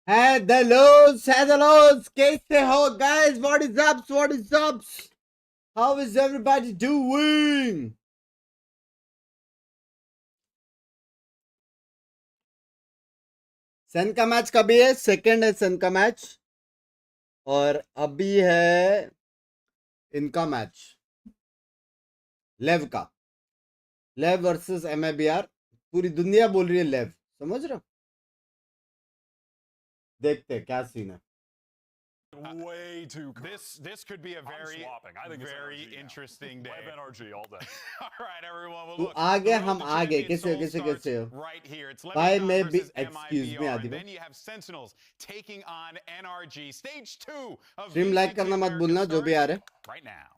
Hello, कैसे हो guys? What is up? What is up? How is everybody doing? सन का match कभी है? सेकंड है सन का मैच और अभी है इनका मैच लेव का, लेव वर्सेस MIBR। पूरी दुनिया बोल रही है लेव, समझ रहे हो? देखते हैं क्या सीन है। Way too close. This could be a very I think very it's NRG interesting now. day. Live NRG all day. All right, everyone. Well, तू look, आ गया, the road हम to आ गए। champions कैसे soul कैसे starts कैसे हो right here. It's भाई? LEV मैं भी versus एक्सक्यूज में MIBR. आदि Then you have Sentinels taking on NRG. Stage 2 of stream like VCT करना मत Americas भूलना जो भी आ रहे। starts right now.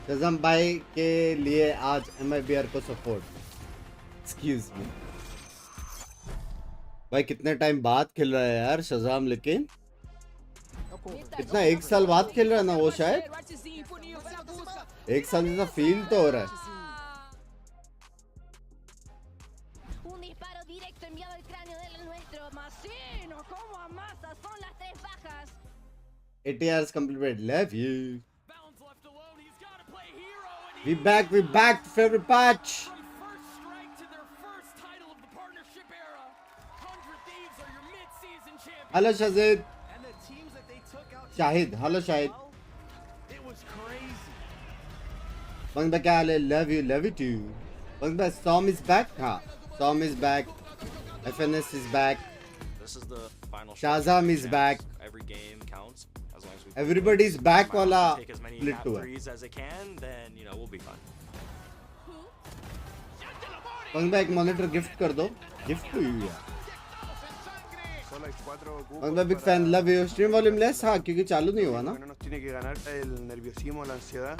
शज़म भाई के लिए आज MIBR को सपोर्ट। एक्सक्यूज मी भाई, कितने टाइम बाद खेल रहा है यार शज़ाम, लेकिन कितना 1 साल बाद खेल रहा है ना वो, शायद 1 साल जैसा फील तो हो रहा है। Un disparo directo enviado al cráneo del nuestro. Masino, ¿cómo amasa? Son las 3 bajas. 80 hours completed. Love you. We back, favorite patch. Hello Shahid. Hello Shahid. Bang back, love you too. Bang back, Storm is back. हाँ, Storm is back. FNS is back. This is the final. Shazam is back. Every game counts as long as we. Everybody's back वाला Take as many split to है। threes as they can, then we'll be fine. Bang back monitor gift कर दो, gift to you यार। बंग big fan, love you. Stream volume less, हाँ क्योंकि चालू नहीं हुआ ना। Nos tiene que ganar el nerviosismo, la ansiedad.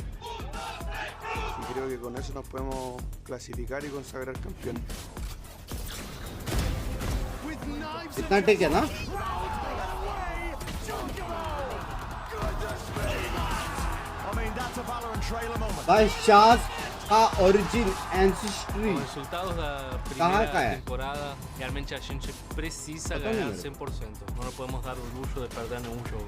Y creo que con eso nos podemos clasificar y consagrar campeón. इतना टेक है ना? भाई शाज का origin ancestry resultados de la कहाँ primera का है? temporada realmente a gente precisa पता ganar नहीं 100%. No nos podemos dar el lujo de perder en un show.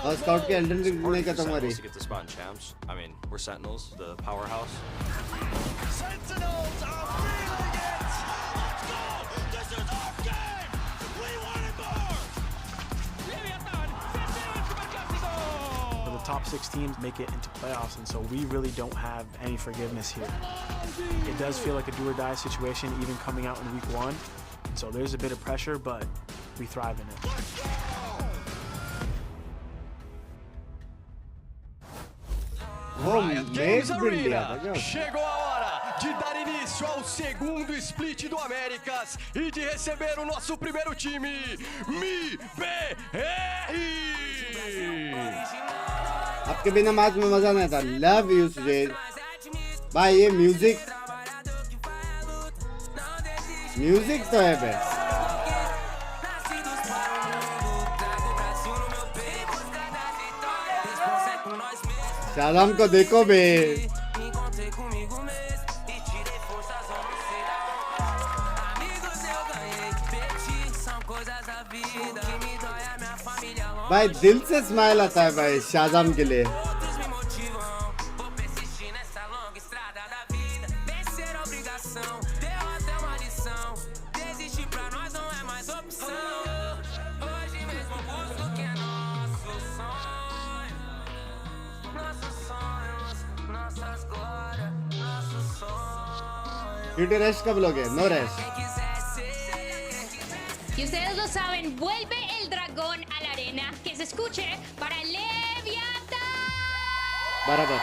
और स्काउट के एल्डन रिंग नहीं For खत्म हो रही। Sentinels to get the spot in champs. I mean, we're Sentinels, the powerhouse. Sentinels are feeling it. Let's go. This is our game. We wanted more. For the top 6 teams make it into playoffs, and so we really don't have any forgiveness here. It does feel like a do or die situation even coming out in week 1, and so there's a bit of pressure, but we thrive in it. वो मेज build लिया था क्या? Chegou a hora de dar início ao segundo split do Américas e de receber o nosso primeiro time, MIBR! आपके बिना match में मजा नहीं था। लव यू सुजेश भाई। ये म्यूजिक तो है बे। शादाम को देखो बे। भाई दिल से स्माइल आता है भाई शादाम के लिए। ड्यूटी रेस्ट कब लोगे? No rest. Y ustedes lo saben, vuelve el dragón a la arena. Que se escuche para Leviathan. बराबर।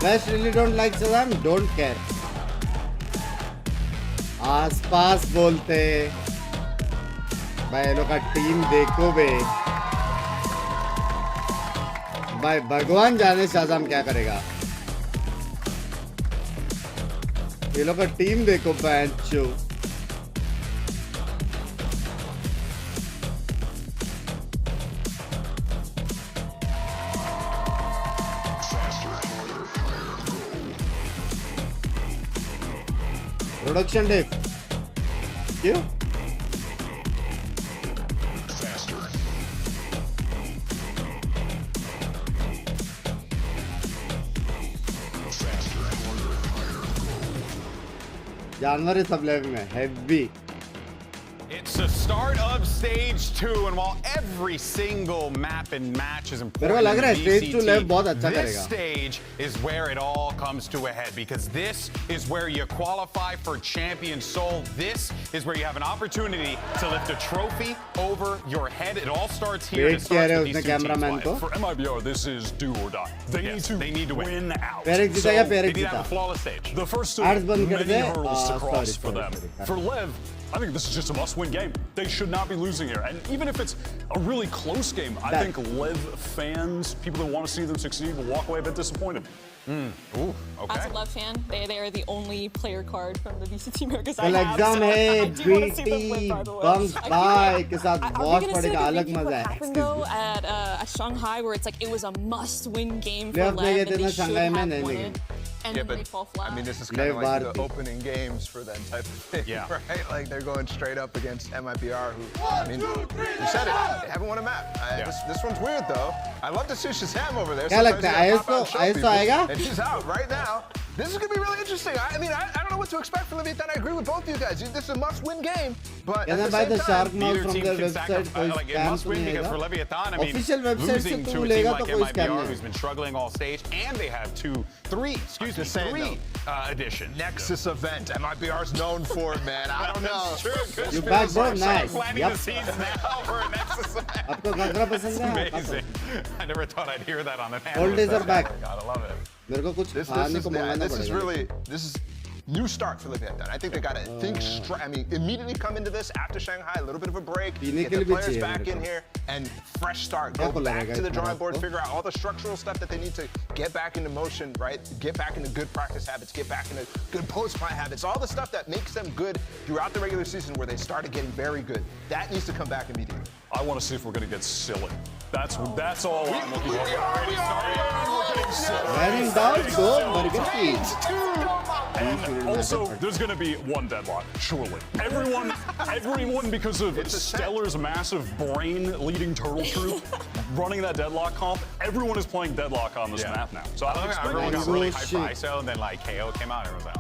West really don't like Shazam, don't care। आसपास बोलते भाई, लोग का टीम देखो बे। भाई भगवान जाने शाजाम क्या करेगा। ये लोग का टीम देखो पैंचो। Production diff. क्यों? जानवर है सब लेवल में heavy. It's the start of stage 2, and while every single map and match is important in VCT, this stage is where it all comes to a head, because this is where you qualify for Champion Soul. This is where you have an opportunity to lift a trophy over your head. It all starts here. It starts with these two teams. For MIBR, this is do or die. They need to win out. They need to have a flawless stage. The first two, many hurdles to cross for them. For LEV, I think this is just a must-win game. They should not be losing here. And even if it's a really close game, I think LEV fans, people that want to see them succeed, will walk away a bit disappointed. Ooh, okay. As a LEV fan, they are the only player card from the VCT Americas I well, have. exam So hai, I do want to see them win, by the way. Binks bhai ke saath बहुत पड़ेगा अलग मजा है. Happened though at Shanghai, where it's like it was a must-win game for LEV LEV, and they should have won it. And yeah, then they fall flat. I mean, this is kind of like the opening games for them type of thing, right? Like they're going straight up against MIBR, who, I mean, you said it, they haven't won a map. This one's weird though. I love to see Shazam over there. क्या लगता है ISO आएगा? And she's out right now. This is gonna be really interesting. I mean, I don't know what to expect from Leviathan. I agree with both of you guys. This is a must-win game, but at the same time, neither team can sacrifice. Like, it must win because for Leviathan, I mean, losing to a team like MIBR, who's been struggling all stage, and they have three additions. Nexus event. MIBR's known for it, man. I don't know. You back, bro. Nice. Planting the seeds now for a Nexus event. आपको घाघरा पसंद है? Amazing. I never thought I'd hear that on an Old days are back. God, I love it. मेरे को कुछ खाने को मंगाना पड़ेगा. This is new start for Leviathan. I think they got to think straight. I mean, immediately come into this after Shanghai, a little bit of a break, get the players back in here, and fresh start. Go back to the drawing board, figure out all the structural stuff that they need to get back into motion, right? Get back into good practice habits, get back into good post-fight habits, all the stuff that makes them good throughout the regular season where they started getting very good. That needs to come back immediately. I want to see if we're going to get silly. That's all I'm looking for. Wearing down, go Burger King. And also, there's going to be one deadlock, surely. Everyone, because of Stellar's massive brain-leading turtle troop, running that deadlock comp, everyone is playing deadlock on this map now. So I don't expect everyone got really hyped for ISO, and then like KO came out, and everyone was like,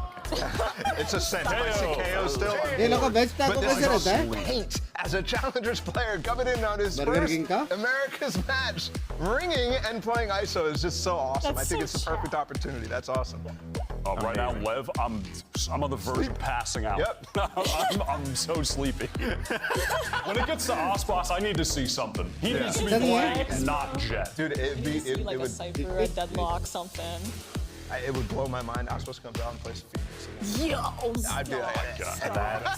it's a sense. KO still. ये लोग का veg tag को कैसे रहता है? Paint as a challengers player coming in on his first America's match, ringing and playing ISO is just so awesome. I think it's the perfect opportunity. That's awesome. Right now, Lev, I'm on the verge of passing out. Yep. I'm so sleepy. When it gets to Osboss, I need to see something. He needs to be playing, not Jet. Dude, it would Cypher, a deadlock, something. It would blow my mind. Osboss comes out and plays Phoenix. Yo, I'd be like,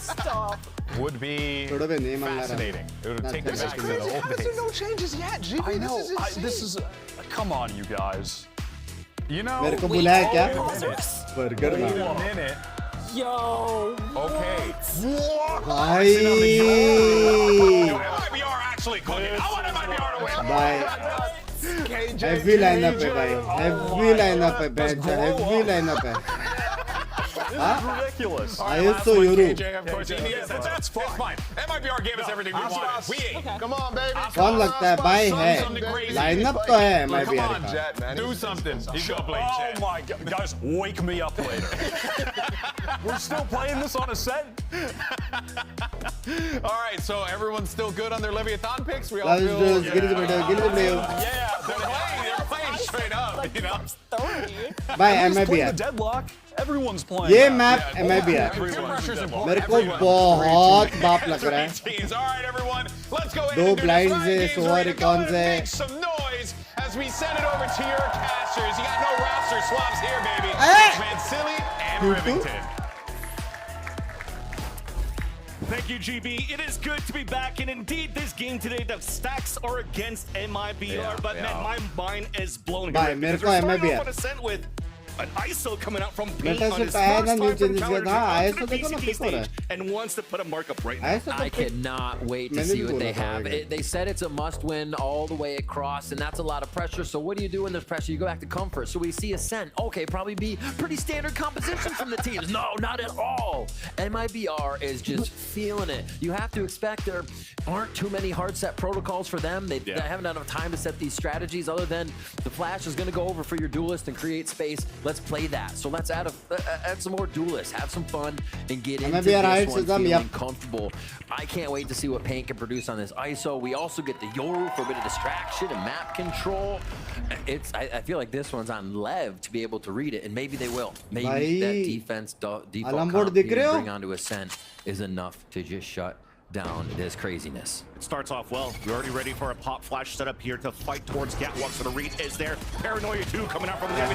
stop. Would be fascinating. It would take me back to the old How is there no changes yet, GB? I know. This is come on, you guys. You know, मेरे को बुलाया क्या? Burger ना. Wait a minute. Yo. Okay. भाई. MIBR actually cooking. I want MIBR to win. भाई. Heavy lineup है भाई. Heavy lineup है bench. Heavy lineup है. Ridiculous. ISO Yuru. That's fine. MIBR gave us everything we wanted. We ate. Come on, baby. कौन लगता है भाई है? Lineup तो है MIBR का. Jet, man. Do something. He's gonna play Jet. Oh my God, guys, wake me up later. We're still playing this on a set. All right, so everyone's still good on their Leviathan picks. We all Let's feel. do it. Get it, Yeah, they're playing straight up. You know. By Playing MIBR. the deadlock. Everyone's playing. ये that. Map MIBR. मेरे को बहुत बाप लग रहा है. All right, everyone, let's go ahead दो and do blinds this. है, Games, सोलह we're gonna go icons ahead and है. make some noise as we send it over to your casters. You got no roster swaps here, baby. Man, Silly and Remington. Thank you, GB. It is good to be back, and indeed, this game today, the stacks are against MIBR, but man, my mind is blown. Bye, मेरे को MIBR. With An ISO coming out from Meta Paint on se his paya first na new time from changes counter ke tha, onto ISO the dekho na VCT pick ho raha stage and wants to put a markup right now. hai. I cannot wait to see what they have. They said it's a must-win all the way across, and that's a lot of pressure. So what do you do when there's pressure? You go back to comfort. So we see a SEN. Okay, probably be pretty standard composition from the teams. No, not at all. MIBR is just feeling it. You have to expect there aren't too many hard set protocols for them. They haven't had enough time to set these strategies other than the flash is going to go over for your duelist and create space. Let's play that. So let's add some more duelists, have some fun, and get into this one feeling comfortable. I can't wait to see what Paint can produce on this ISO. We also get the Yoru for a bit of distraction and map control. I feel like this one's on LEV to be able to read it, and maybe they will. Maybe that defense default comp you bring onto a SEN is enough to just shut down this craziness. It starts off well. We're already ready for a pop flash setup here to fight towards Catwalk. So the read is there. Paranoia 2 coming out from the first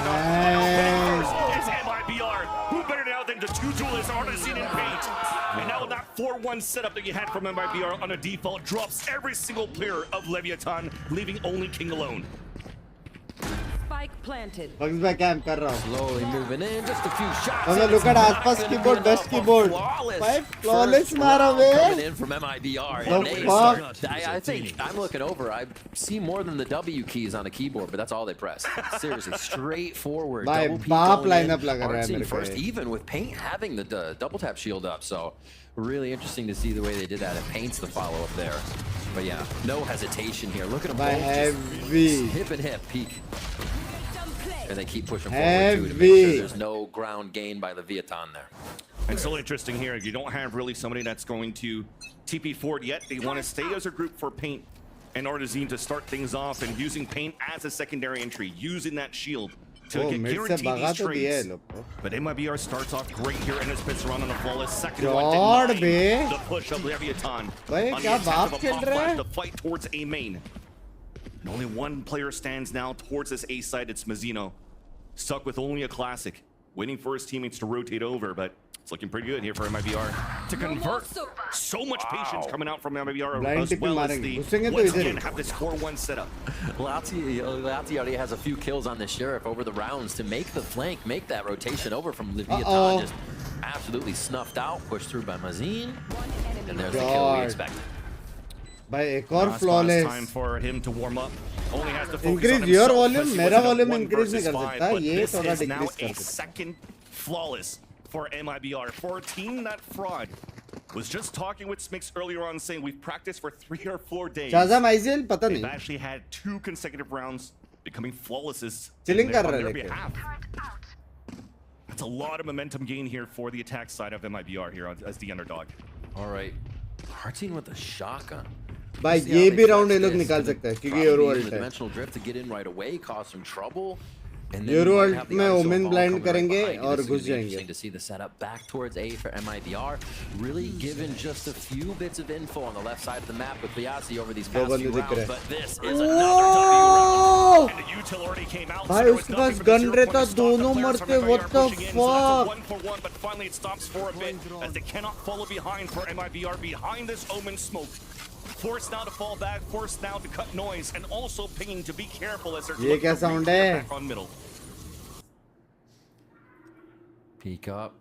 is MIBR. Who better now than the two duelists Artisan and Paint? And now that 4-1 setup that you had from MIBR on a default drops every single player of Leviathan, leaving only King alone. Spike planted. Slowly moving in, just a few shots. Look at Aspas keyboard, best keyboard. Flawless coming in from MIBR. I think I'm looking over. I see more than the W keys on a keyboard, but that's all they press. Seriously, straightforward. Double P lineup first, even with Paint having the double tap shield up. So really interesting to see the way they did that. It Paints the follow up there. But yeah, no hesitation here. Look at them both just hip and hip peak. And they keep pushing forward too to make sure there's no ground gain by Leviathan there. And so interesting here, you don't have really somebody that's going to TP forward yet. They want to stay as a group for Paint and Artisan to start things off, and using Paint as a secondary entry, using that shield to get guaranteed these trades. But MIBR starts off great here and has been surrounded on a flawless second one. The push of Leviathan on the attack of a pop flash to fight towards A main. And only one player stands now towards this A side. It's Mazzino, stuck with only a classic, waiting for his teammates to rotate over, but it's looking pretty good here for MIBR to convert. So much patience coming out from MIBR, as well as the once again have this 4-1 setup. Lati already has a few kills on the Sheriff over the rounds to make the flank, make that rotation over from Leviathan. Just absolutely snuffed out, pushed through by Mazin, and there's the kill we expected. By एक और flawless. Time for him to warm up. Only has to focus increase on your himself, volume, मेरा volume increase नहीं कर सकता. ये थोड़ा decrease कर सकता. Second flawless for MIBR, for a team that Fraud was just talking with Smix earlier on, saying we've practiced for 3 or 4 days. They've actually had 2 consecutive rounds becoming flawlesses on their behalf. That's a lot of momentum gain here for the attack side of MIBR here as the underdog. All right, Harteen with a shotgun. भाई ये भी round ये लोग निकाल सकते हैं क्योंकि Yoru ult है. Dimensional drift to get in right away, cause some trouble. Yoru ult में Omen blind करेंगे और घुस जाएंगे. To see the setup back towards A for MIBR, really given just a few bits of info on the left side of the map with Biasi over these past few rounds, but this is another W round. And the util already came out. भाई उसके पास gun रहता दोनों मरते. What the fuck? 1-for-1, but finally it stops for a bit as they cannot follow behind for MIBR behind this Omen smoke. Forced now to fall back, forced now to cut noise, and also pinging to be careful as they're looking to back on middle. Peek up,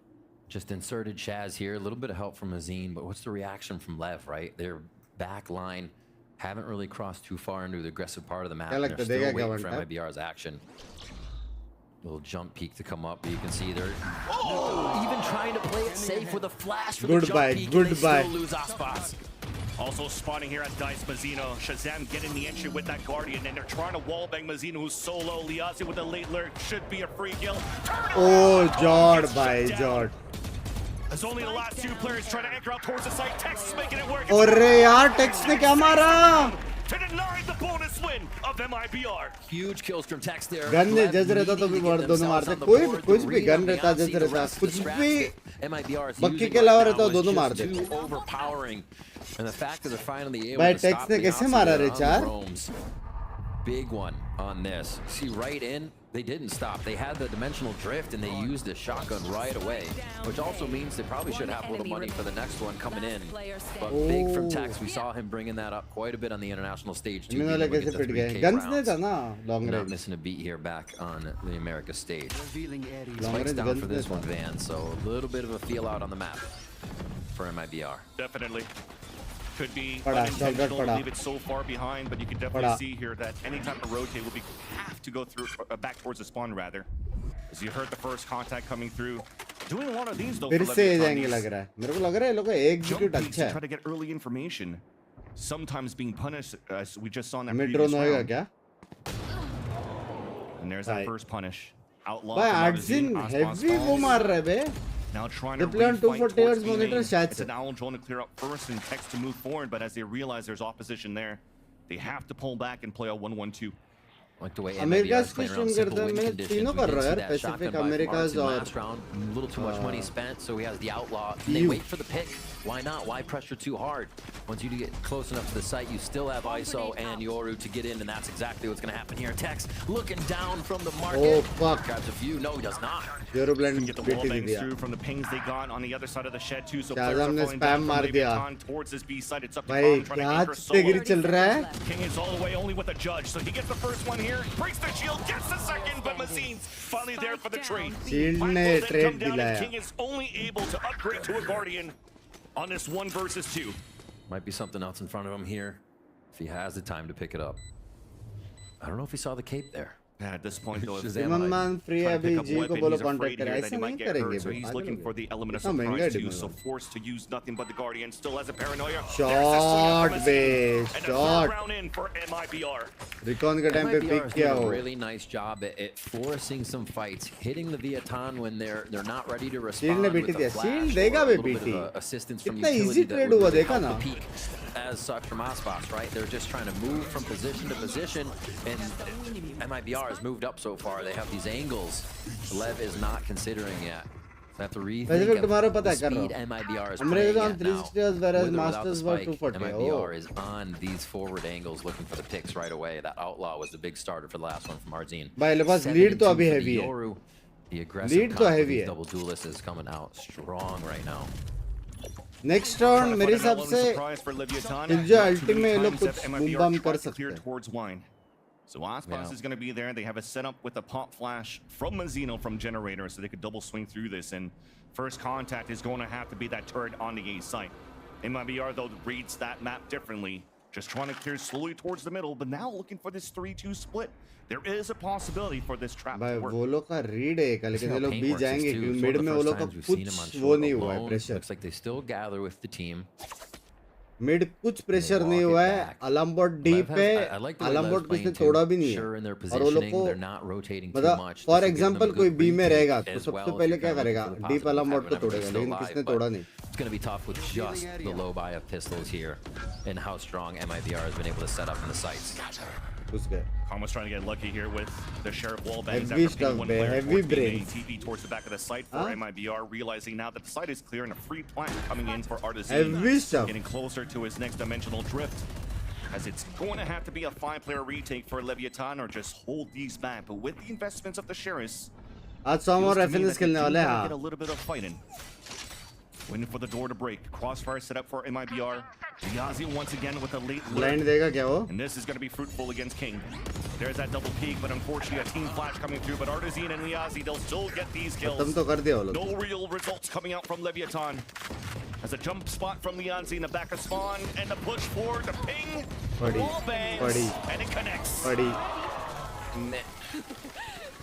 just inserted Chaz here. A little bit of help from Azine, but what's the reaction from Lev, right? Their back line haven't really crossed too far into the aggressive part of the map. They're still waiting for MIBR's action. Little jump peek to come up, but you can see they're even trying to play it safe with a flash for the jump peek, and they still lose Aspas. Also spawning here at Dice Mazzino. Shazam getting the entry with that Guardian, and they're trying to wallbang Mazzino, who's solo. Liazi with a late lurk should be a free kill. Oh, Jord, bhai, Jord. As only the last 2 players trying to anchor out towards the site. Tex making it work. अरे यार, Tex ने क्या मारा? To deny the bonus win of MIBR. Huge kills from Tex there. Gun ने जज रहता तो भी मार दोनों मारते. कुछ भी gun रहता जज रहता. कुछ भी बक्की के अलावा रहता दोनों मारते. Overpowering. And the fact that they're finally able to stop the Big one on this. See right in, They didn't stop. They had the dimensional drift and they used the shotgun right away, which also means they probably should have a little money for the next one coming in. But big from Tex, we saw him bringing that up quite a bit on the international stage too. Not missing a beat here back on the America stage. Spikes down for this one, Van. So a little bit of a feel out on the map for MIBR. Definitely. Could be unintentional to leave it so far behind, but you can definitely see here that any type of rotate will have to go through back towards the spawn rather. As you heard the first contact coming through. Doing a lot of these though. फिर से जाएंगे लग रहा है. मेरे को लग रहा है लोगों execute अच्छा है. Try to get early information. Sometimes being punished, as we just saw in that Mid drone होएगा क्या? And there's that first punish. Outlaw. भाई Arjun heavy वो मार रहा है बे. Now trying to play on 240 Hz monitor शायद it's an owl drone to clear up first and Text to move forward, but as they realize there's opposition there, they have to pull back and play a 1-1-2. Like the way America's की stream करता है मैं तीनों कर रहा है यार Pacific Americas और a little too much money spent, so he has the outlaw. They wait for the pick. Why not? Why pressure too hard? Once you get close enough to the site, you still have ISO and Yoru to get in, and that's exactly what's going to happen here. Tex looking down from the market. Oh fuck! Grabs a few. No, he does not. Yoru blend get the wall bangs through from the pings they got on the other side of the shed too. So Shazam ने spam मार दिया. Towards this B side, it's up to भाई क्या चुटेगिरी चल रहा है? King is all the way only with the judge, so he gets the first one here. Breaks the shield, gets the second, but Mazine's finally there for the trade. Shield ने trade दिलाया. King is only able to upgrade to a guardian on this 1 versus 2. Might be something else in front of him here if he has the time to pick it up. I don't know if he saw the cape there. Yeah, at this point though, man free अभी जी को बोलो contact करे ऐसा नहीं करेंगे so he's looking for the element of surprise too, so forced to use nothing but the guardian. Still has a paranoia. Shot base, shot. Round in for MIBR. Recon के time पे pick किया हो. Really nice job at forcing some fights, hitting the Viatan when they're not ready to respond. Shield ने beat दिया. Shield देगा बे beat. Assistance from कितना easy trade हुआ देखा ना. As such from Aspas, right? They're just trying to move from position to position, and MIBR has moved up so far. They have these angles. LEV is not considering yet. They have to rethink the speed MIBR is playing at now. Whereas Masters were 240. MIBR is on these forward angles looking for the picks right away. That outlaw was the big starter for the last one from Arzine. भाई Lepas lead तो अभी heavy है. The aggressive lead तो heavy है. Double duelist is coming out strong right now. Next round मेरे हिसाब से जो ultimate ये लोग कुछ boom bam कर सकते हैं. So Aspas is going to be there. They have a setup with a pop flash from Mazzino from Generator, so they could double swing through this. And first contact is going to have to be that turret on the A site. MIBR though reads that map differently, just trying to clear slowly towards the middle, but now looking for this 3-2 split. There is a possibility for this trap to work. वो लोग का read है लेकिन ये लोग भी जाएंगे क्योंकि mid में वो लोग का कुछ वो नहीं हुआ है pressure. Looks like they still gather with the team. Mid कुछ pressure नहीं हुआ है. Alarm board deep है. Alarm board किसने तोड़ा भी नहीं है. और वो लोग को मतलब for example कोई B में रहेगा तो सबसे पहले क्या करेगा? Deep alarm board को तोड़ेगा लेकिन किसने तोड़ा नहीं. It's going to be tough with just the low buy of pistols here and how strong MIBR has been able to set up in the sights. Almost trying to get lucky here with the Sheriff wall bangs heavy after stuff, one player heavy brains. TP towards the back of the site for MIBR, realizing now that the site is clear and a free plant coming in for Artisan. Heavy stuff. Getting closer to his next dimensional drift. As it's going to have to be a 5-player retake for Leviathan or just hold these back. But with the investments of the Sheriffs, आज some more FNS खेलने वाले हैं. Get a little bit of fighting. Waiting for the door to break. Crossfire set up for MIBR. Yazi once again with a late blind देगा क्या वो? And this is going to be fruitful against King. There's that double peek, but unfortunately a team flash coming through. But Artisan and Liazi, they'll still get these kills. तो कर दिया वो लोग. No real results coming out from Leviathan. As a jump spot from Liazi in the back of spawn, and the push forward, the ping, the wall bangs, and it connects.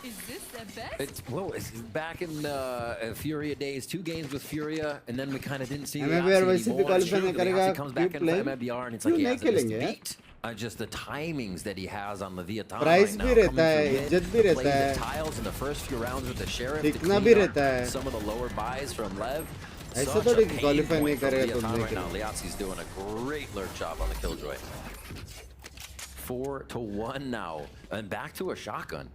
Is this the best? It's back in Furia days, 2 games with Furia, and then we kind of didn't see MIBR VCT anymore. Comes back in for MIBR, and it's like he has this beat. Just the timings that he has on Leviathan Price right भी रहता है, इज्जत भी रहता है. The tiles in the first few rounds with the Sheriff. दिखना भी रहता है. Some of the lower buys from Lev. ऐसा तो नहीं qualify नहीं करेगा तुम right now. Liazi's doing a great lurk job on the Killjoy. 4-1 now, and back to a shotgun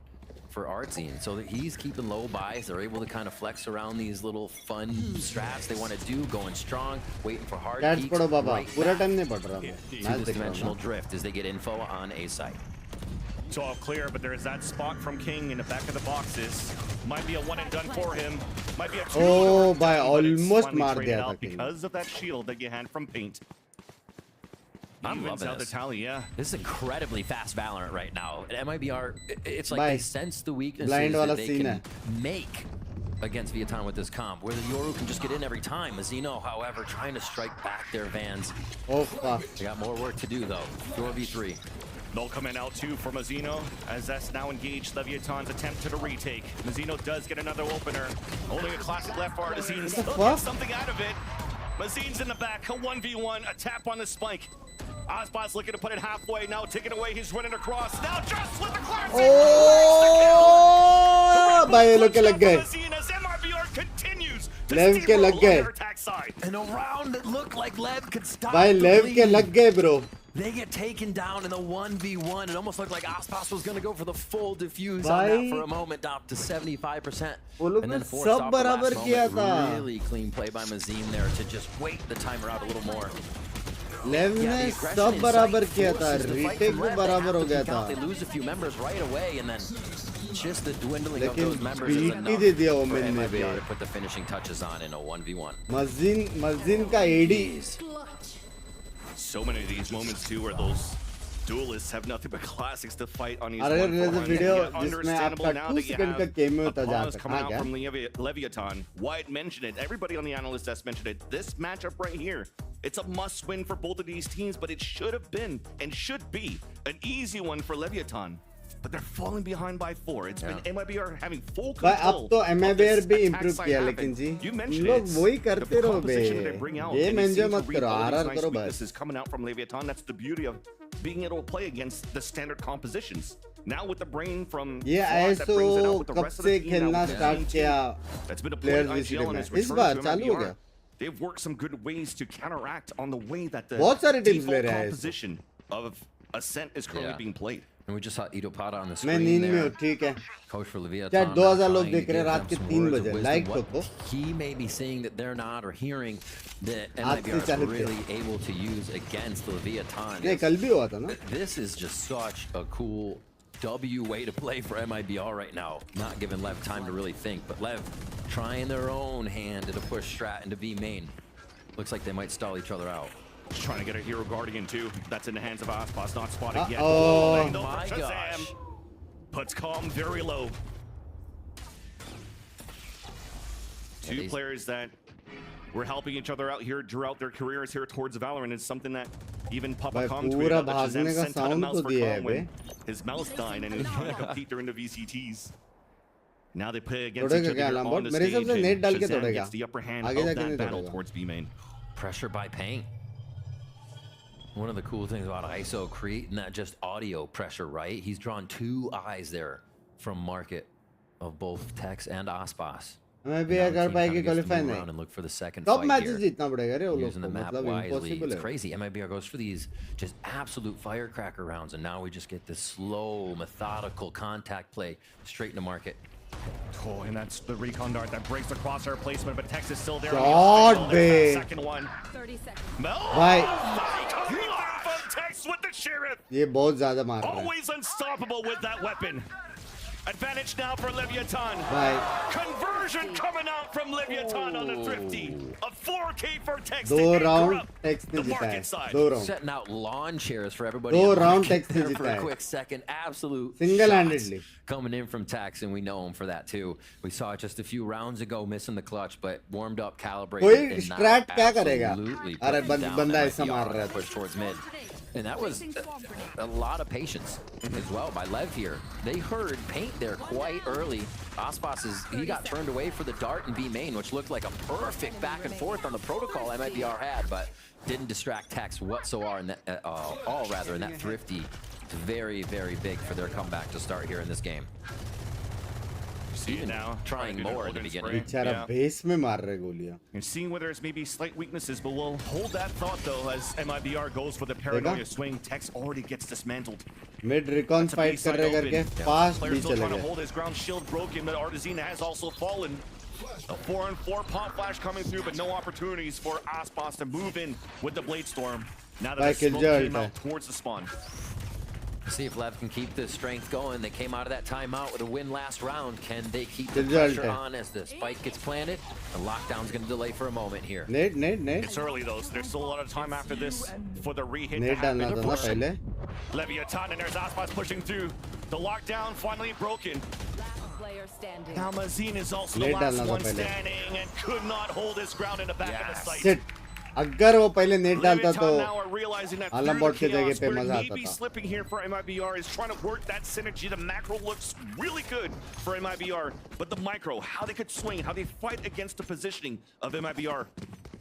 for Artsine. So that he's keeping low buys. They're able to kind of flex around these little fun strats they want to do, going strong, waiting for hard peaks. Right पूरा time नहीं पड़ रहा. To this dimensional drift as they get info on A site. It's all clear, but there's that spot from King in the back of the boxes. Might be a one and done for him. Might be a two. Oh, by almost मार दिया था King. Because of that shield that you had from Paint. I'm loving this. Tally, yeah. This is incredibly fast Valorant right now. At MIBR, it's like Bye. they sense the weaknesses Blind that wala they scene can make against Viatan with this comp, where the Yoru can just get in every time. Mazino, however, trying to strike back their Vans. Oh, fuck. They got more work to do, though. 4v3. They'll come in out too for Mazino, as that's now engaged Leviatan's attempt to retake. Mazino does get another opener. Only a classic left for Artesian. Still get something out of it. Mazine's in the back, a 1v1, a tap on the spike. Ozbot's looking to put it halfway, now taking away, he's running across. Now just with the classic! Oh! भाई लोग के लग गए. लेव के लग गए. And a round that looked like Lev could stop. भाई लेव के लग गए bro. They get taken down in the 1v1. It almost looked like Aspas was going to go for the full defuse on that for a moment, up to 75%. And then forced off the last moment. Really clean play by Mazine there to just wait the timer out a little more. लेव ने सब बराबर किया था. Retake भी बराबर हो गया था. They lose a few members right away, and then just the dwindling of those members is enough for MIBR to put the finishing touches on in a 1v1. Mazin का AD. So many of these moments too where those duelists have nothing but classics to fight on these अरे there's a video understandable जिसमें now आपका 2 that you second का have cameo a होता pause जाता coming है. out from Leviathan. White mentioned it. Everybody on the analyst desk mentioned it. This matchup right here, it's a must win for both of these teams, but it should have been and should be an easy one for Leviathan. But they're falling behind by 4. It's been MIBR having full control. अब तो MIBR भी improve किया लेकिन जी. लोग वही करते रहो बे. Game enjoy मत करो. RR करो बस. This is coming out from Leviathan. That's the beauty of being able to play against the standard compositions. Now with the brain from ये ISO कब से खेलना start किया? That's been a players VCT में. इस बार चालू हो गया. They've worked some good ways to counteract on the way that the बहुत सारे teams ले रहे हैं. composition of Ascent is currently being played. And we just saw Ido Pada on the मैं screen नींद में there. हूँ ठीक है. Coach for Leviathan. क्या 2000 लोग देख रहे हैं रात के 3 बजे. Like तो को. He may be seeing that they're not, or hearing that MIBR is really able to use against Leviathan. नहीं कल भी हुआ था ना. This is just such a cool W way to play for MIBR right now. Not giving Lev time to really think, but Lev trying their own hand at a push strat into B main. Looks like they might stall each other out. Just trying to get a hero guardian too. That's in the hands of Aspas, not spotted yet. Oh my gosh. Puts Calm very low. Two players that were helping each other out here throughout their careers here towards Valorant is something that even Papa Com tweeted out that Shazam sent out a mouse for Calm when his mouse died and he was trying to compete during the VCTs. Now they play against each other on the stage and Shazam gets the upper hand of that battle towards B main. Pressure by Paint. One of the cool things about ISO creating that just audio pressure, right? He's drawn 2 eyes there from market of both Tex and Aspas. मैं भी अगर पाएगी qualify नहीं. And look for the second top fight matches here. जीतना पड़ेगा रे वो लोग Using the को. map मतलब wisely. impossible It's है. crazy. MIBR goes for these just absolute firecracker rounds, and now we just get this slow, methodical contact play straight into market. Oh, and that's the recon dart that breaks the crosshair placement, but Tex is still there. God, babe. Second one. 30 seconds. भाई. Tex with the sheriff. ये बहुत ज़्यादा मार रहा है. Always unstoppable with that weapon. Advantage now for Leviathan. Bye. Conversion coming out from Leviathan on the Thrifty. A 4K for Tex. 2 round Tex ने जीता है. 2 round. Setting out lawn chairs for everybody. 2 round Tex ने there जीता for a है. quick second. Absolute Single-handedly. coming in from Tex, and we know him for that too. We saw it just a few rounds ago, missing the clutch, but warmed up, calibrated. कोई strat क्या करेगा? अरे Absolutely बंदा ऐसा मार रहा है. push towards mid. And that was a lot of patience as well by Lev here. They heard Paint there quite early. Aspas he got turned away for the dart and B main, which looked like a perfect back and forth on the protocol MIBR had, but didn't distract Tex whatsoever in that, all rather in that Thrifty. It's very, very big for their comeback to start here in this game. See it now. Trying more in the beginning. बेचारा base में मार रहे गोलियां. And seeing where there's maybe slight weaknesses, but we'll hold that thought though as MIBR goes for the paranoia swing. Tex already gets dismantled. Mid recon fight कर रहे करके fast भी Player's still चले trying to गए. hold his ground shield broken, but Artesina has also fallen. A 4-on-4 pop flash coming through, but no opportunities for Aspas to move in with the Blade Storm. Now that the smoke came out towards the spawn. See if LEV can keep this strength going. They came out of that timeout with a win last round. Can they keep the pressure on as the spike gets planted? The lockdown's going to delay for a moment here. Nate. It's early though, so there's still a lot of time after this for the re-hit to happen. Leviathan and there's Aspas pushing through. The lockdown finally broken. Now Mazin is also the last one standing and could not hold his ground in the back of the site. अगर वो पहले net डालता तो Alambot के जगह पे मजा आता था. Slipping here for MIBR is trying to work that synergy. The macro looks really good for MIBR, but the micro, how they could swing, how they fight against the positioning of MIBR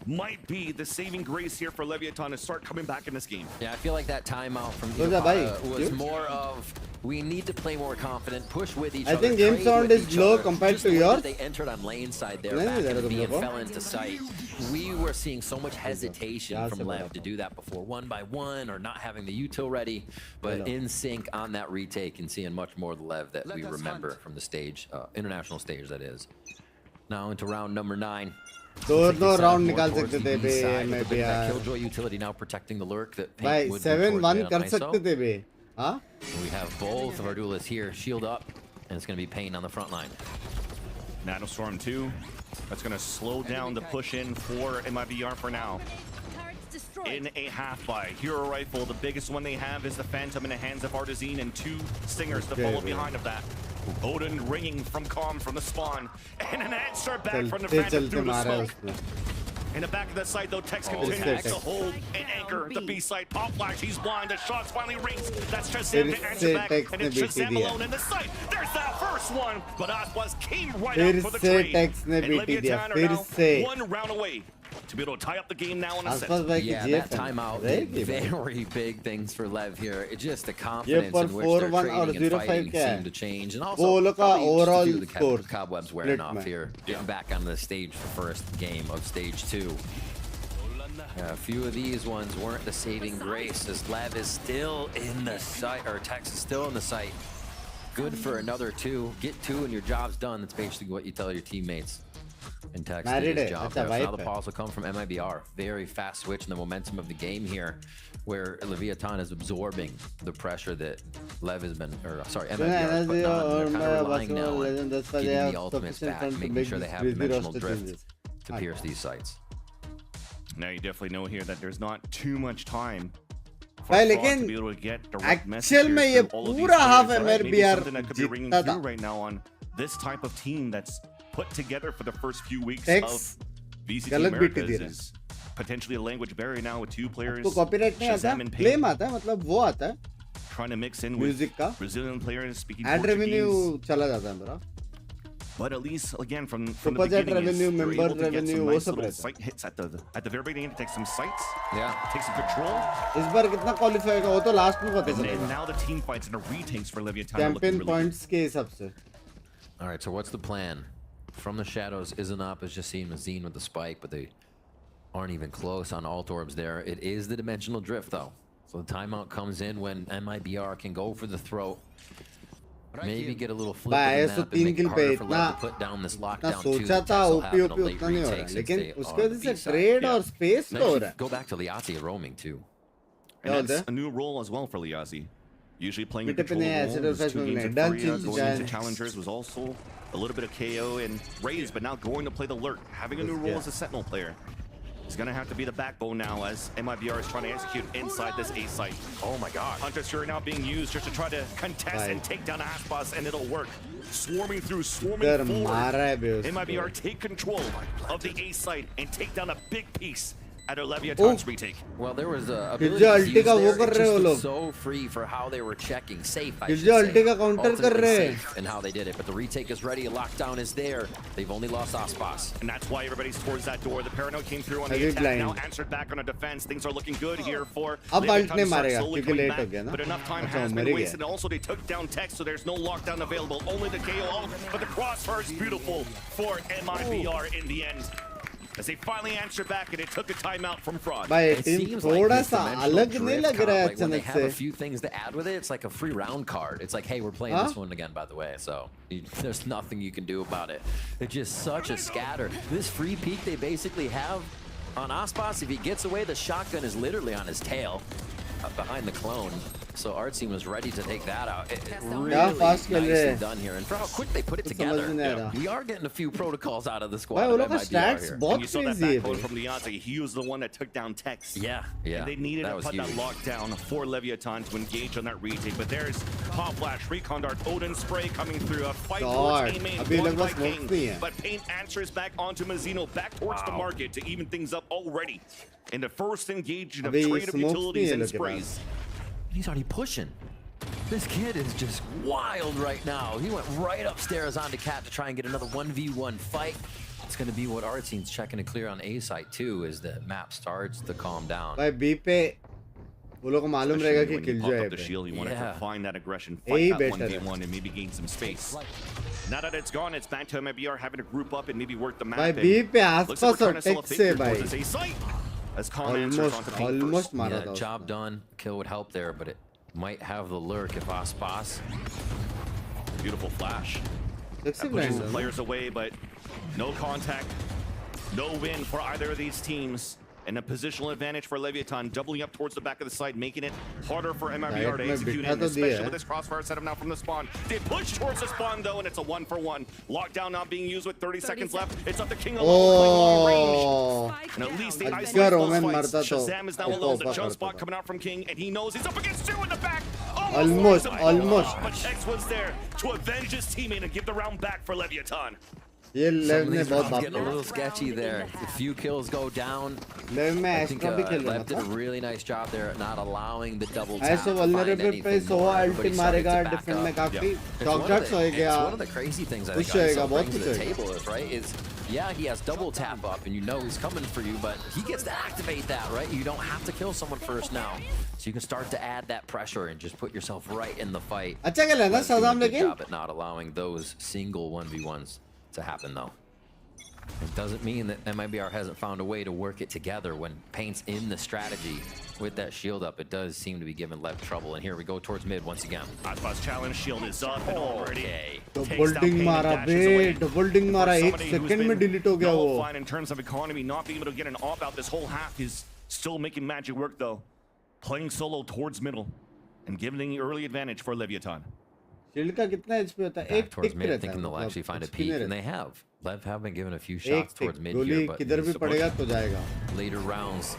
might be the saving grace here for Leviathan to start coming back in this game. Yeah, I feel like that timeout from was more of we need to play more confident, push with each other. I think game sound is low compared to yours. They entered on lane side there, back in B and fell into sight. We were seeing so much hesitation from LEV to do that before, 1-by-1 or not having the util ready, but in sync on that retake and seeing much more of the LEV that we remember from the stage, international stage that is. Now into round number 9. दोनों round निकाल सकते थे बे MIBR Killjoy utility now protecting the lurk that भाई 7-1 कर सकते थे बे हाँ we have both of our duelists here shield up and it's going to be Pain on the front line. Nanostorm 2, that's going to slow down the push in for MIBR for now. In a half by Hero Rifle, the biggest one they have is the Phantom in the hands of Artazine and 2 Stingers to follow behind of that. Odin ringing from Calm from the spawn, and an answer back from the Phantom through the smoke. In the back of the site though, Tex continues to hold and anchor the B site. Pop flash, he's blind, the shots finally rings. That's Shazam to answer back, and it's Shazam alone in the site. There's that first one, but Aspas came right out for the trade. And Leviathan are now 1 round away to be able to tie up the game now on a set. Yeah, that timeout, very big things for LEV here. It's just the confidence in which they're trading and fighting seem to change. And also, overall the cobwebs wearing off here. Getting back on the stage for first game of stage 2. A few of these ones weren't the saving grace as LEV is still in the site, or Tex is still in the site. Good for another 2. Get 2 and your job's done. That's basically what you tell your teammates. And Tex did his job. So now the pause will come from MIBR. Very fast switch in the momentum of the game here, where Leviathan is absorbing the pressure that LEV has been, or sorry, MIBR, but they're kind of relying now on getting the ultimates back, making sure they have dimensional drift to pierce these sites. Now you definitely know here that there's not too much time भाई लेकिन actual में ये पूरा half MIBR जीतता था right now on this type of team that's put together for the first few weeks of VCT Americas is potentially a language barrier now with 2 players. तो copyright नहीं आता, क्लेम आता है, मतलब वो आता है. Trying to mix in with Brazilian players speaking ad revenue चला जाता है मेरा. But at least again from the beginning, revenue, member revenue, वो सब रहता है. Site hits at the very beginning to take some sites. Yeah, take some control. इस बार कितना क्वालिफाई होगा वो तो लास्ट में पता चलेगा. And now the team fights and the retakes for Leviathan. Champion points के हिसाब से. All right, so what's the plan? From the shadows, Izanop is just seeing Mazine with the spike, but they aren't even close on alt orbs there. It is the dimensional drift though. So the timeout comes in when MIBR can go for the throat. Maybe get a little flip in the map and make it harder for LEV to put down this lockdown too. सोचा था OP उतना नहीं हो रहा है, लेकिन उसके वजह से ट्रेड और स्पेस तो हो रहा है. Go back to Liazi roaming too. And that's a new role as well for Liazi. Usually playing a control role, 2 games of Korea, going into challengers was also a little bit of KO and Raze, but now going to play the lurk, having a new role as a Sentinel player. He's going to have to be the backbone now as MIBR is trying to execute inside this A site. Oh my god. Hunter's Fury now being used just to try to contest and take down Aspas, and it'll work. Swarming through, swarming forward. MIBR take control of the A site and take down a big piece at our Leviathan's retake. Well, there was a ability to use there. It just was so free for how they were checking. Safe, I should say. Ultimately safe in how they did it. But the retake is ready. Lockdown is there. They've only lost Aspas. And that's why everybody's towards that door. The Parano came through on the attack. Now answered back on a defense. Things are looking good here for Leviathan. Slowly coming back. But enough time has been wasted. And also they took down Tex, so there's no lockdown available. Only the KO. But the crossfire is beautiful for MIBR in the end. As they finally answer back, and it took a timeout from Fraud. It seems like when they have a few things to add with it, it's like a free round card. It's like, hey, we're playing this one again, by the way. So there's nothing you can do about it. It's just such a scatter. This free peek they basically have on Aspas, if he gets away, the shotgun is literally on his tail behind the clone. So our team was ready to take that out. Really fast nicely done here. And for how quick they put it together, we are getting a few protocols out of the squad. Bhai, uno ka stats bahut You saw that crazy backbone hai. from Leonte. He was the one that took down Tex. Yeah. And they needed to put that lockdown for Leviathan to engage on that retake. But there's Pop Flash, Recon Dart, Odin Spray coming through. A fight towards A-Main, won by King. But Paint answers back onto Mazzino, back towards the market to even things up already. In the first engagement of trade of utilities and sprays. He's already pushing. This kid is just wild right now. He went right upstairs onto Cat to try and get another 1v1 fight. It's going to be what our team's checking to clear on A site too, as the map starts to calm down. Bhai B pe वो लोग को मालूम रहेगा कि kill जो है the shield, he wanted to find that aggression, A fight that better 1v1 and maybe gain some space. Now that it's gone, it's back to MIBR having to group up and maybe work the map. Bhai B पे आसपास और take से भाई. As calm answers onto Paint almost first. मारा था. Job done. Kill would help there, but it might have the lurk if Aspas. Beautiful flash. That pushes some players away, but no contact, no win for either of these teams. And a positional advantage for Leviathan, doubling up towards the back of the side, making it harder for MIBR to execute in, especially with this crossfire setup now from the spawn. They push towards the spawn though, and it's a 1-for-1. Lockdown not being used with 30 seconds left. It's up to King alone, playing long range. And at least they isolate those fights. Shazam is now alone. The jump spot coming out from King, and he knows he's up against two in the back. Almost. But X was there to avenge his teammate and give the round back for Leviathan. ये लेव ने बहुत getting a little sketchy there. A few kills go down. लेव में I think extra भी खेल रहा Lev did a था. really nice job there at not allowing the double tap. ऐसे vulnerable पे सो अल्टी मारेगा डिफेंड में काफी शॉक शॉट्स हो गया. One of the crazy things I think कुछ होएगा बहुत brings कुछ to the होएगा. table is right is yeah, he has double tap up and you know he's coming for you, but he gets to activate that, right? You don't have to kill someone first now, so you can start to add that pressure and just put yourself right in the fight. अच्छा खेला ना सदाम लेकिन. Job at not allowing those single 1v1s to happen though. It doesn't mean that MIBR hasn't found a way to work it together. When Paint's in the strategy with that shield up, it does seem to be giving Lev trouble. And here we go towards mid once again. Aspas challenge shield is up and already Double ding मारा बे, double ding मारा 1 second में delete हो गया वो. Fine in terms of economy, not being able to get an op out this whole half is still making magic work though. Playing solo towards middle and giving the early advantage for Leviathan. Shield का कितना HP होता है? एक towards tick mid, रहता thinking है. they'll actually find a कुछ भी नहीं peak, and रहता. they have. Lev have been given a few एक shots tick towards mid गोली here, but किधर भी पड़ेगा तो जाएगा. later rounds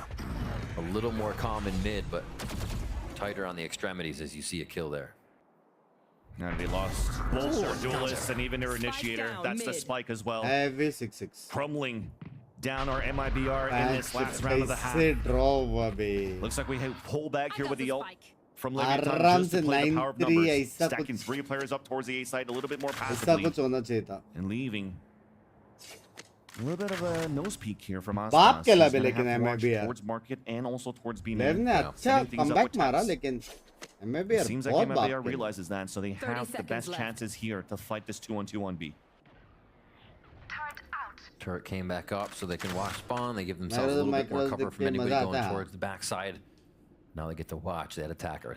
a little more calm in mid, but tighter on the extremities as you see a kill there. And they lost both their duelists and even their initiator. That's the spike as well. Heavy 6-6. Crumbling down our MIBR in this last round of the half. Looks like we have pull back here with the ult from Leviathan just to play the power of numbers. Stacking 3 players up towards the A side a little bit more passively. And leaving a little bit of a nose peek here from us. बाप के लबे लेकिन MIBR. Towards market and also towards B. लेव ने अच्छा comeback मारा लेकिन MIBR seems like बहुत MIBR बाप के. realizes that, so they have the best chances here to fight this 2-on-2 on B. Turret came back up so they can watch spawn. They give themselves a little bit more cover from anybody going towards the backside. Now they get to watch that attacker.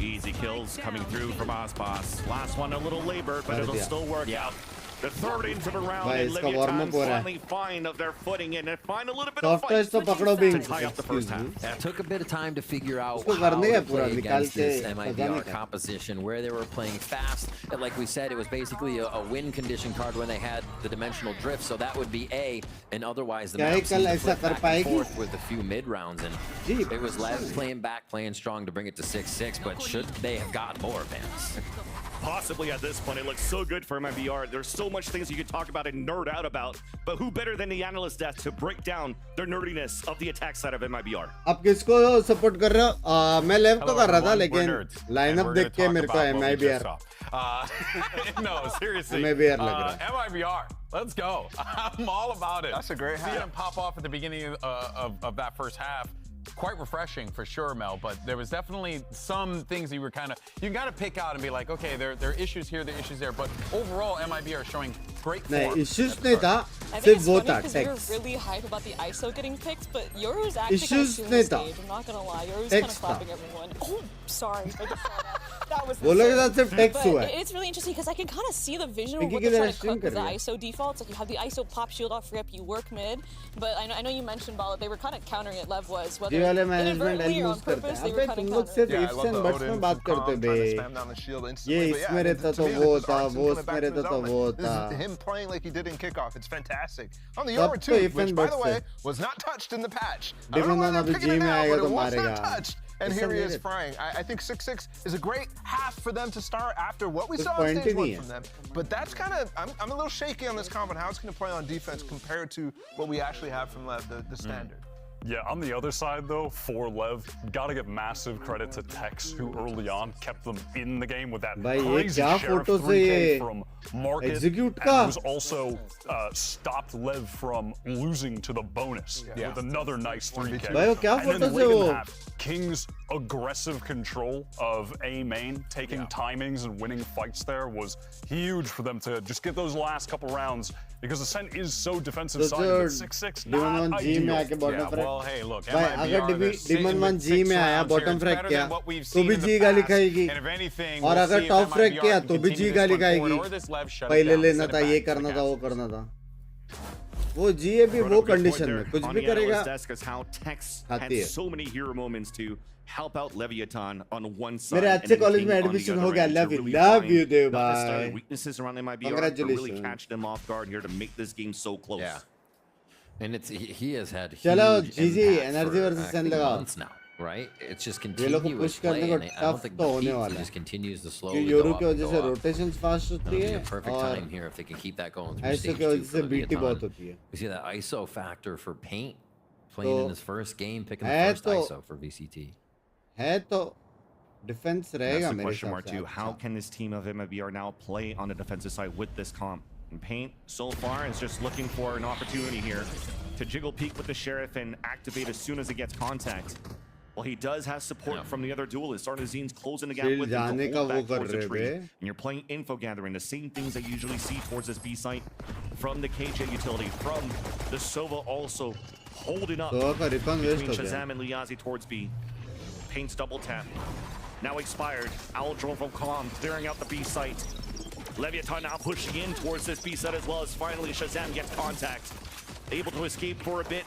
Easy kills coming through from Aspas. Last one a little labor, but it'll still work out. The third into the round, and Leviathan finally find their footing and find a little bit of fight to tie up the first half. It took a bit of time to figure out उसको how करने का to पूरा play निकाल against के this सजाने MIBR का. composition, where they were playing fast. And like we said, it was basically a win condition card when they had the dimensional drift, so that would be A, and otherwise the map seemed to flip back and forth with a few mid rounds, and it was Lev playing back, playing strong to bring it to 6-6, but should they have gotten more advance? Possibly at this point, it looks so good for MIBR. There's so much things you could talk about and nerd out about, but who better than the analyst desk to break down their nerdiness of the attack side of MIBR? आप किसको support कर रहे हो? मैं लेव को कर रहा था लेकिन लाइनअप देख के मेरे को MIBR. No, seriously. MIBR लग रहा है. MIBR. Let's go. I'm all about it. That's a great half. See them pop off at the beginning of that first half. Quite refreshing for sure, Mel, but there was definitely some things you gotta pick out and be like, okay, there are issues here, there are issues there, but overall MIB are showing great form. नहीं, issues नहीं था, I think सिर्फ it's वो funny था, because text. we were really hype about the ISO getting picked, but Yoru's actually Issues kind of नहीं the था. stage. I'm not gonna lie, Yoru's Text kind of clapping everyone. Oh, sorry. I just saw that. That was वो लोग के साथ सिर्फ text But हुआ है. it's really interesting because I can kind of see the vision of Pinky what की they're तरह trying to stream cook with the कर रही है. ISO defaults. Like you have the ISO pop shield off rip, you work mid. But I know you mentioned, Bala, they were kind of countering it. Lev was whether ये वाले management inadvertently or on elbows करते purpose, हैं. they were अबे kind तुम of लोग सिर्फ countering. ifs and buts में बात करते बे. ये इसमें रहता तो वो था, वो उसमें रहता तो वो था. Him playing like he did in Kickoff, it's fantastic. On the सब Yoru तो 2, if which and by buts the way है. was not touched in the patch. I don't know Demon why on they're अभी picking G it में now, आएगा but तो it was मारेगा. not touched. And here he is frying. I think 6-6 is a great half for them to start after what we saw on stage 1 from them. But that's kind of, I'm a little shaky on this comp and how it's going to play on defense compared to what we actually have from Lev, the standard. Yeah, on the other side, though, for Lev, gotta give massive credit to Tex, who early on kept them in the game with that crazy Sheriff 3K from Market, and who's also stopped Lev from losing to the bonus with another nice 3K. And then late in the half, King's aggressive control of A main, taking timings and winning fights there was huge for them to just get those last couple rounds, because the SEN is so defensive sided with 6-6, not ideal. Well, hey, look, भाई अगर Demon 1 G में आया bottom frag किया तो भी G गाली खाएगी, और अगर top frag किया तो भी G गाली खाएगी. पहले लेना था, ये करना था, वो करना था. वो G है भी वो condition में कुछ भी करेगा खाती है. Help out Leviathan on one side. मेरे अच्छे कॉलेज में एडमिशन हो गया. Love you देव भाई. Weaknesses around MIBR to really catch them off guard here to make this game so close. Yeah. And he has had huge चलो GG impact NRG versus SEN लगाओ. months now, right? It's just ये लोग को continuous push करने play, को and I don't tough think तो होने the वाला heat है. just continues to क्योंकि slowly योरू go की up वजह and से go up. rotations fast It'll होती be है a perfect और time here if they can keep that going through ISO stage की 2 वजह for से BT बहुत Leviathan. होती है. We see that ISO factor for Paint playing in his first game, picking the है first तो ISO for VCT. है तो defense रहेगा That's the मेरे question हिसाब mark से. too. How can this team of MIBR now play on the defensive side with this comp? And Paint so far is just looking for an opportunity here to jiggle peek with the Sheriff and activate as soon as it gets contact. Well, he does have support from the other duelists. Arnazine's closing the gap with him to hold back towards the tree. And you're playing info gathering, the same things that you usually see towards this B site from the KJ utility, from the Sova also holding up between Shazam and Liazi towards B. Paint's double tap. Now expired. Owl drone from Calm clearing out the B site. Leviathan now pushing in towards this B site as well as finally Shazam gets contact. Able to escape for a bit.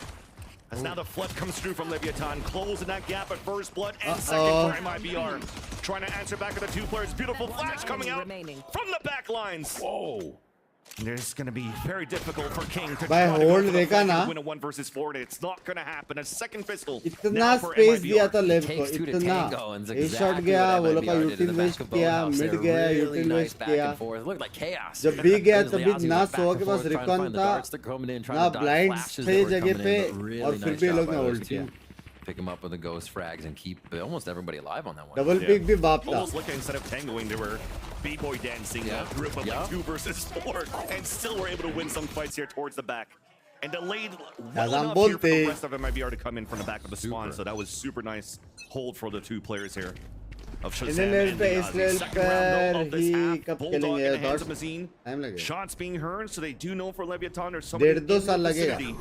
As now the flood comes through from Leviathan, closing that gap at first blood and second for MIBR. Trying to answer back with the two players. Beautiful flash coming out from the back lines. Whoa. And it's going to be very difficult for King to try to go for the flank and win a 1 versus 4. It's not going to happen. A second pistol now इतना for space MIBR. दिया था लेव को, इतना एक shot गया, वो लोग का यूटिल वेस्ट किया, मिड गया, यूटिल वेस्ट किया. जब भी गया तभी ना सो के पास रिकॉन था, ना ब्लाइंड्स थे जगह पे, और फिर भी लोग ने होल्ड किया. Pick him up with the ghost frags and keep almost everybody alive on that one. Double pick भी बाप था. Almost looking instead of tangoing, they were b-boy dancing a group of like 2 versus 4, and still were able to win some fights here towards the back. And delayed well enough here for the rest of MIBR to come in from the back of the spawn, so that was super nice hold for the two players here. Of Shazam and Liazi. Second round though of this half, Bulldog in the hands of Mazine. Shots being heard, so they do know for Leviathan there's somebody in the vicinity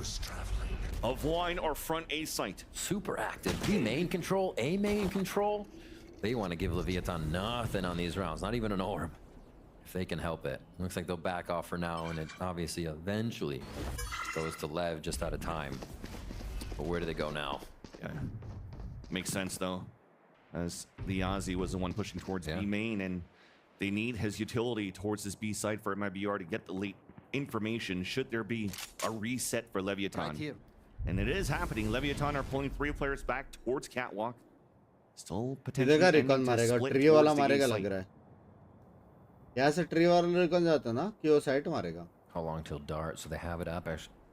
of line or front A site. Super active. B main control, A main control. They want to give Leviathan nothing on these rounds, not even an orb, if they can help it. Looks like they'll back off for now, and it obviously eventually goes to Lev just out of time. But where do they go now? Yeah. Makes sense though, as Liazi was the one pushing towards B main, and they need his utility towards this B side for MIBR to get the late information should there be a reset for Leviathan. Right here. And it is happening. Leviathan are pulling 3 players back towards Catwalk. Still potentially इधर का recon मारेगा, tree वाला मारेगा लग रहा है. यहाँ से ट्री वाला रिकॉन जाता ना कि वो साइड मारेगा. How long till dart? So they have it up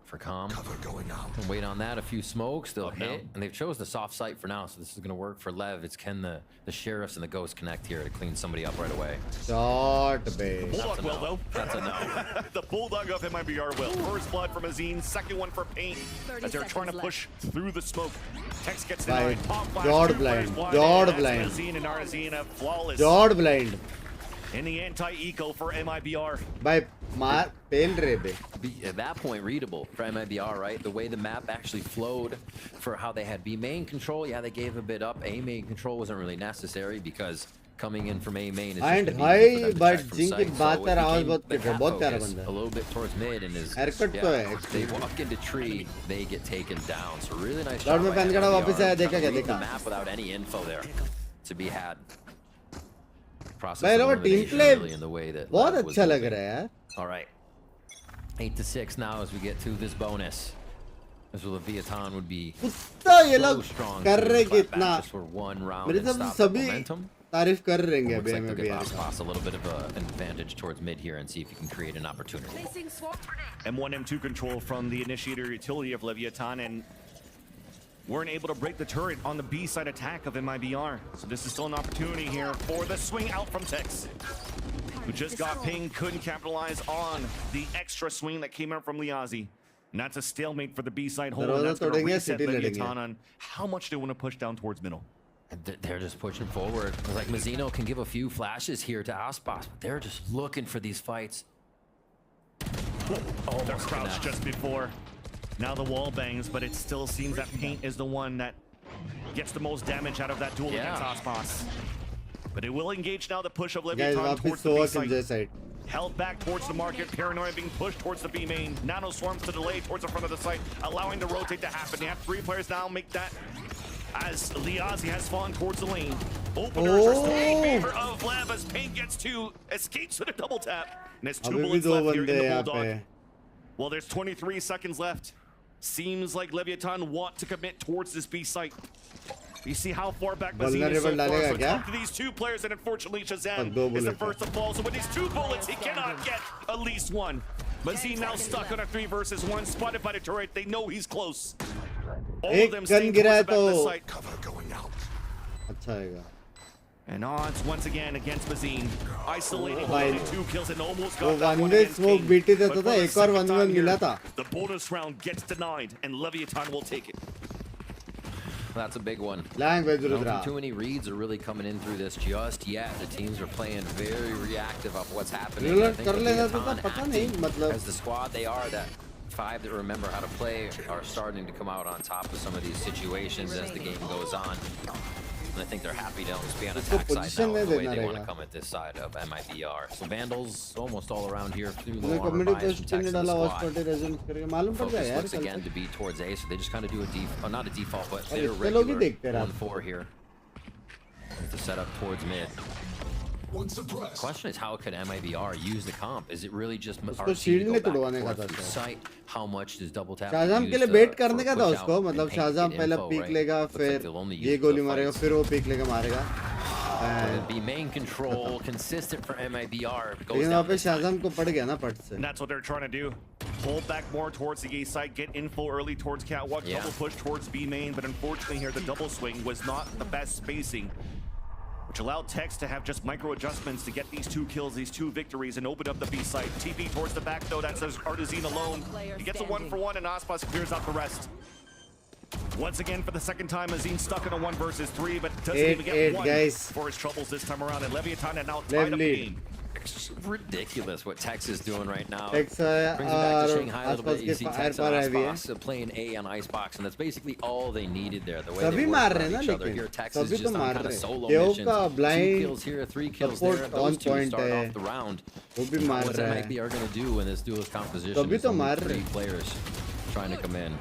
for calm. Cover going out. And wait on that. A few smokes. They'll hit, and they've chose the soft site for now. So this is going to work for Lev. It's can the sheriffs and the ghosts connect here to clean somebody up right away. Shot, babe. Bulldog will though. That's a no. The Bulldog of MIBR will. First blood from Azine. Second one for Paint. As they're trying to push through the smoke. Tex gets denied. Top flash. Jord blind. Jord blind. Azine and Arzina flawless. Jord blind. In the anti-eco for MIBR. By pain rebe. At that point, readable for MIBR, right? The way the map actually flowed for how they had B main control. Yeah, they gave a bit up. A main control wasn't really necessary because coming in from A main is and high, but Jink की बात कर आवाज बहुत cut रहा है, बहुत प्यारा बंदा है. a little bit towards mid and is Haircut तो है. they walk into tree, they get taken down. So really nice Lord shot में by पैन कड़ा वापस आया, MIBR, देखा क्या reading देखा. the map without any info there to be had. भाई लोगों team play in the way that बहुत LEV was अच्छा लग moving. रहा है यार. All right, 8-6 now as we get to this bonus. As well, Leviathan would be कुत्ता ये so लोग strong कर to रहे clap कितना. back just for one round मेरे and सब stop the सभी momentum. तारीफ कर रहे हैं Looks अभी like they'll give MIBR का. Aspas a little bit of an advantage towards mid here and see if he can create an opportunity. M1, M2 control from the initiator utility of Leviathan, and weren't able to break the turret on the B side attack of MIBR. So this is still an opportunity here for the swing out from Tex, who just got pinged, couldn't capitalize on the extra swing that came out from Liazi. And that's a stalemate for the B side hole. And that's going to reset Leviathan on how much they want to push down towards middle. They're just pushing forward. Like Mazzino can give a few flashes here to Aspas, but they're just looking for these fights. They're crouched just before. Now the wall bangs, but it still seems that Paint is the one that gets the most damage out of that duel against Aspas. But it will engage now the push of Leviathan towards the B side. Held back towards the market, Paranoia being pushed towards the B main. Nano swarms to delay towards the front of the site, allowing the rotate to happen. They have 3 players now make that as Liazi has fallen towards the lane. Openers are still in favor of LEV as Paint gets to escapes with a double tap. And there's 2 bullets left here in the Bulldog. Well, there's 23 seconds left. Seems like Leviathan want to commit towards this B site. You see how far back Bazine is so far. So it's up to these 2 players, and unfortunately Shazam is the first to fall. So with these 2 bullets, he cannot get at least one. Bazine now stuck on a 3 versus 1, spotted by the turret. They know he's close. All of them staying towards the back of the site. Cover going out. And odds once again against Bazine. Isolating only 2 kills and almost got that one against King. But for the second time here, the bonus round gets denied, and Leviathan will take it. That's a big one. Too many reads are really coming in through this just yet. The teams are playing very reactive of what's happening. I think Leviathan, as the squad they are, that 5 that remember how to play are starting to come out on top of some of these situations as the game goes on. And I think they're happy to almost be on attack side now, the way they want to come at this side of MIBR. So Vandals almost all around here through the lower buys from Tex and the squad. Focus looks again to be towards A, so they just kind of do a not a default, but they're regular 1-4 here. To set up towards mid. The question is, how could MIBR use the comp? Is it really just site? How much does double tap? शाहज़ाम के लिए बेट करने का था उसको, मतलब शाहज़ाम पहले peak लेगा, फिर ये गोली मारेगा, फिर वो पीक लेगा मारेगा. Be main control consistent for MIBR. लेकिन वहाँ पे शाहज़ाम को पड़ गया ना पट से. That's what they're trying to do. Pull back more towards the A side, get info early towards Catwalk, double push towards B main, but unfortunately here the double swing was not the best spacing, which allowed Tex to have just micro adjustments to get these 2 kills, these 2 victories, and open up the B site. TP towards the back though, that's Artazine alone. He gets a 1-for-1 and Aspas clears out the rest. Once again for the second time, Azine stuck in a 1 versus 3, but doesn't even get one for his troubles this time around. And Leviathan had now tied up the game. It's ridiculous what Tex is doing right now. Tex brings it back to Shanghai a little bit. You see Tex and Aspas playing A on Icebox, and that's basically all they needed there. The way they work for each other here. Tex is just on kind of solo missions. 2 kills here, 3 kills there. Those 2 start off the round. What's MIBR going to do when this duelist composition is only 3 players trying to come in?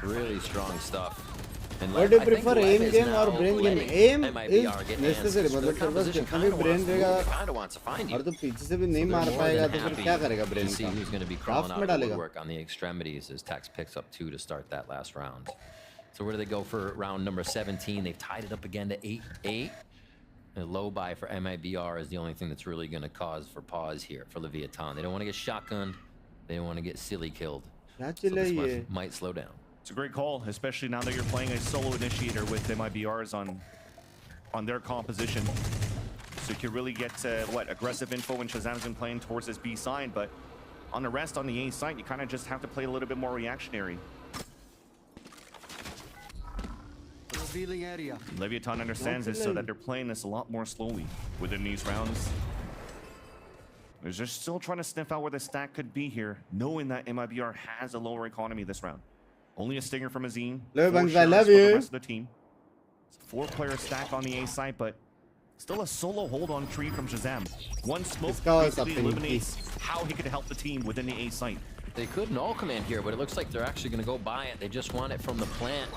Really strong stuff. What do you prefer, aim game or brain game? Aim is necessary. मतलब तेरे जितना भी brain रहेगा और तो पीछे से भी नहीं मार पाएगा तो फिर क्या करेगा brain का? Who's going to be crawling out of the woodwork on the extremities as Tex picks up 2 to start that last round. So where do they go for round number 17? They've tied it up again to 8-8. A low buy for MIBR is the only thing that's really going to cause for pause here for Leviathan. They don't want to get shotgunned. They don't want to get silly killed. So this one might slow down. It's a great call, especially now that you're playing a solo initiator with MIBRs on their composition. So you can really get aggressive info when Shazam's been playing towards this B side, but on the rest on the A side, you kind of just have to play a little bit more reactionary. Revealing area. Leviathan understands this, so that they're playing this a lot more slowly within these rounds. They're just still trying to sniff out where the stack could be here, knowing that MIBR has a lower economy this round. Only a stinger from Azine. Love for the rest of the team. It's a 4-player stack on the A side, but Still a solo hold on tree from Shazam. One smoke इसका basically eliminates how he could help the team within the A site. They could null command here, but it looks like they're actually going to go buy it. They just want it from the plant.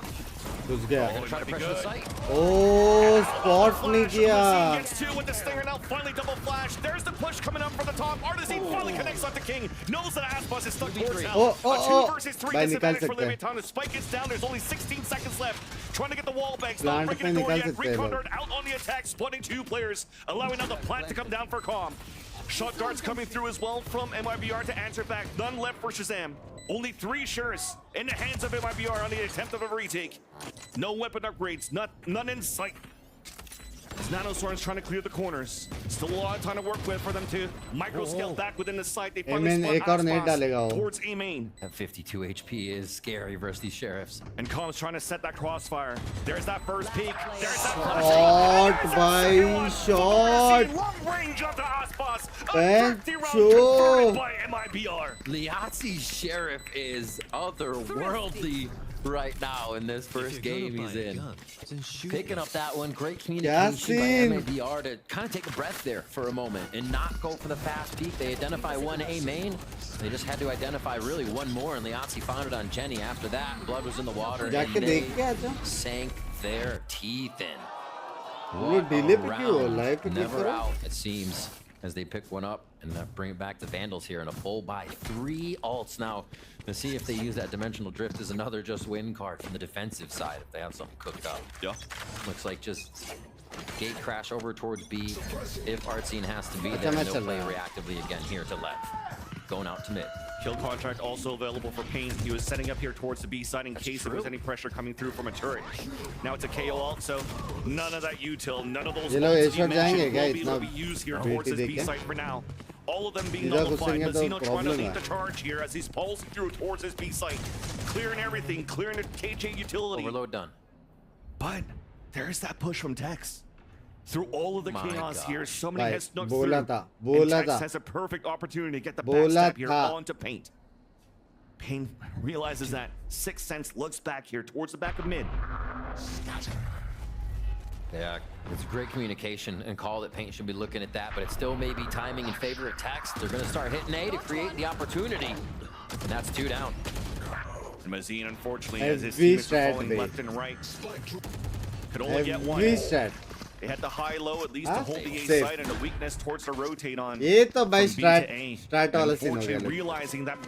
Who's there? They're trying to pressure the site. Oh, spot नहीं किया. Gets two with the stinger now. Finally double flash. There's the push coming up for the top. Artisan finally connects onto King. Knows that Aspas is stuck towards now. A 2 versus 3 disadvantage for Leviathan. The spike is down. There's only 16 seconds left. Trying to get the wall banks. Not breaking the door yet. Recon Dart out on the attack, splitting 2 players, allowing now the plant to come down for calm. Shot darts coming through as well from MIBR to answer back. None left for Shazam. Only 3 shares in the hands of MIBR on the attempt of a retake. No weapon upgrades, none in sight. As Nanoswarm's trying to clear the corners. Still a lot of time to work with for them to micro-scale back within the site. They finally spot towards A main. That 52 HP is scary versus these sheriffs. And Com's trying to set that crossfire. There's that first peek. There's that Shot by shot. Long range onto Aspas. Thank Converted by MIBR. Liatzi's sheriff is otherworldly right now in this first game he's in. Picking up that one, great communication by MIBR to kind of take a breath there for a moment and not go for the fast peek. They identify one A main. They just had to identify really one more, and Liatzi found it on Jenny. After that, blood was in the water, and they sank their teeth in. What a round. Never out, it seems, as they pick one up and bring it back to Vandals here in a pull by 3 ults. Now, to see if they use that Dimensional Drift is another just win card from the defensive side if they have something cooked up. Yeah. Looks like just gate crash over towards B. If Artsine has to be there, they'll play reactively again here to LEV. Going out to mid. Kill contract also available for Pain. He was setting up here towards the B side in case there was any pressure coming through from a turret. Now it's a KO ult, so none of that util, none of those ults you mentioned will be used here towards this B site for now. All of them being nullified. Mazzino trying to lead the charge here as he's pulsing through towards his B site. Clearing everything, clearing the KJ utility. Overload done. But there's that push from Tex. Through all of the chaos here, somebody has snuck through. And Tex has a perfect opportunity to get the backstab here onto Paint. Pain realizes that. Sixth Sense looks back here towards the back of mid. Yeah, it's great communication and call that Paint should be looking at that, but it still may be timing in favor of Tex. They're going to start hitting A to create the opportunity, and that's 2 down. And Mazine, unfortunately, as his teammates are falling left and right, could only get one. They had the high-low at least to hold the A side and a weakness towards the rotate on from B to A. Unfortunately, realizing that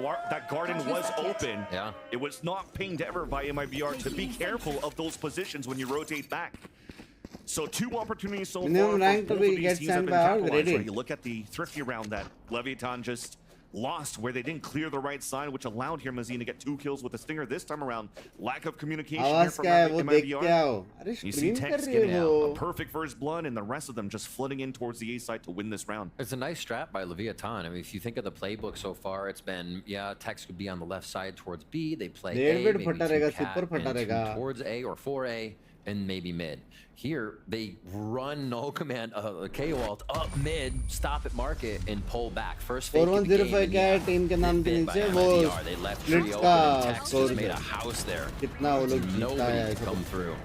garden was open, it was not pinged ever by MIBR to be careful of those positions when you rotate back. So 2 opportunities so far for both of these teams have been capitalized. Right? You look at the thrifty round that Leviathan just lost, where they didn't clear the right side, which allowed here Mazine to get 2 kills with a stinger this time around. Lack of communication here from MIBR. You see Tex getting a perfect first blood, and the rest of them just flooding in towards the A side to win this round. It's a nice strat by Leviathan. I mean, if you think of the playbook so far, it's been, Tex could be on the left side towards B. They play A, maybe 2 cat, towards A or 4A, and maybe mid. Here, they run no command, KO ult up mid, stop at market, and pull back. First fake in the game, team के नाम के नीचे वो they left tree open. Tex just made a house there. Nobody could come through.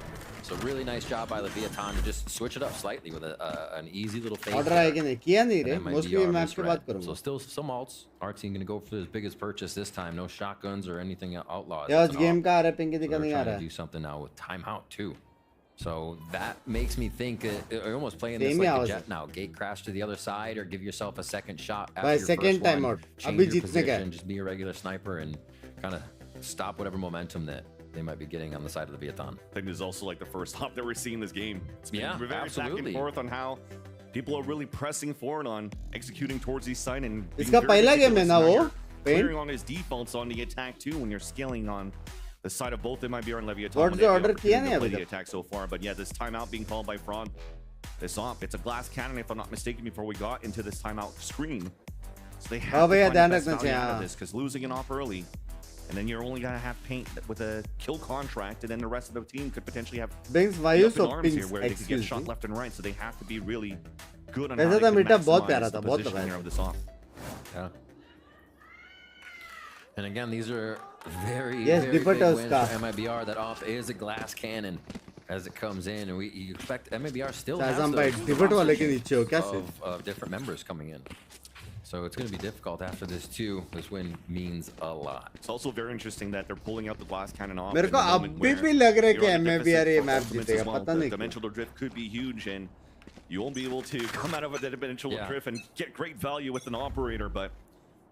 So really nice job by Leviathan to just switch it up slightly with an easy little fake. Order आएगा नहीं किया नहीं रे. Mostly match के बात करूँगा. So still some alts. Artsine gonna go for his biggest purchase this time. No shotguns or anything outlawed. Yeah, game का आ रहा है पिंकी दिखा नहीं आ रहा है. Do something now with timeout too. So that makes me think you're almost playing this like a jet now. Gate crash to the other side or give yourself a second shot after your second first timeout. Change your position, just be a regular sniper and kind of stop whatever momentum that they might be getting on the side of the Leviathan. I think this is also like the first hop that we're seeing this game. It's been very back and forth on how people are really pressing forward on executing towards these side and clearing on his defaults on the attack too when you're scaling on the side of both MIBR and Leviathan. What's the order kiya the attack so far, but yeah, this timeout being called by Fraud. This off. It's a glass cannon, if I'm not mistaken, before we got into this timeout screen. So they have to find the best value out of this, because losing it off early, and then you're only gonna have Paint with a kill contract, and then the rest of the team could potentially have Binks arms here where they could get shot left and right. So they have to be really good on how they can maximize the position here of this off. Yeah. And again, these are very, very big wins for MIBR. That off is a glass cannon. as it comes in, and you expect MIBR still Shazam has by divot wale ke niche ho kya se? of different members coming in. So it's going to be difficult after this too. This win means a lot. It's also very interesting that they're pulling out the glass cannon off. मेरे को अभी भी लग रहा है कि MIBR ये match जीतेगा, पता नहीं क्यों. Dimensional drift could be huge, and you won't be able to come out of a dimensional drift and get great value with an operator, but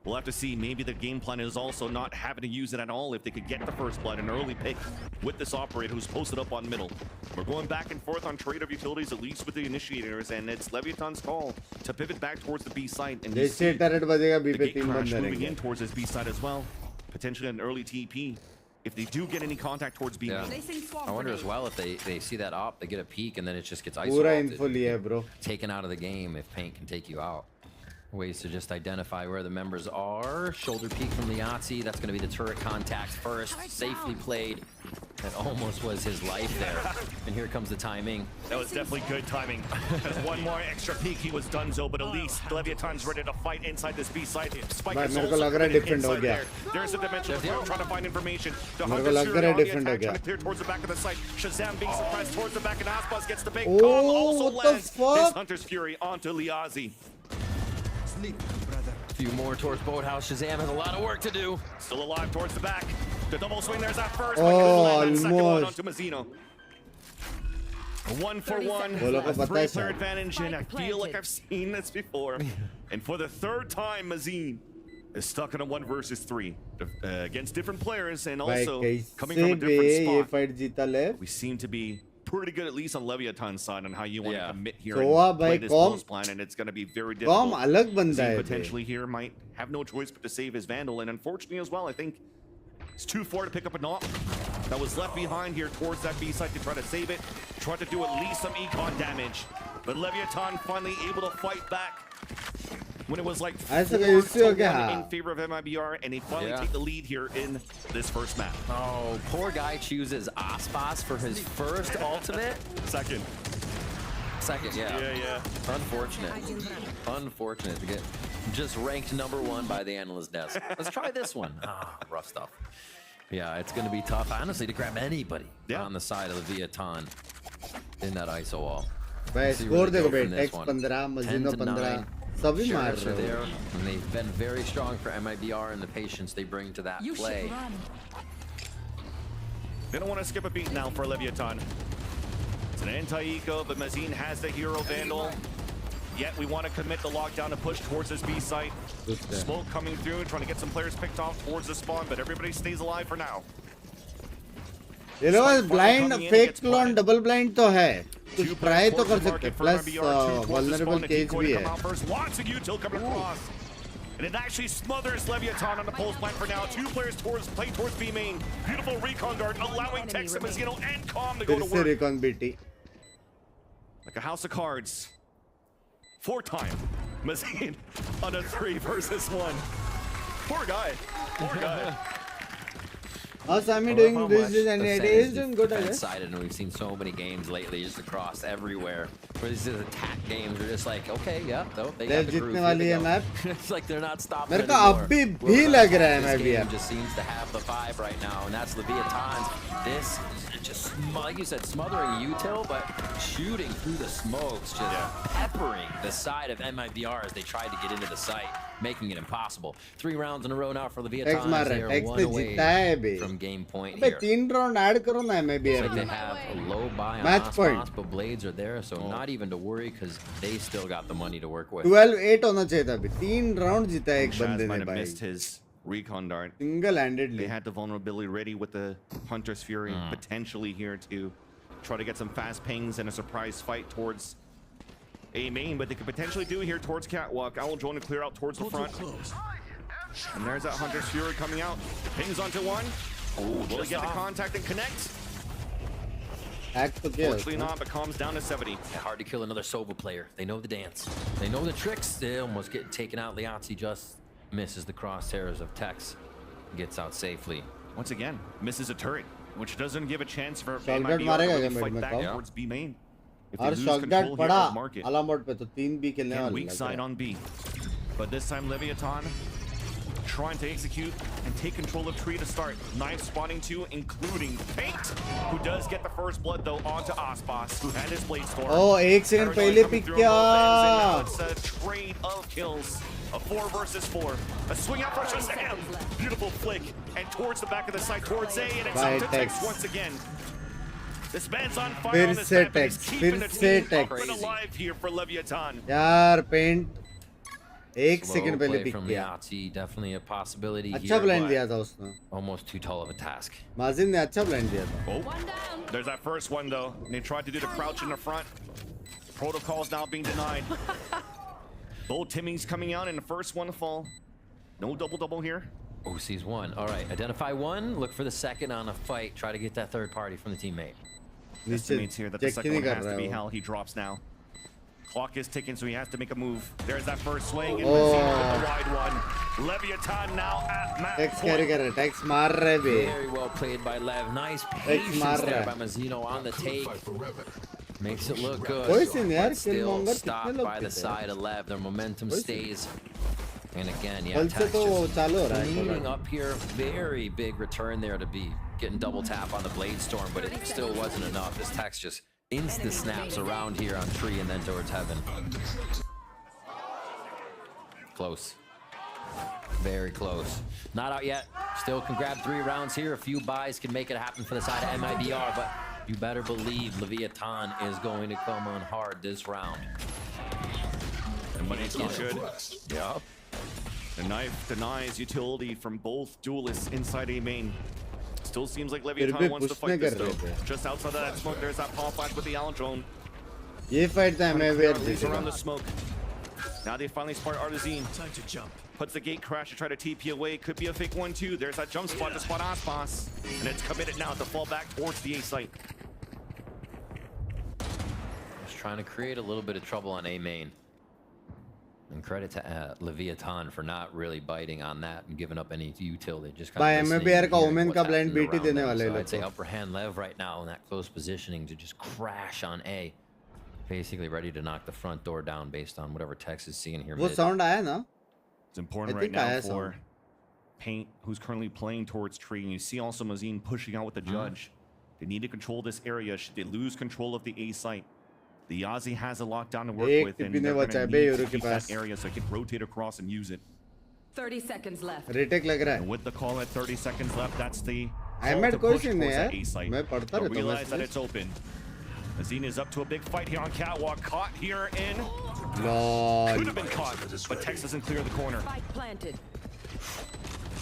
we'll have to see. Maybe the game plan is also not having to use it at all if they could get the first blood, an early pick with this operator who's posted up on middle. We're going back and forth on trade of utilities, at least with the initiators, and it's Leviathan's call to pivot back towards the B site. And you see the gate crash moving in towards this B site as well. Potentially an early TP if they do get any contact towards B. Yeah. I wonder as well if they see that op, they get a peek, and then it just gets isolated, taken out of the game if Paint can take you out. Ways to just identify where the members are. Shoulder peek from the Yahtzee. That's going to be the turret contact first. Safely played. That almost was his life there. And here comes the timing. That was definitely good timing. As one more extra peek, he was donezo, but at least Leviathan's ready to fight inside this B side. Spike is also inside there. There's a dimensional throw trying to find information. The Hunter's Fury on the attack, trying to clear towards the back of the site. Shazam being suppressed towards the back, and Aspas gets the big call. Also lands his Hunter's Fury onto Liazi. A few more towards Boathouse. Shazam has a lot of work to do. Still alive towards the back. The double swing, there's that first. Almost. Second one onto Mazzino. 1 for 1. A 3-player advantage, and I feel like I've seen this before. And for the third time, Mazzine is stuck in a 1 versus 3 against different players, and also coming from a different spot. We seem to be pretty good, at least on Leviathan's side, on how you want to commit here and play this post plan, and it's going to be very difficult. Potentially here might have no choice but to save his Vandal, and unfortunately as well, I think it's 2-4 to pick up a knock that was left behind here towards that B side to try to save it, try to do at least some econ damage, but Leviathan finally able to fight back when it was like 4-1 in favor of MIBR, and they finally take the lead here in this first map. Oh, poor guy chooses Aspas for his first ultimate. Second, yeah. Unfortunate to get just ranked #1 by the analyst desk. Let's try this one. Rough stuff. Yeah, it's going to be tough, honestly, to grab anybody on the side of the Leviathan in that ISO wall. Score देखो भाई, Tex 15, Mazzino 15. सभी मार रहे there, and they've been very strong for MIBR and the patience they bring to that play. They don't want to skip a beat now for Leviathan. It's an anti-eco, but Mazzine has the hero Vandal. Yet we want to commit the lockdown to push towards this B site. Smoke coming through, trying to get some players picked off towards the spawn, but everybody stays alive for now. ये लोग blind, fake clone, double blind तो है. कुछ try तो कर सकते. Plus vulnerable cage भी है. Lots of util coming across. And it actually smothers Leviathan on the pulse plant for now. 2 players play towards B main. Beautiful recon dart, allowing Tex and Mazzino and Calm to go to work. Recon BT. Like a house of cards. 4-time Mazzine on a 3 versus 1. Poor guy. How's Sammy doing this and it is doing good, I guess. And we've seen so many games lately just across everywhere where these attack games are just like, okay, yeah, they got the groove. It's like they're not stopping anymore. अभी भी लग रहा है मैं भी. This game just seems to have the vibe right now, and that's Leviathan's. This is just, like you said, smothering util, but shooting through the smokes, just peppering the side of MIBR as they tried to get into the site, making it impossible. 3 rounds in a row now for Leviathan. They are 1 away from game point here. 3 round add करो ना MIBR. Like they have a low buy on Aspas, but blades are there, so not even to worry because they still got the money to work with. 12-8 होना चाहिए था अभी. 3 round जीता है एक बंदे ने भाई. Missed his recon dart. Single-handedly. They had the vulnerability ready with the Hunter's Fury potentially here to try to get some fast pings and a surprise fight towards A main, but they could potentially do here towards Catwalk. Owl Drone to clear out towards the front. And there's that Hunter's Fury coming out. Pings onto 1. Will he get the contact and connect? Fortunately not, but calms down to 70. Hard to kill another Sova player. They know the dance. They know the tricks. They almost get taken out. Liazi just misses the crosshairs of Tex. Gets out safely. Once again, misses a turret, which doesn't give a chance for MIBR to fight back towards B main. If they lose control here of market, alarm board पे तो 3 B खेलने वाले. Weak side on B. But this time Leviathan trying to execute and take control of tree to start. Knife spawning too, including Paint, who does get the first blood though onto Aspas, who had his blade storm. Oh, 1 second पहले pick किया. It's a trade of kills. A 4 versus 4. A swing out for Shazam. Beautiful flick. And towards the back of the side, towards A, and it's up to Tex once again. This man's on fire on this map, and he's keeping the team up and alive here for Leviathan. यार Paint 1 second पहले pick किया. Definitely a possibility here. अच्छा blind दिया था उसने. Almost too tall of a task. Mazin ने अच्छा blind दिया था. Oh, there's that first one though. And they tried to do the crouch in the front. Protocol's now being denied. Both Timmings coming out in the first one to fall. No double here. Oh, sees one. All right, identify one. Look for the second on a fight. Try to get that third party from the teammate. Estimates here that the second one has to be Hal. He drops now. Clock is ticking, so he has to make a move. There's that first swing, and Mazino with the wide one. Leviathan now at match Tex carry कर रहा है. Tex मार रहा है बे. Very well played by Lev. Nice patience there by Mazino on the take. Makes it look good. But still stopped by the side of Lev. Their momentum stays. And again, yeah, Tex just leading up here. Very big return there to be getting double tap on the blade storm, but it still wasn't enough. This Tex just insta snaps around here on tree and then towards heaven. Close. Very close. Not out yet. Still can grab 3 rounds here. A few buys can make it happen for the side of MIBR, but you better believe Leviathan is going to come on hard this round. And money's not good. Yeah. The knife denies utility from both duelists inside A main. Still seems like Leviathan wants to fight this though. Just outside of that smoke, there's that power flash with the Allen drone. ये fight था MIBR around the smoke. Now they finally spot Artazine. Time to jump. Puts the gate crash to try to TP away. Could be a fake 1-2. There's that jump spot to spot Aspas. And it's committed now to fall back towards the A site. Just trying to create a little bit of trouble on A main. And credit to Leviathan for not really biting on that and giving up any utility. Just kind of MIBR का women का blind BT देने वाले लोग. I'd say upper hand Lev right now in that close positioning to just crash on A. Basically ready to knock the front door down based on whatever Tex is seeing here. वो sound आया ना? It's important right now for Paint, who's currently playing towards tree, and you see also Mazine pushing out with the judge. They need to control this area. Should they lose control of the A site, the Yazi has a lockdown to work with, and they're going to need to keep that area so they can rotate across and use it. 30 seconds left. Retake लग रहा है. And with the call at 30 seconds left, that's the I made question यार. मैं पढ़ता रहता हूँ. Realize that it's open. Mazine is up to a big fight here on catwalk. Caught here in. Lord. Could have been caught, but Tex doesn't clear the corner. Planted.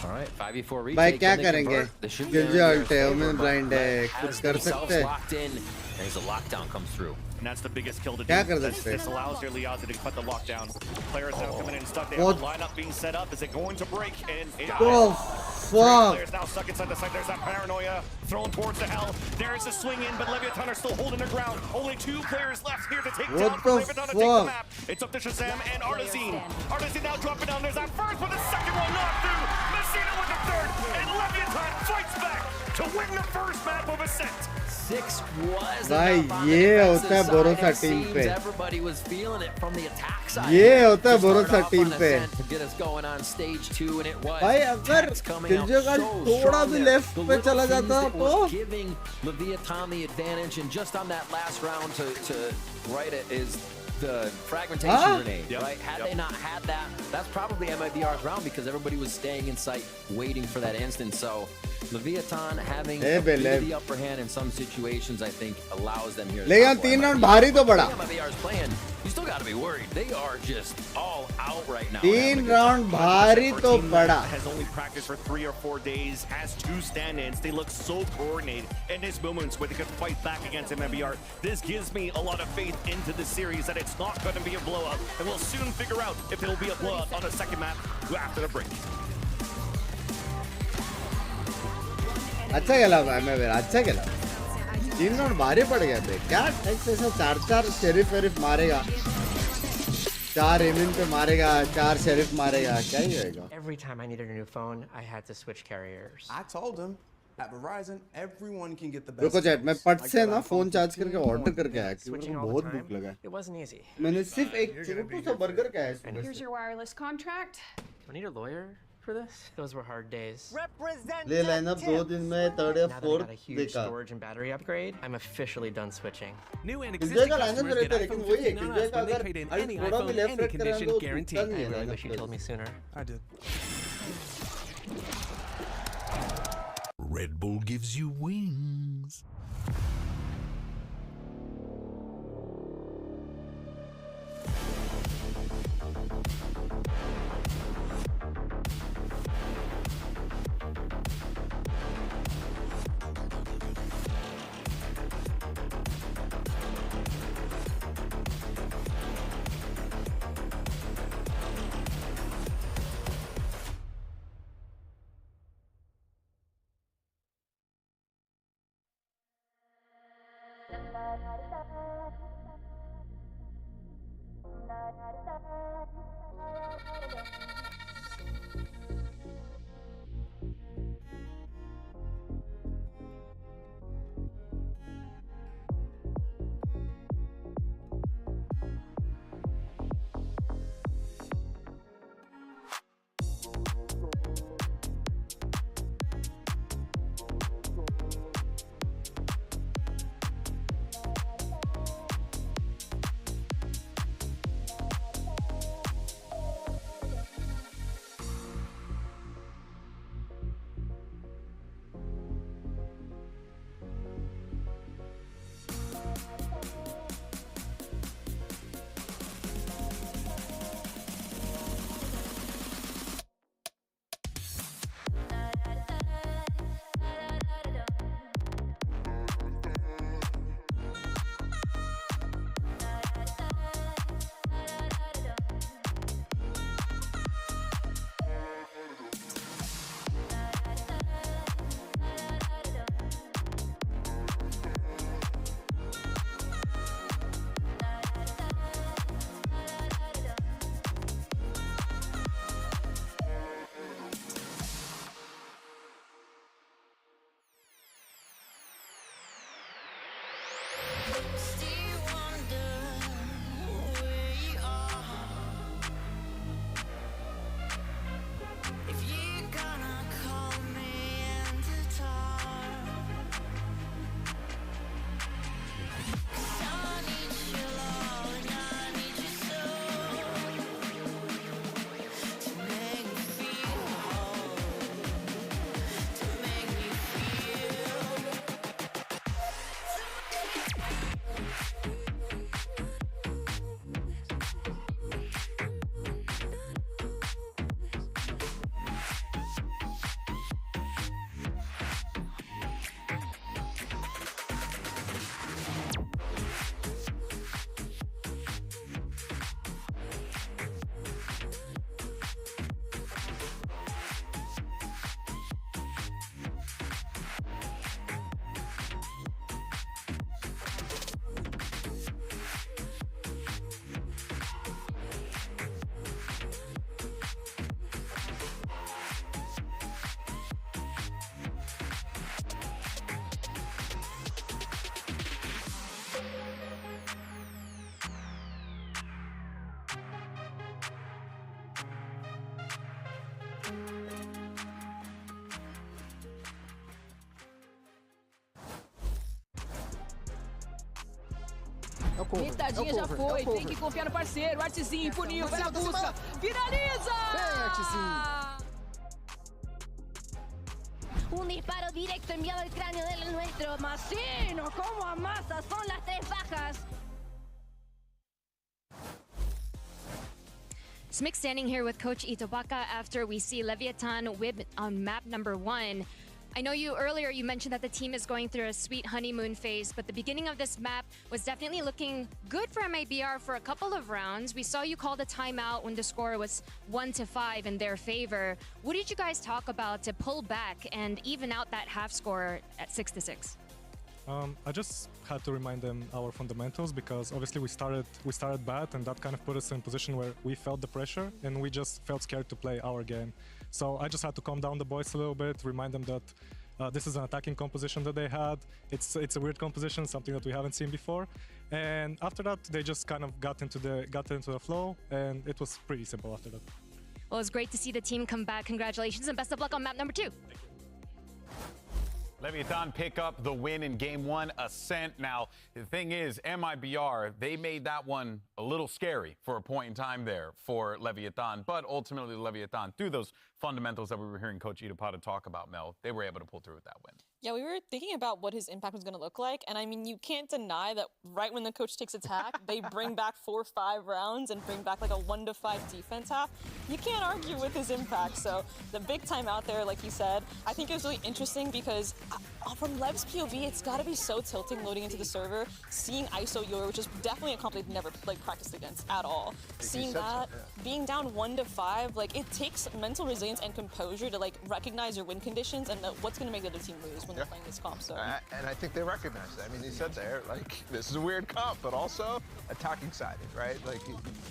All right, 5v4 retake. भाई क्या करेंगे? Gives you ult है, women blind है, कुछ कर सकते हैं. Locked in. There's a lockdown comes through. And that's the biggest kill to do. क्या कर सकते हैं? This allows their Liazi to cut the lockdown. Players now coming in and stuck. They have a lineup being set up. Is it going to break? And it fuck. Players now stuck inside the site. There's that paranoia thrown towards the hell. There's a swing in, but Leviathan are still holding their ground. Only 2 players left here to take down for Leviathan to take the map. It's up to Shazam and Artazine. Artazine now dropping down. There's that first, but the second one knocked through. Messina with the third, and Leviathan fights back to win the first map of Ascent. 6 was भाई ये होता है भरोसा team पे. Everybody was feeling it from the attack side. ये होता है भरोसा टीम पे. To get us going on stage 2, and it was. भाई अगर किलजोगा थोड़ा भी लेफ्ट पे चला जाता तो. Giving Leviathan the advantage, and just on that last round to write it is the fragmentation grenade, right? Had they not had that, that's probably MIBR's round because everybody was staying in sight, waiting for that instant. So Leviathan having the upper hand in some situations, I think, allows them here. लेकिन 3 round भारी तो बड़ा. MIBR's playing. You still got to be worried. They are just all out right now. 3 round भारी तो बड़ा. Has only practiced for 3 or 4 days. Has 2 stand-ins. They look so coordinated in his moments where they could fight back against MIBR. This gives me a lot of faith into the series that it's not going to be a blowout, and we'll soon figure out if it'll be a blowout on a second map after the break. अच्छा खेला भाई MIBR, अच्छा खेला. 3 round भारी पड़ गए थे. क्या टेक्स ऐसा 4 शेरिफ मारेगा, 4 एमिन पे मारेगा, 4 शेरिफ मारेगा, क्या ही होएगा? Every time I needed a new phone, I had to switch carriers. I told him at Verizon everyone can get the best. रुको चैट, मैं पट से ना फोन चार्ज करके ऑर्डर करके आया क्योंकि मुझे बहुत भूख लगा. It wasn't easy. मैंने सिर्फ एक छोटा सा बर्गर खाया है. And here's your wireless contract. I need a lawyer. for this. Those were hard days. ले लाइनअप 2 दिन में थर्ड या Now that I fourth got a huge देखा storage and battery upgrade, I'm officially done switching. New and किंजय existing का lineup customers रहता get है लेकिन iPhone वही है 15 on किंजय us का when they अगर trade in अभी any थोड़ा भी iPhone, लेफ्ट any राइट करें condition तो guaranteed. टूटता नहीं I है really wish you lineup told me sooner. I did. Red Bull gives you wings. Metadinha já foi, tem que confiar no parceiro. Artezinho, puniu, vai na busca. Finaliza! Un disparo directo enviado al cráneo del nuestro. Masino, ¿cómo amasa? Son las 3 bajas. Smick standing here with Coach Itobaka after we see Leviathan whip on map number 1. I know earlier you mentioned that the team is going through a sweet honeymoon phase, but the beginning of this map was definitely looking good for MIBR for a couple of rounds. We saw you call the timeout when the score was 1-5 in their favor. What did you guys talk about to pull back and even out that half score at 6-6? I just had to remind them our fundamentals, because obviously we started bad, and that kind of put us in a position where we felt the pressure and we just felt scared to play our game. So I just had to calm down the boys a little bit, remind them that this is an attacking composition that they had. It's a weird composition, something that we haven't seen before. And after that, they just kind of got into the flow, and it was pretty simple after that. Well, it's great to see the team come back. Congratulations and best of luck on map number 2. Leviathan pick up the win in game 1, Ascent. Now, the thing is, MIBR, they made that one a little scary for a point in time there for Leviathan, but ultimately Leviathan, through those fundamentals that we were hearing Coach Itopata talk about, Mel, they were able to pull through with that win. Yeah, we were thinking about what his impact was going to look like, and I mean, you can't deny that right when the coach takes attack, they bring back 4 or 5 rounds and bring back like a 1-5 defense half. You can't argue with his impact, so the big time out there, like you said, I think it was really interesting because from Lev's POV, it's got to be so tilting loading into the server, seeing ISO Yor, which is definitely a comp they've never practiced against at all. Seeing that, being down 1-5, like it takes mental resilience and composure to like recognize your win conditions and what's going to make the other team lose when they're playing this comp. So. And I think they recognize that. I mean, he said there, like, this is a weird comp, but also attacking sided, right? Like,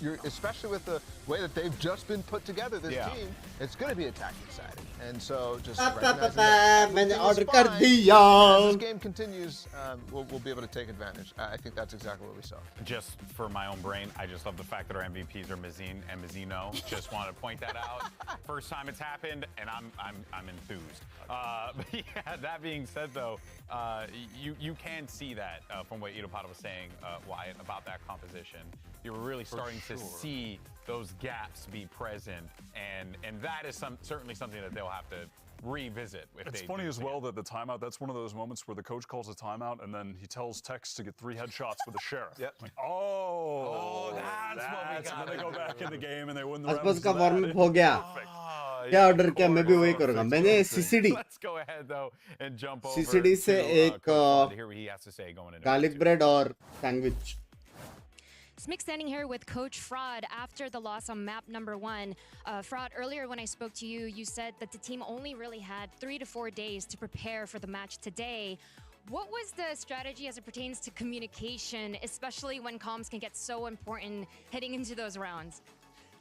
you're especially with the way that they've just been put together, this team, it's going to be attacking sided. And so just recognizing that as this game continues, we'll be able to take advantage. I think that's exactly what we saw. Just for my own brain, I just love the fact that our MVPs are Mazine and Mazzino. Just want to point that out. First time it's happened, and I'm enthused. But yeah, that being said, though, you can see that from what Itopata was saying, Wyatt, about that composition. You're really starting to see those gaps be present, and that is certainly something that they'll have to revisit. It's funny as well that the timeout, that's one of those moments where the coach calls a timeout and then he tells Tex to get 3 headshots for the sheriff. Yep. Like, that's what we got. And then they go back in the game and they win the round. आसपास का warm up हो गया क्या order किया मैं भी वही करूंगा मैंने सीसीडी सीसीडी से एक गार्लिक ब्रेड और sandwich Smick standing here with Coach Fraud after the loss on map number 1. Fraud, earlier when I spoke to you, you said that the team only really had 3 to 4 days to prepare for the match today. What was the strategy as it pertains to communication, especially when comms can get so important heading into those rounds?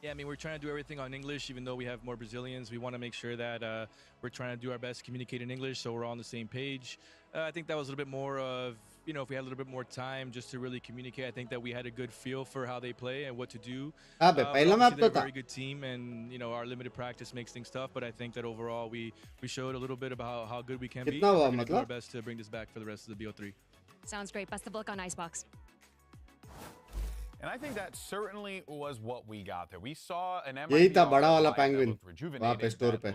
Yeah, I mean, we're trying to do everything on English, even though we have more Brazilians. We want to make sure that we're trying to do our best to communicate in English, so we're all on the same page. I think that was a little bit more of, you know, if we had a little bit more time just to really communicate, I think that we had a good feel for how they play and what to do. They're a very good team, and you know, our limited practice makes things tough. But I think that overall, we showed a little bit about how good we can be. We're going to do our best to bring this back for the rest of the BO3. Sounds great. Best of luck on Icebox. And I think that certainly was what we got there. We saw an यही था बड़ा वाला MIBR penguin वहाँ पे store पे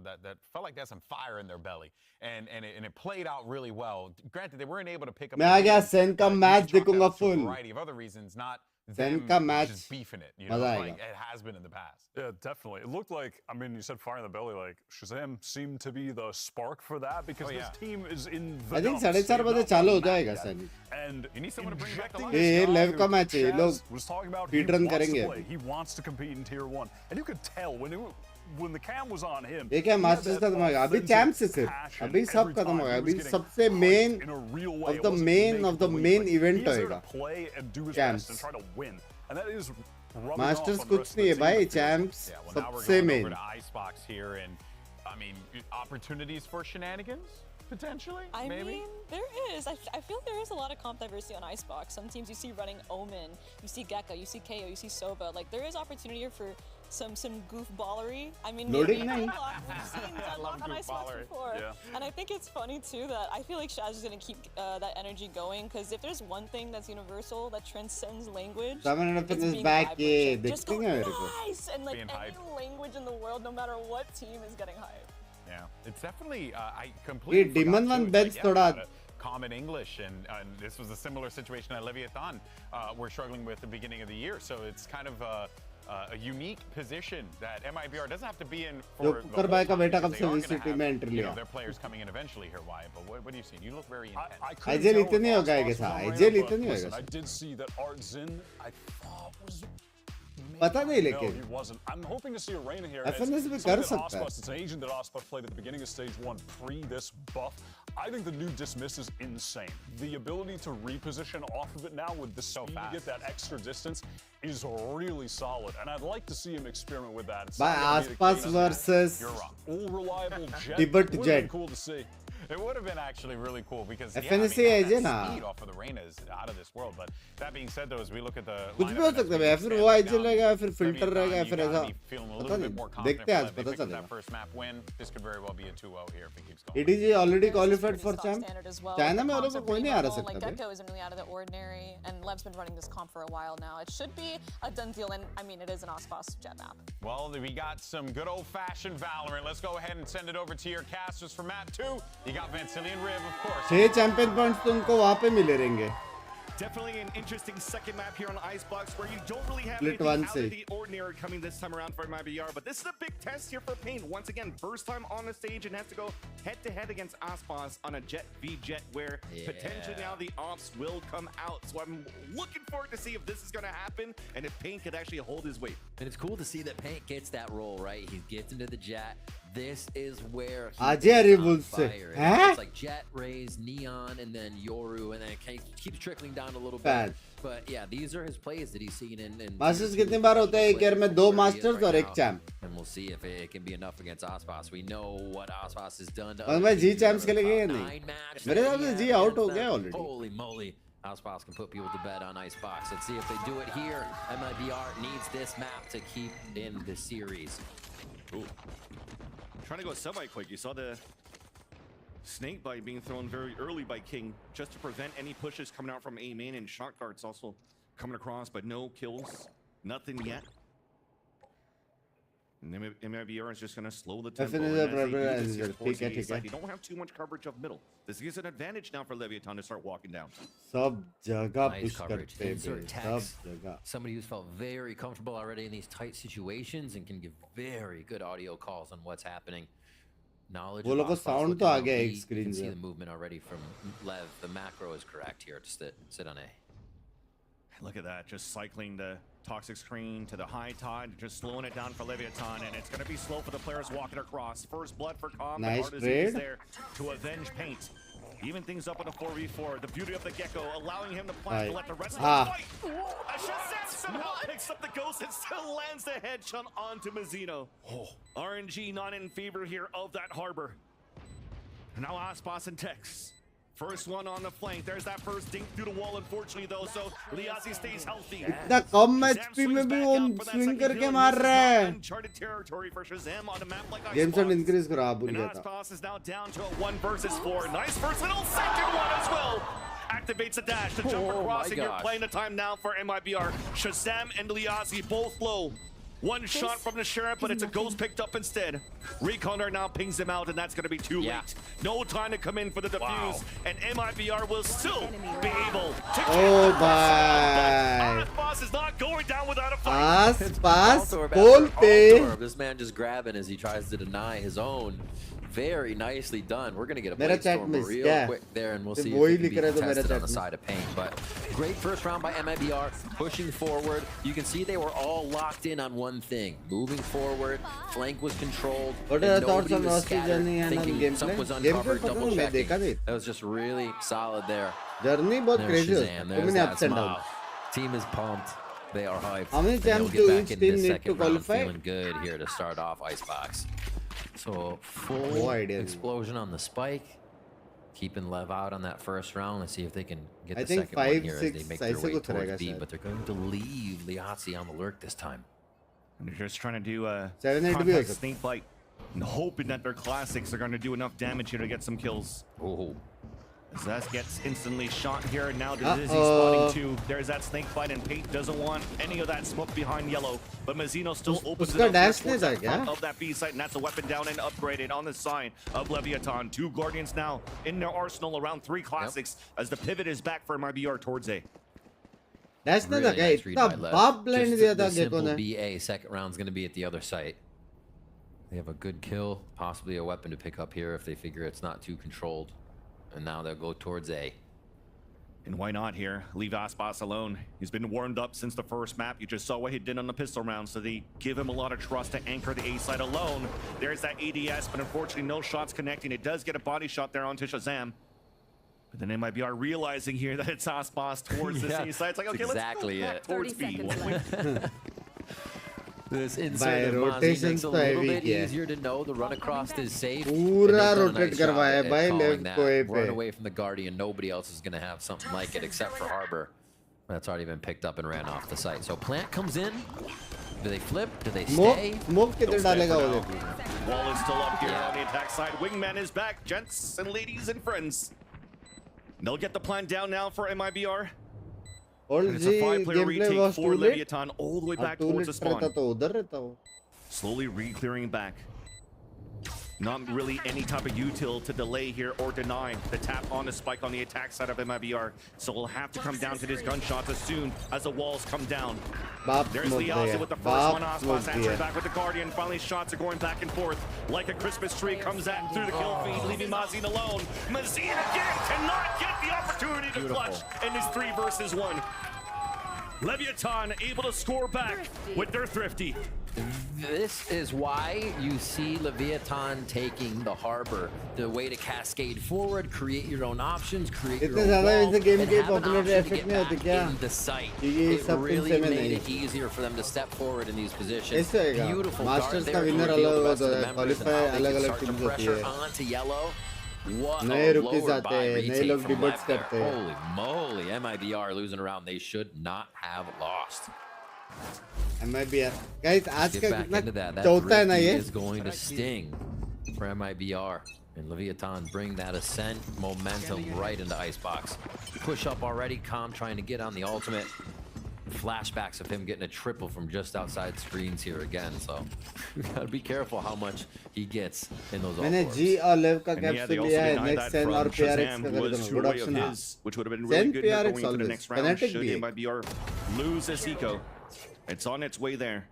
that felt like they had some fire in their belly, and it played out really well. Granted, they weren't able to pick up. मैं आ गया सेन का मैच देखूंगा full. Variety of other reasons, not Sen का match just beefing it, you know, like it has been in the past. Yeah, definitely. It looked like, I mean, you said fire in the belly, like Shazam seemed to be the spark for that because this team is in the I think 4:30 बजे चालू हो जाएगा sir. And you need someone to bring back the ये लेव का match है लोग was talking about speed run करेंगे. He wants to compete in tier 1. And you could tell when the cam was on him. ये क्या masters खत्म हो गया अभी चैंप्स है सिर्फ अभी सब खत्म हो गया अभी सबसे main of the main event होएगा चैंप्स मास्टर्स कुछ नहीं है भाई चैंप्स सबसे main Icebox here, and I mean opportunities for shenanigans potentially. I mean, there is. I feel there is a lot of comp diversity on Icebox. Some teams you see running Omen, you see Gekka, you see KO, you see Soba. Like there is opportunity here for some goofballery. I mean, Loading Deadlock, we've seen Deadlock on Icebox before. And I think it's funny too that I feel like Shaz is going to keep that energy going, because if there's one thing that's universal that transcends language, it's being back vibrant. Just go nice! And like any language in the world, no matter what team, is getting hyped. Yeah, it's definitely, I completely Demon One bench thoda common English, and this was a similar situation at Leviathan we're struggling with at the beginning of the year, so it's kind of a unique position that MIBR doesn't have to be in for the whole time, because they are going to have, you know, their players coming in eventually here, Wyatt, but what do you see? You look very intense. I did see that Art Zin, I thought was पता नहीं लेकिन no, he wasn't. I'm hoping to see a Reina here. FNS भी कर सकता है. It's an agent that Ospas played at the beginning of stage 1 pre this buff. I think the new dismiss is insane. The ability to reposition off of it now with the speed to get that extra distance is really solid, and I'd like to see him experiment with that. By Ospas versus all reliable Jet. Tibet Jet. Cool to see. It would have been actually really cool because FNC yeah, I है mean, ना that speed off of the Reyna is out of this world. But that being said, though, as we look at the कुछ भी हो सकता है फिर वो आइजल रहेगा फिर फिल्टर रहेगा फिर ऐसा पता नहीं देखते हैं आज पता चलेगा first map win. This could very well be a 2-0 here if it keeps going. EDG already qualified for champ. China में और कोई नहीं आ रहा सकता Like Gecko isn't really out of the ordinary, and Lev's been running this comp for a while now. It should be a done deal, and I mean it is an Ospas jet map. Well, we got some good old-fashioned Valorant. Let's go ahead and send it over to your casters for map 2. You got Vancilian Rib, of course. 6 champion points तो उनको वहां पे मिले रहेंगे. Definitely an interesting second map here on Icebox where you don't really have Split anything out of the ordinary coming this time around for MIBR, but this is a big test here for Pain. Once again, first time on the stage and has to go head-to-head against Ospas on a Jet v Jet where potentially now the ops will come out. So I'm looking forward to see if this is going to happen and if Pain could actually hold his weight. And it's cool to see that Paint gets that role, right? He gets into the Jet. This is where he's on fire. It's like Jet, Raze, Neon, and then Yoru, and then it keeps trickling down a little bit. But yeah, these are his plays that he's seen in Masters कितनी बार होता है एक year में 2 Masters और 1 champ. And we'll see if it can be enough against Ospas. We know what Ospas has done to और मैं G champs खेलेंगे या नहीं? मेरे ख्याल से G out हो गया already. Holy moly. Ospas can put people to bed on Icebox. Let's see if they do it here. MIBR needs this map to keep in the series. Ooh. Trying to go semi-quick. You saw the snake bite being thrown very early by King just to prevent any pushes coming out from A main, and shot darts also coming across, but no kills. Nothing yet. And MIBR is just going to slow the tempo. You don't have too much coverage of middle. This gives an advantage now for Leviathan to start walking down. सब जगह nice push coverage. करते हैं, Insert सब text. जगह. Somebody who's felt very comfortable already in these tight situations and can give very good audio calls on what's happening. Knowledge. वो लोग को sound तो आ गया एक You screen can see से. the movement already from Lev. The macro is correct here to sit on A. Look at that, just cycling the toxic screen to the high tide, just slowing it down for Leviathan, and it's going to be slow for the players walking across. First blood for Calm, nice the trade. is there to avenge Paint. Even things up in a 4v4. The beauty of the Gecko, allowing him to plant to let the rest of the fight. Shazam somehow picks up the ghost and still lands the headshot onto Mazzino. RNG not in favor here of that harbor. Now Ospas and Tex. First one on the flank. There's that first dink through the wall, unfortunately, though, so Liazi stays healthy. इतना कम HP में भी वो swing करके मार रहा है. Uncharted territory for Shazam on a map like Game sound increase करा भूल and गया था. Ospas is now down to a 1 versus 4. Nice versatile second one as well. Activates a dash to jump across, and you're playing the time now for MIBR. Shazam and Liazi both low. One shot from the Sheriff, but it's a ghost picked up instead. Reconer now pings him out, and that's going to be too late. No time to come in for the defuse, and MIBR will still be able to Oh my! Ospas is not going down without a fight. Ospas, goal pe. This man just grabbing as he tries to deny his own. Very nicely done. We're going to get a Mera chat Bladestorm miss, real yeah. quick there, and we'll Siff see if wohi it can be likh raha hai to mera contested on chat the side of Pain. But great first round by MIBR, pushing forward. You can see they were all locked in on one thing. Moving forward, flank was controlled. What are your thoughts nobody on was Rusty scattered, journey and on thinking something was gameplay? uncovered, Gameplay double मैं देखा checking. नहीं. That was just really solid there. Journey बहुत There's crazy Shazam, है. there's मैंने that ups and smile. downs. Team is pumped. They are hyped. How many And they'll times get do back each in team this need to second round qualify? feeling good here to start off Icebox. So full No idea. explosion on the spike. Keeping Lev out on that first round. Let's see if they can get I the think second one 5, here 6 as they make their ऐसे way कुछ रहेगा towards B. शायद. But they're going to leave Liazzi on the lurk this time. And they're just trying to do a 7-8 contact snake bite and hoping that their classics are going to do enough damage here to get some kills. Oh. Zaz gets instantly shot here, and now Dizzy spotting too. There's that snake bite, and Pate doesn't want any of that smoke behind yellow. But Mazzino still opens it up towards the front of that B site, and that's a weapon down and upgraded on the side of Leviathan. 2 Guardians now in their arsenal, around 3 classics, as the pivot is back for MIBR towards A. That's not Really okay. nice read by इतना Lev. बाप blind Just दिया the था Gecko simple ने. BA second round's going to be at the other site. They have a good kill, possibly a weapon to pick up here if they figure it's not too controlled. And now they'll go towards A. And why not here? Leave Ospas alone. He's been warmed up since the first map. You just saw what he did on the pistol round, so they give him a lot of trust to anchor the A side alone. There's that ADS, but unfortunately no shots connecting. It does get a body shot there onto Shazam. But then MIBR realizing here that it's Ospas towards the A side. It's like, okay, exactly let's go back towards B. This insert of Mozzie makes it a little bit easier to know the run across is safe. पूरा rotate करवाया है भाई left को A पे. Run away from the Guardian. Nobody else is going to have something like it except for Harbor. That's already been picked up and ran off the site. So Plant comes in. Do they flip? Do they stay? Smoke किधर डालेगा वो देखो. Wall is still up here on the attack side. Wingman is back, gents and ladies and friends. They'll get the plan down now for MIBR. It's a 5-player retake for Leviathan all the way back towards the spawn. Slowly re-clearing back. Not really any type of util to delay here or deny the tap on the spike on the attack side of MIBR. So we'll have to come down to these gunshots as soon as the walls come down. There's the Ozzy with the first one. Ospas answering back with the Guardian. Finally, shots are going back and forth like a Christmas tree. Comes at through the kill feed, leaving Mazin alone. Mazin again cannot get the opportunity to clutch in this 3 versus 1. Leviathan able to score back with their thrifty. This is why you see Leviathan taking the Harbor. The way to cascade forward, create your own options, create your own wall, and have an option to get back in the site. It really made it easier for them to step forward in these positions. Beautiful dart there to reveal the rest of the members and how they can start to pressure onto yellow. What a lower by retake from left there. Holy moly, MIBR losing around. They should not have lost. MIBR. Guys, आज का कितना चौथा है ना ये? Is going to sting for MIBR. And Leviathan bring that ascent momentum right into Icebox. Push up already. Calm trying to get on the ultimate. Flashbacks of him getting a triple from just outside screens here again. So you gotta be careful how much he gets in those. मैंने G और LEV का capsule लिया है. Next SEN और PRX का खरीदूंगा. Good option है. Which would have been really good going into the next round. Should MIBR lose this eco. It's on its way there.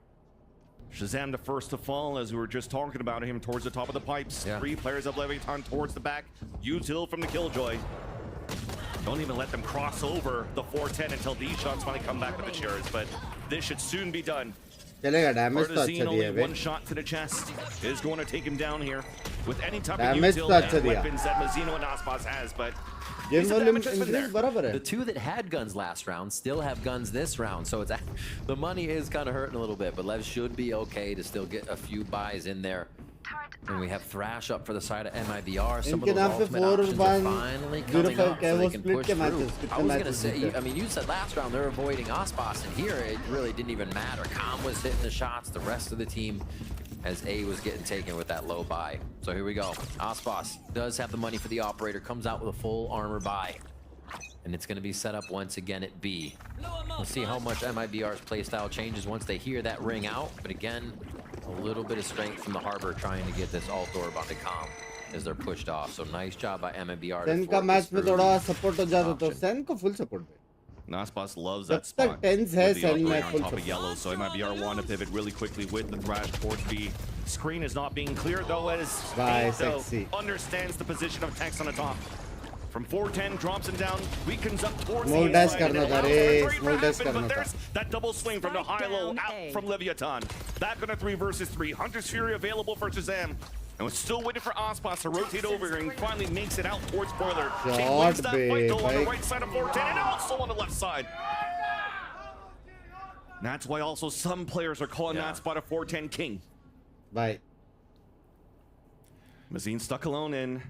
Shazam the first to fall, as we were just talking about him, towards the top of the pipes. 3 players of Leviathan towards the back. Util from the Killjoy. Don't even let them cross over the 410 until these shots finally come back with the chairs, but this should soon be done. Partizan only 1 shot to the chest is going to take him down here with any type of util weapons that Mazzino and Aspas has, but the 2 that had guns last round still have guns this round, so it's the money is kind of hurting a little bit, but Lev should be okay to still get a few buys in there. And we have Thrash up for the side of MIBR. Some of those ultimate options are finally coming up so they can push through. I was going to say, I mean, you said last round they're avoiding Aspas, and here it really didn't even matter. Calm was hitting the shots, the rest of the team, as A was getting taken with that low buy. So here we go. Aspas does have the money for the operator, comes out with a full armor buy. And it's going to be set up once again at B. We'll see how much MIBR's playstyle changes once they hear that ring out. But again, a little bit of strength from the Harbor trying to get this alt orb onto Calm as they're pushed off. So nice job by MIBR. SEN का match में थोड़ा support हो जाता तो SEN को full support they. Naspas loves that spot. With the operator on top of yellow, so MIBR want to pivot really quickly with the Thrash towards B. Screen is not being cleared though, as Sexy understands the position of Tex on the top. From 410, drops him down, weakens up towards the inside. But there's that double swing from the high-low out from Leviathan. Back on a 3 versus 3. Hunter's Fury available for Shazam. And we're still waiting for Aspas to rotate over and finally makes it out towards Boiler. He wins that fight though on the right side of 410 and also on the left side. That's why also some players are calling that spot a 410 king. Bye. Mazin stuck alone in.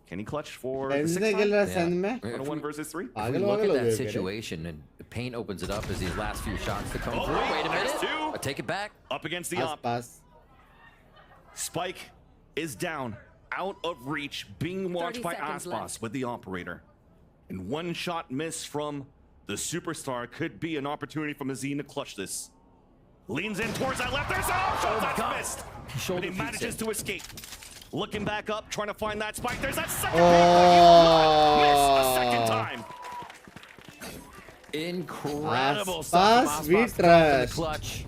Can he clutch for the 1 versus 3? If we look at that situation and the Paint opens it up as these last few shots to come through. Wait a minute. I take it back. Up against the op. Spike is down, out of reach, being watched by Aspas with the operator. And 1 shot miss from the superstar could be an opportunity for Mazin to clutch this. Leans in towards that left. There's that's missed. But he manages to escape. Looking back up, trying to find that spike. There's that second. Missed the second time. Incredible stuff from Aspas the clutch.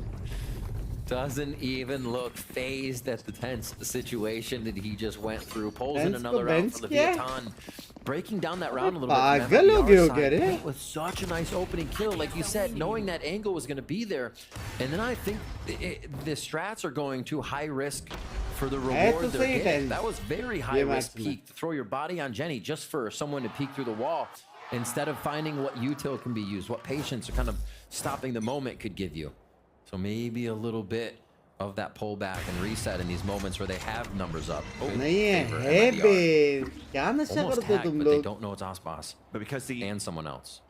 Doesn't even look phased at the tense situation that he just went through. Pulls in another round for Leviathan. Breaking down that round a little bit. With such a nice opening kill, like you said, knowing that angle was going to be there. And then I think the strats are going to high risk for the reward they're getting. That was very high risk peek to throw your body on Jenny just for someone to peek through the wall instead of finding what util can be used, what patience or kind of stopping the moment could give you. So maybe a little bit of that pullback and reset in these moments where they have numbers up. नहीं है बे क्या नशा Almost करते हो hacked, तुम but they लोग don't know it's Aspas. But because and someone else.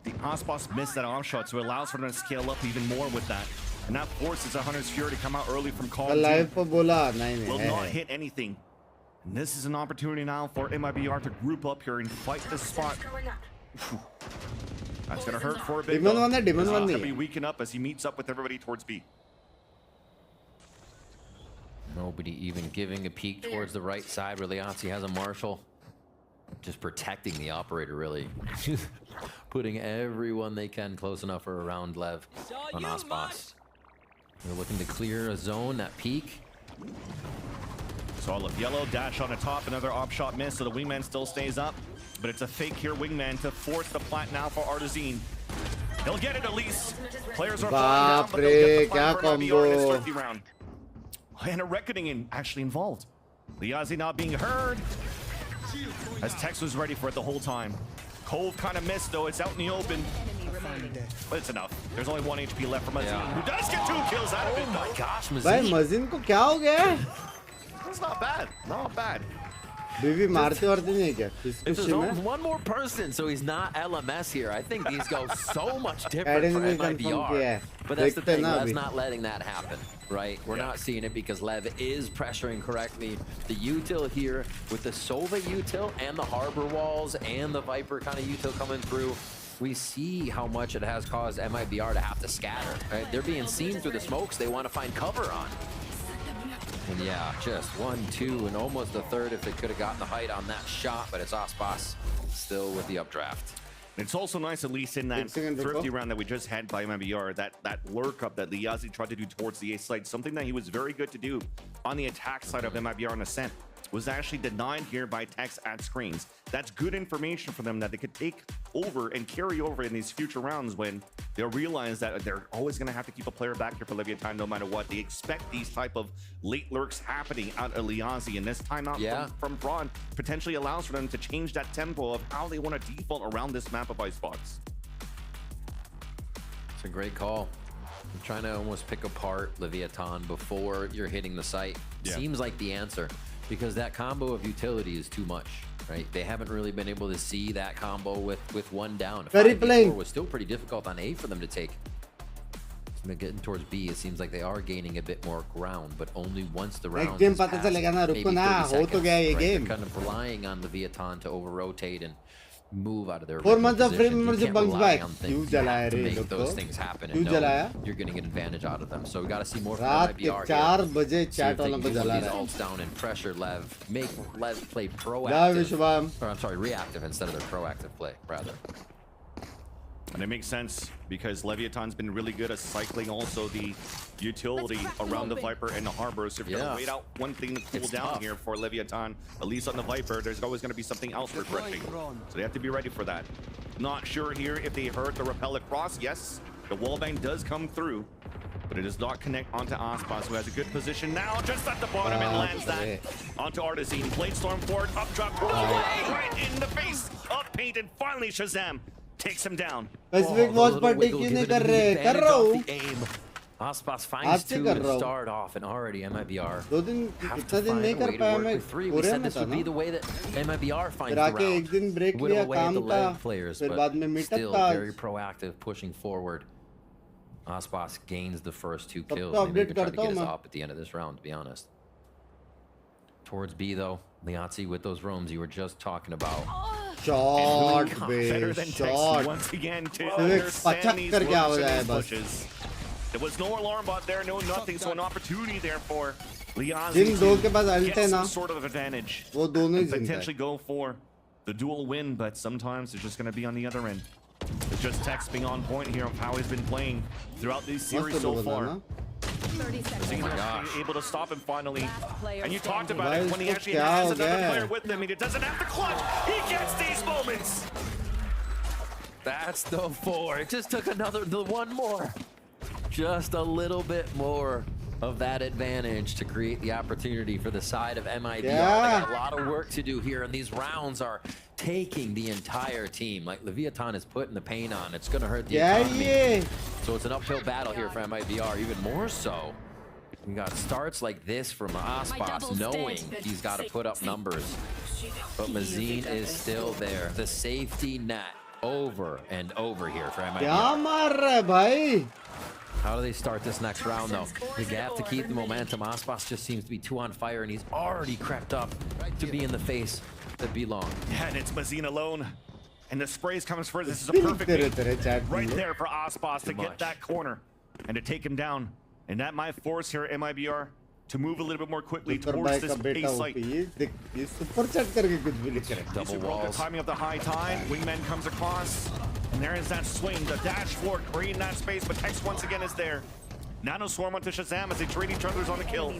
The Aspas missed that arm shot, so it allows for them to scale up even more with that. And that forces a Hunter's Fury to come out early from call. Live पर बोला नहीं Will नहीं not है hit anything. And this is an opportunity now for MIBR to group up here and fight this spot. That's gonna hurt for a bit. Demon one है, demon He's one gonna नहीं be है weaken up as he meets up with everybody towards B. Nobody even giving a peek towards the right side. Reliansi has a Marshal. Just protecting the operator, really. Putting everyone they can close enough for around LEV on Aspas. They're looking to clear a zone, that peak. So all of yellow, dash on the top, another op shot miss, so the wingman still stays up. But it's a fake here, wingman, to force the plant now for Artazine. He'll get it at least. Players are falling down, but they'll get the plant for MIBR in this 50 round. And a reckoning actually involved. Liazi not being heard. As Tex was ready for it the whole time. Cove kind of missed though, it's out in the open. But it's enough. There's only 1 HP left for Mazin, who does get 2 kills out of it. Oh my gosh, भाई मजिन को क्या हो गया It's not bad, not bad. बीवी मारते वारते नहीं क्या It's his own one more person, so he's not LMS here. I think these go so much different for MIBR. But that's the thing, Lev's not letting that happen, right? We're not seeing it because Lev is pressuring correctly. The util here with the Sova util and the Harbor Walls and the Viper kind of util coming through. We see how much it has caused MIBR to have to scatter, right? They're being seen through the smokes they want to find cover on. And yeah, just 1, 2, and almost a third if they could have gotten the height on that shot, but it's Aspas still with the updraft. It's also nice, at least in that thrifty round that we just had by MIBR, that lurk up that Liazi tried to do towards the A side, something that he was very good to do on the attack side of MIBR on Ascent, was actually denied here by Tex at screens. That's good information for them that they could take over and carry over in these future rounds when they'll realize that they're always going to have to keep a player back here for Leviathan no matter what. They expect these type of late lurks happening out of Liazi, and this timeout from Braun potentially allows for them to change that tempo of how they want to default around this map of Icebox. It's a great call. I'm trying to almost pick apart Leviathan before you're hitting the site. Seems like the answer, because that combo of utility is too much, right? They haven't really been able to see that combo with one down. 5v4 was still pretty difficult on A for them to take. So getting towards B, it seems like they are gaining a bit more ground, but only once the round is passed, maybe 30 seconds, right? They're kind of relying on Leviathan to over-rotate and move out of their 4 months of frame you can't Bunks rely back. on things. You have to make those things happen and know you're getting an advantage out of them. So we got to see more from MIBR here. 4 बजे chat वाला पे जला these रहा है ults down and pressure Lev, make Lev play proactive, or I'm sorry, reactive instead of their proactive play, rather. And it makes sense because Leviathan's been really good at cycling also the utility around the Viper and the Harbor. So if you're going to wait out one thing to cool down here for Leviathan, at least on the Viper, there's always going to be something else refreshing. So they have to be ready for that. Not sure here if they heard the rappel across. Yes, the wallbang does come through, but it does not connect onto Aspas, who has a good position now, just at the bottom, and lands that onto Artazine. Blade Storm forward, up drop, right in the face of Paint, and finally Shazam takes him down. Pacific Watch Party क्यों नहीं कर रहे? कर रहा हूँ. Aspas finds 2 to start off, and already MIBR have to find a way to work with 3. We said this would be the way that MIBR finds the round. Whittle away at the LEV players, but still very proactive, pushing forward. Aspas gains the first 2 kills. Maybe we can try to get us up at the end of this round, to be honest. Towards B, though, Liazi with those roams you were just talking about. Shot, better than shot. Once again to understand these pushes. There was no alarm bot there, no nothing, so an opportunity there for Liazi to get some sort of advantage. And potentially go for the dual win, but sometimes it's just going to be on the other end. It's just Tex being on point here of how he's been playing throughout this series so far. 30 seconds. Able to stop him finally. And you talked about it when he actually has another player with him. He doesn't have to clutch. He gets these moments. That's the 4. It just took the one more. Just a little bit more of that advantage to create the opportunity for the side of MIBR. They got a lot of work to do here, and these rounds are taking the entire team. Like Leviathan is putting the pain on. It's going to hurt the economy. So So it's an uphill battle here for MIBR, even more so. We got starts like this from Aspas, knowing he's got to put up numbers. But Mazine is still there. The safety net over and over here for MIBR. क्या मार रहा है भाई? How do they start this next round, though? They have to keep the momentum. Aspas just seems to be too on fire, and he's already crept up to be in the face that belong. And it's Mazine alone. And the sprays comes first. This is a perfect bait right there for Aspas to get that corner and to take him down. And that might force here MIBR to move a little bit more quickly towards this A site. Double walls. The timing of the high tide. Wingman comes across. And there is that swing. The dash forward, creating that space. But Hex once again is there. Nano Swarm onto Shazam as they trade each other's on the kill.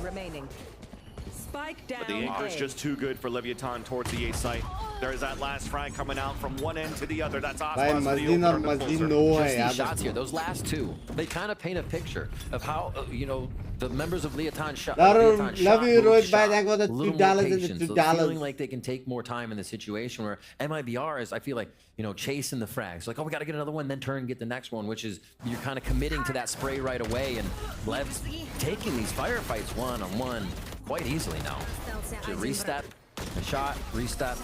Spike down. But the anchor is just too good for Leviathan towards the A site. There's that last frag coming out from one end to the other. That's Aspas. These shots here, those last two, they kind of paint a picture of how, you know, the members of Leviathan shot. Feeling like they can take more time in the situation where MIBR is, I feel like, you know, chasing the frags. Like, oh, we got to get another one, then turn and get the next one, which is you're kind of committing to that spray right away. And Lev's taking these firefights one-on-one quite easily now. To restep, a shot, restep,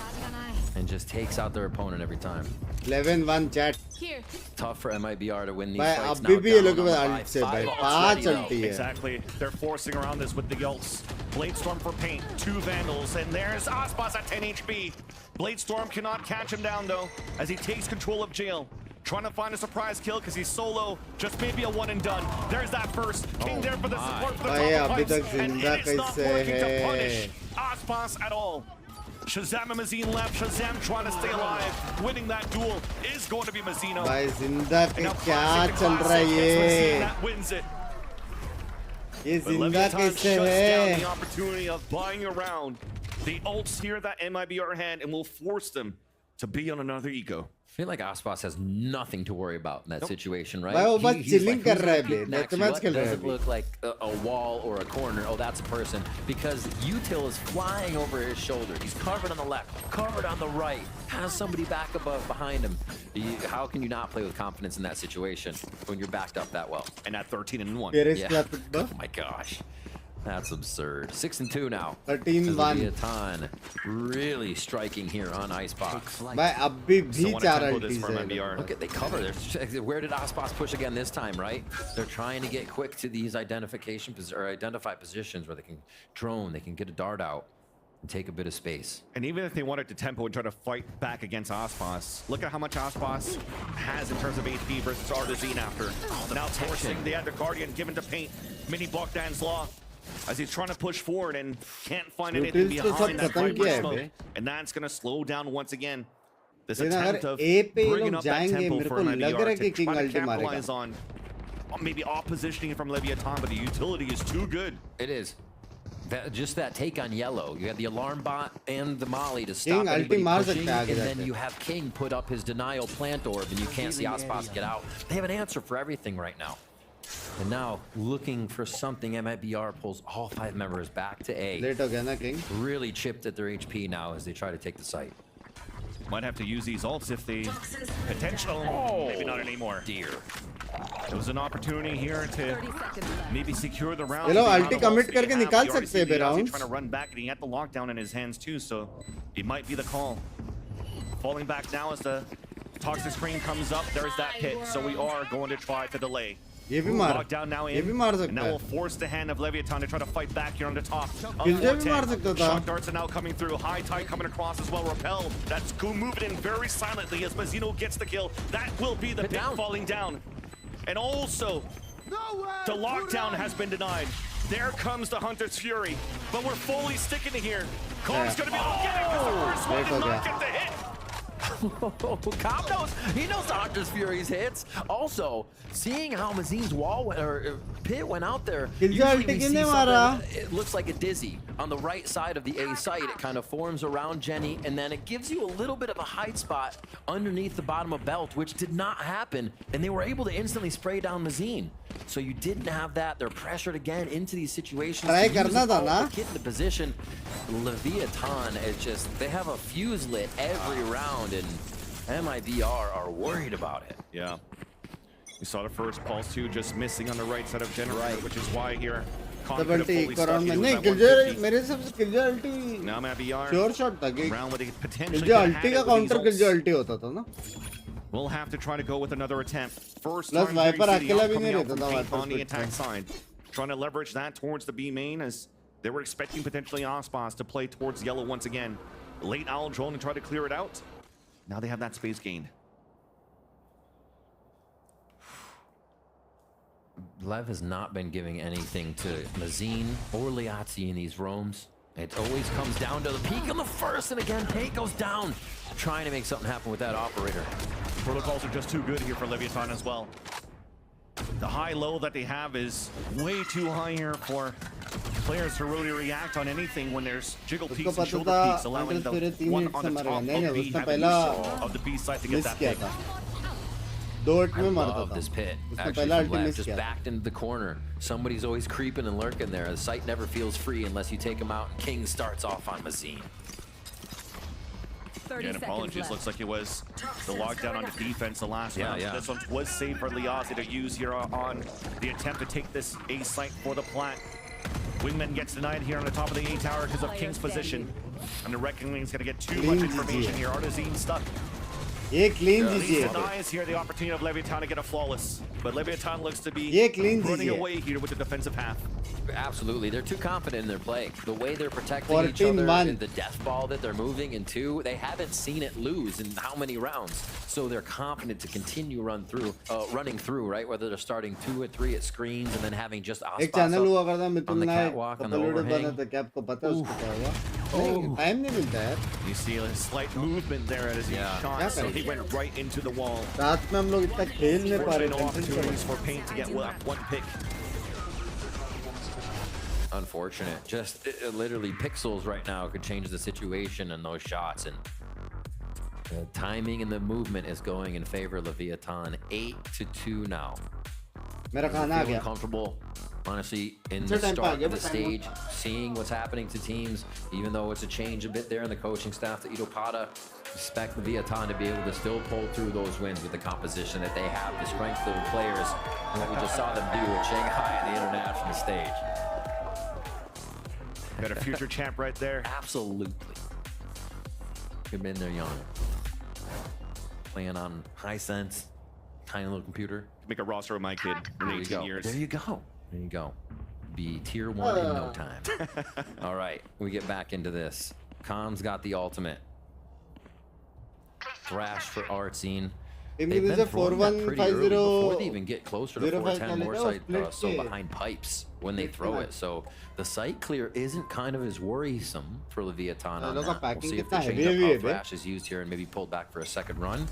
and just takes out their opponent every time. 11-1 chat. Tough for MIBR to win these Bhai, fights. abhi bhi ye log ult se bhai 5 ulti hai. Exactly. They're forcing around this with the ults. Bladestorm for paint, 2 Vandals, and there's Aspas at 10 HP. Bladestorm cannot catch him down though, as he takes control of jail. Trying to find a surprise kill because he's solo. Just maybe a one and done. There's that first. King there for the support for the top of pipes. And it is not working to punish Aspas at all. Shazam and Mazine left. Shazam trying to stay alive. Winning that duel is going to be Mazino. भाई जिंदा के क्या चल रहा है ये? That wins it. ये जिंदा कैसे है? The opportunity of buying around the ults here that MIBR hand and will force them to be on another eco. I feel like Aspas has nothing to worry about in that situation, right? भाई वो बस chilling कर रहा है बे. Deathmatch खेल रहा है. Doesn't look like a wall or a corner. Oh, that's a person. Because Util is flying over his shoulder. He's covered on the left, covered on the right. Has somebody back above behind him. How can you not play with confidence in that situation when you're backed up that well? And at 13-1. Yeah. Oh my gosh. That's absurd. 6-2 now. 13-1. Leviathan really striking here on Icebox. भाई अभी भी 4 ultis है. Look at they cover. Where did Aspas push again this time, right? They're trying to get quick to these identify positions where they can drone, they can get a dart out and take a bit of space. And even if they wanted to tempo and try to fight back against Aspas, look at how much Aspas has in terms of HP versus Artazine after. Now forcing the other Guardian given to paint. Mini block Dan's Law. As he's trying to push forward and can't find anything behind that vibrant smoke. And that's going to slow down once again. This attempt of bringing up that tempo for MIBR to try to capitalize on maybe off-positioning from Leviathan, but the utility is too good. It is. Just that take on yellow. You have the alarm bot and the molly to stop anybody pushing, and then you have King put up his denial plant orb, and you can't see Aspas get out. They have an answer for everything right now. And now, looking for something, MIBR pulls all 5 members back to A. Late ho gaya na, King. Really chipped at their HP now as they try to take the site. Might have to use these ults if they potential. Maybe not anymore. Dear. There was an opportunity here to maybe secure the round. Hello, ulti commit karke nikal sakte hai rounds. Trying to run back, and he had the lockdown in his hands too, so it might be the call. Falling back now as the toxic screen comes up. There's that pit, so we are going to try to delay. ये भी मार, Lockdown now in, ये भी मार सकता and that है. will force the hand of Leviathan to try to fight back here on the top. किलजे भी मार सकता था. Shock darts are now coming through. High tide coming across as well. Repel. That's moving in very silently as Mazino gets the kill. That will be the pit falling down. And also, the lockdown has been denied. There comes the Hunter's Fury. But we're fully sticking to here. Comb's going to be able to get it because the first one did not get the hit. Cobb knows. He knows the Hunter's Fury's hits. Also, seeing how Mazine's wall pit went out there, usually we see it looks like a dizzy on the right side of the A site. It kind of forms around Jenny, and then it gives you a little bit of a height spot underneath the bottom of belt, which did not happen, and they were able to instantly spray down Mazine. So you didn't have that. They're pressured again into these situations. Try karna tha na. Get in the position. Leviathan is just, they have a fuse lit every round, and MIBR are worried about it. Yeah. We saw the first pulse 2 just missing on the right side of generator, which is why here. Double T around में नहीं Killjoy मेरे हिसाब से Killjoy ulti now MIBR sure shot था कि round with the potential Killjoy ulti का counter Killjoy ulti होता था ना we'll have to try to go with another attempt first plus time Viper अकेला भी नहीं coming out रहता from था Paint Viper on the attack side, trying to leverage that towards the B main as they were expecting potentially Ospas to play towards yellow once again. Late owl drone and try to clear it out. Now they have that space gained. LEV has not been giving anything to Mazine or Liazzi in these roams. It always comes down to the peak on the first, and again, Paint goes down, trying to make something happen with that operator. Protocols are just too good here for Leviathan as well. The high-low that they have is way too high here for players to really react on anything when there's jiggle peaks and shoulder peaks, allowing the one on the top of B having of the B side to get that pick. I love this pit. Actually, from LEV, just backed into the corner. Somebody's always creeping and lurking there. The site never feels free unless you take him out. And King starts off on Mazine. Again, apologies. Looks like it was the lockdown on the defense the last round. Yeah. This one was saved for Liazzi to use here on the attempt to take this A site for the plat. Wingman gets denied here on the top of the A tower because of King's position. And the Reckoning is going to get too much information here. Artazine stuck. ये clean He दीजिए denies here the opportunity of Leviathan to get a flawless, but Leviathan looks to be running away here with the defensive half. Absolutely, they're too confident in their play. The way they're protecting each other, and the death ball that they're moving into, they haven't seen it lose in how many rounds. So they're confident to continue running through, right? Whether they're starting 2 or 3 at screens and then having just एक channel हुआ करता on Mithul the Nayak catwalk on the couple overhang. बना था क्या आपको पता है उसको क्या हुआ नहीं टाइम नहीं मिलता यार You see a slight movement there as he shot, so he went right into the wall. रात में हम लोग इतना खेल नहीं पा रहे No opportunities for Paint to get one pick. Unfortunate. Just literally pixels right now could change the situation in those shots, and the timing and the movement is going in favor of Leviathan. 8-2 now. मेरा खाना आ Feeling गया comfortable, honestly, in the start of the stage, seeing what's happening to teams, even though it's a change a bit there in the coaching staff to Itopada. Expect Leviathan to be able to still pull through those wins with the composition that they have, the strength of the players, and what we just saw them do at Shanghai on the international stage. Got a future champ right there. Absolutely. Could have been there young. Playing on high sense, tiny little computer. Make a roster of my kid in 18 years. There you go. There you go. Be tier 1 in no time. All right, we get back into this. Khan's got the ultimate. Thrash for Artsine. They've been throwing that pretty early before they even get closer to 410 more so behind pipes when they throw it. So the site clear isn't kind of as worrisome for Leviathan on that. We'll see if the change up how Thrash is used here and maybe pulled back for a second run.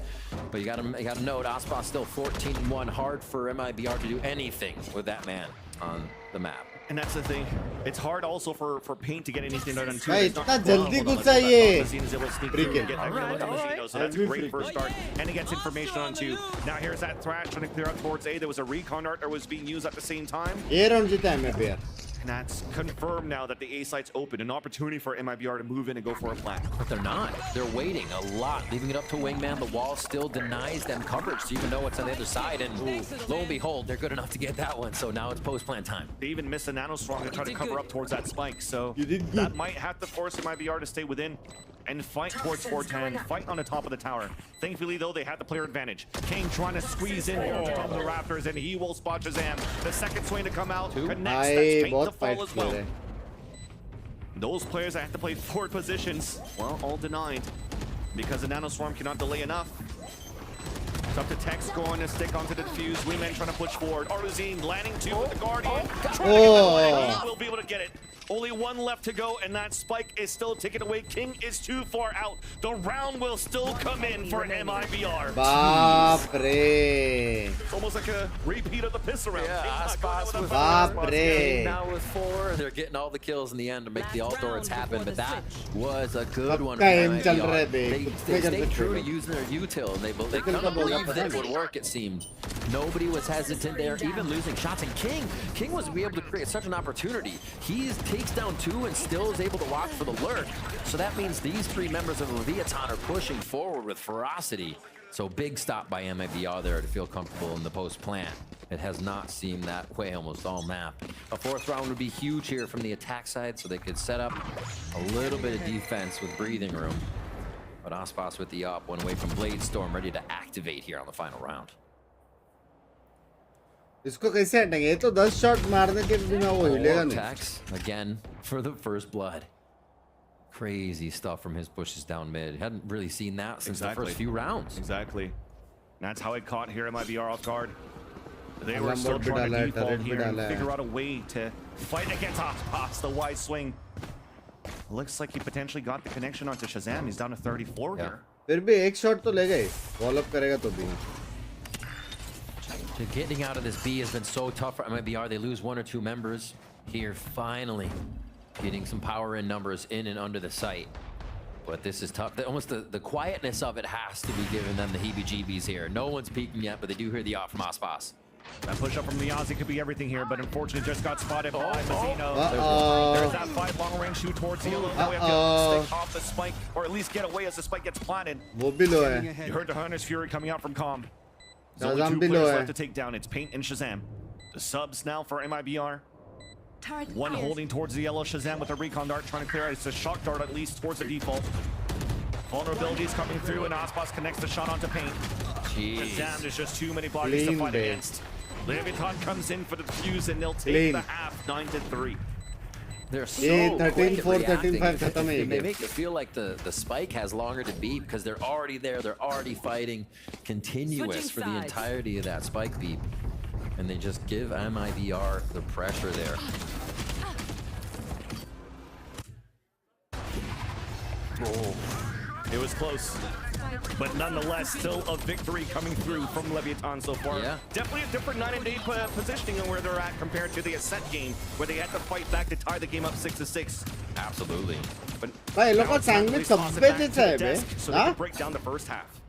But you got to note, Ospas still 14-1. Hard for MIBR to do anything with that man on the map. And that's the thing. It's hard also for Paint to get anything done too. भाई इतना जल्दी गुस्सा ये So that's a great first start. And he gets information on 2. Now here's that Thrash trying to clear out towards A. There was a recon art that was being used at the same time. ये round जीता है MIBR And that's confirmed now that the A site's open. An opportunity for MIBR to move in and go for a plat. But they're not. They're waiting a lot, leaving it up to Wingman. The wall still denies them coverage to even know what's on the other side. And lo and behold, they're good enough to get that one. So now it's post-plant time. They even missed a nanoswarm to try to cover up towards that spike. So that might have to force MIBR to stay within and fight towards 410, fight on the top of the tower. Thankfully, though, they had the player advantage. King trying to squeeze in here on top of the Raptors, and he will spot Shazam. The second swing to come out, connects, that's Paint to fall as well. Those players that have to play forward positions, well, all denied because the nanoswarm cannot delay enough. It's up to Tex going to stick onto the defuse. Wingman trying to push forward. Artazine landing 2 with the Guardian. Trying to get the line. He will be able to get it. Only 1 left to go, and that spike is still taken away. King is too far out. The round will still come in for MIBR. बाप रे It's almost like a repeat of the piss around. Yeah, spots with बाप रे now with 4. They're getting all the kills in the end to make the all-doors happen, but that was a good one. Game चल रहा है They stayed true to using their util, and they couldn't believe that it would work, it seemed. Nobody was hesitant there, even losing shots. And King was able to create such an opportunity. He takes down 2 and still is able to watch for the lurk. So that means these 3 members of Leviathan are pushing forward with ferocity So big stop by MIBR there to feel comfortable in the post plant. It has not seemed that way almost all map. A fourth round would be huge here from the attack side, so they could set up a little bit of defense with breathing room. But Aspas with the up, one away from Blade Storm, ready to activate here on the final round. इसको कैसे हटेंगे? ये तो 10 shot मारने के बिना वो हिलेगा नहीं. Attacks again for the first blood. Crazy stuff from his pushes down mid. Hadn't really seen that since the first few rounds. Exactly. That's how it caught here MIBR off guard. They were still trying to default here and figure out a way to fight against Aspas. The wide swing. Looks like he potentially got the connection onto Shazam. He's down to 34 here. फिर भी एक shot तो ले गए. Wall up करेगा तो भी. Getting out of this B has been so tough for MIBR. They lose one or two members here. Finally getting some power in numbers in and under the site. But this is tough. Almost the quietness of it has to be giving them the heebie-jeebies here. No one's peeking yet, but they do hear the off from Aspas. That push up from the Aussie could be everything here, but unfortunately just got spotted by Mazzino. There's that 5 long range shoot towards the yellow. Now we have to stick off the spike, or at least get away as the spike gets planted. You heard the Hunter's Fury coming out from Calm. There's only 2 players left to take down. It's Paint and Shazam. The subs now for MIBR. One holding towards the yellow. Shazam with a recon dart trying to clear. It's a shock dart at least towards the default. Vulnerabilities coming through, and Aspas connects the shot onto Paint. Shazam, there's just too many blockers to fight against. Leviathan comes in for the fuse, and they'll take the half 9-3. They're so 13-4, 13-5. They make it feel like the spike has longer to beat because they're already there. They're already fighting continuous for the entirety of that spike beat. And they just give MIBR the pressure there. Oh, it was close. But nonetheless, still a victory coming through from Leviathan so far. Yeah. Definitely a different 9 and 8 positioning on where they're at compared to the Ascent game, where they had to fight back to tie the game up 6-6. Absolutely. But भाई लोगों sandwich सब पे देता है बे. So they can break down the first half.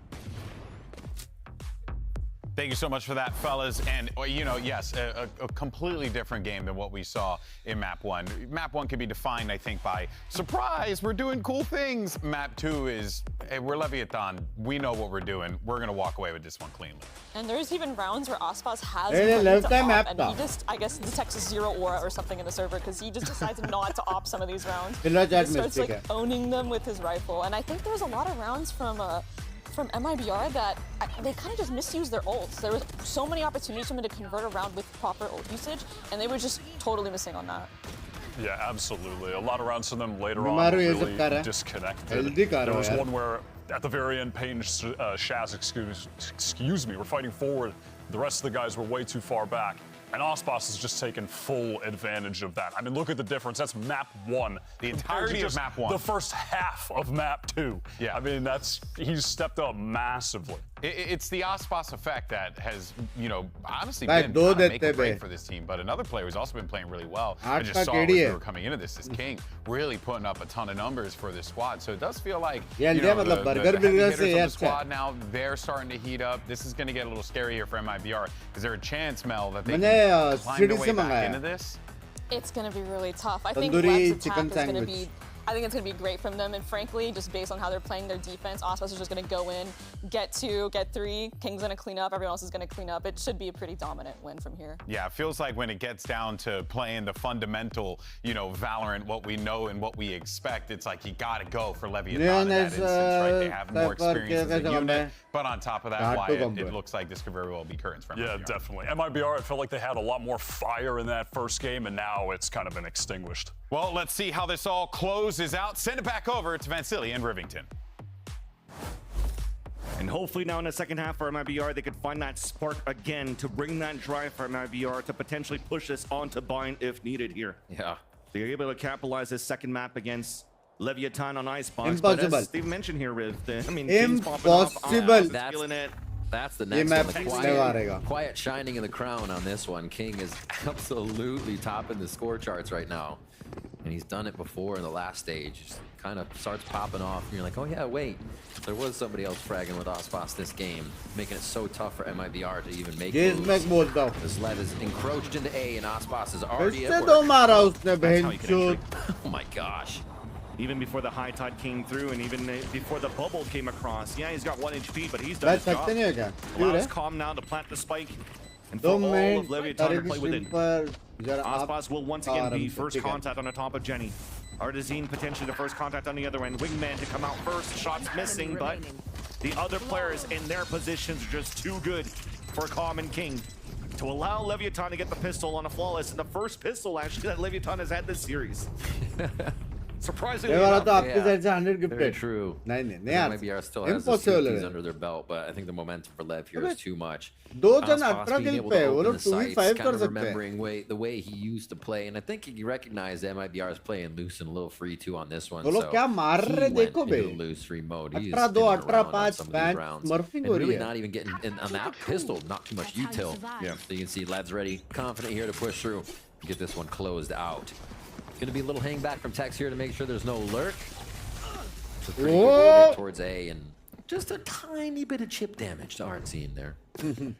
Thank you so much for that, fellas. And, you know, yes, a completely different game than what we saw in Map 1. Map 1 can be defined, I think, by surprise, we're doing cool things. Map 2 is, hey, we're Leviathan. We know what we're doing. We're going to walk away with this one cleanly. And there's even rounds where Aspas has and he just, I guess, detects a 0 aura or something in the server because he just decides not to op some of these rounds. He starts like owning them with his rifle. And I think there's a lot of rounds from MIBR that they kind of just misused their ults. There was so many opportunities for them to convert a round with proper ult usage, and they were just totally missing on that. Yeah, absolutely. A lot of rounds for them later on really disconnected. There was one where at the very end, Payne and Shaz, excuse me, were fighting forward. The rest of the guys were way too far back. And Aspas has just taken full advantage of that. I mean, look at the difference. That's Map 1. The entirety of Map 1. The first half of Map 2. Yeah. I mean, he's stepped up massively. It's the Aspas effect that has, you know, honestly been make or break for this team. But another player who's also been playing really well, I just saw as we were coming into this, is King, really putting up a ton of numbers for this squad. So it does feel like, you know, the heavy hitters on the squad now, they're starting to heat up. This is going to get a little scarier for MIBR. Is there a chance, Mel, that they can climb their way back into this? It's going to be really tough. I think Lev's attack is going to be... I think it's going to be great from them, and frankly, just based on how they're playing their defense, Aspas is just going to go in, get 2, get 3, King's going to clean up, everyone else is going to clean up. It should be a pretty dominant win from here. Yeah, it feels like when it gets down to playing the fundamental, you know, Valorant, what we know and what we expect, it's like you got to go for Leviathan in that instance, right? They have more experience as a unit, but on top of that, Wyatt, it looks like this could very well be curtains for MIBR. Yeah, definitely. MIBR, I felt like they had a lot more fire in that first game, and now it's kind of been extinguished. Well, let's see how this all closes out. Send it back over to Vansili and Rivington. And hopefully now in the second half for MIBR, they could find that spark again to bring that drive for MIBR to potentially push this onto Bind if needed here. Yeah. They're able to capitalize this second map against Leviathan on Icebox. But as Steve mentioned here, Riv, I mean, impossible. That's the next one. The quiet shining in the crown on this one. King is absolutely topping the score charts right now. And he's done it before in the last stage. Just kind of starts popping off, and you're like, oh yeah, wait. There was somebody else fragging with Aspas this game, making it so tough for MIBR to even make moves. This LEV is encroached into A, and Aspas is already at work. Oh my gosh. Even before the high tide came through, and even before the bubble came across. Yeah, he's got 1 HP, but he's done his job. Allows Calm now to plant the spike. And for all of Leviathan to play within. Aspas will once again be first contact on the top of Jenny. Artazine potentially the first contact on the other end. Wingman to come out first. Shots missing, but the other players in their positions are just too good for Calm and King to allow Leviathan to get the pistol on a flawless. And the first pistol actually that Leviathan has had this series. Surprisingly enough. Very true. MIBR still has the safeties under their belt, but I think the momentum for Lev here is too much. Aspas being able to open the sights, kind of remembering the way he used to play, and I think he recognized that MIBR is playing loose and a little free too on this one. So he went into loose free mode. He is spinning around on some of these rounds, and really not even getting on that pistol. Not too much util. Yeah, so you can see Lev's ready, confident here to push through, and get this one closed out. Gonna be a little hang back from Tex here to make sure there's no lurk. So pretty good towards A, and just a tiny bit of chip damage to Artsy in there.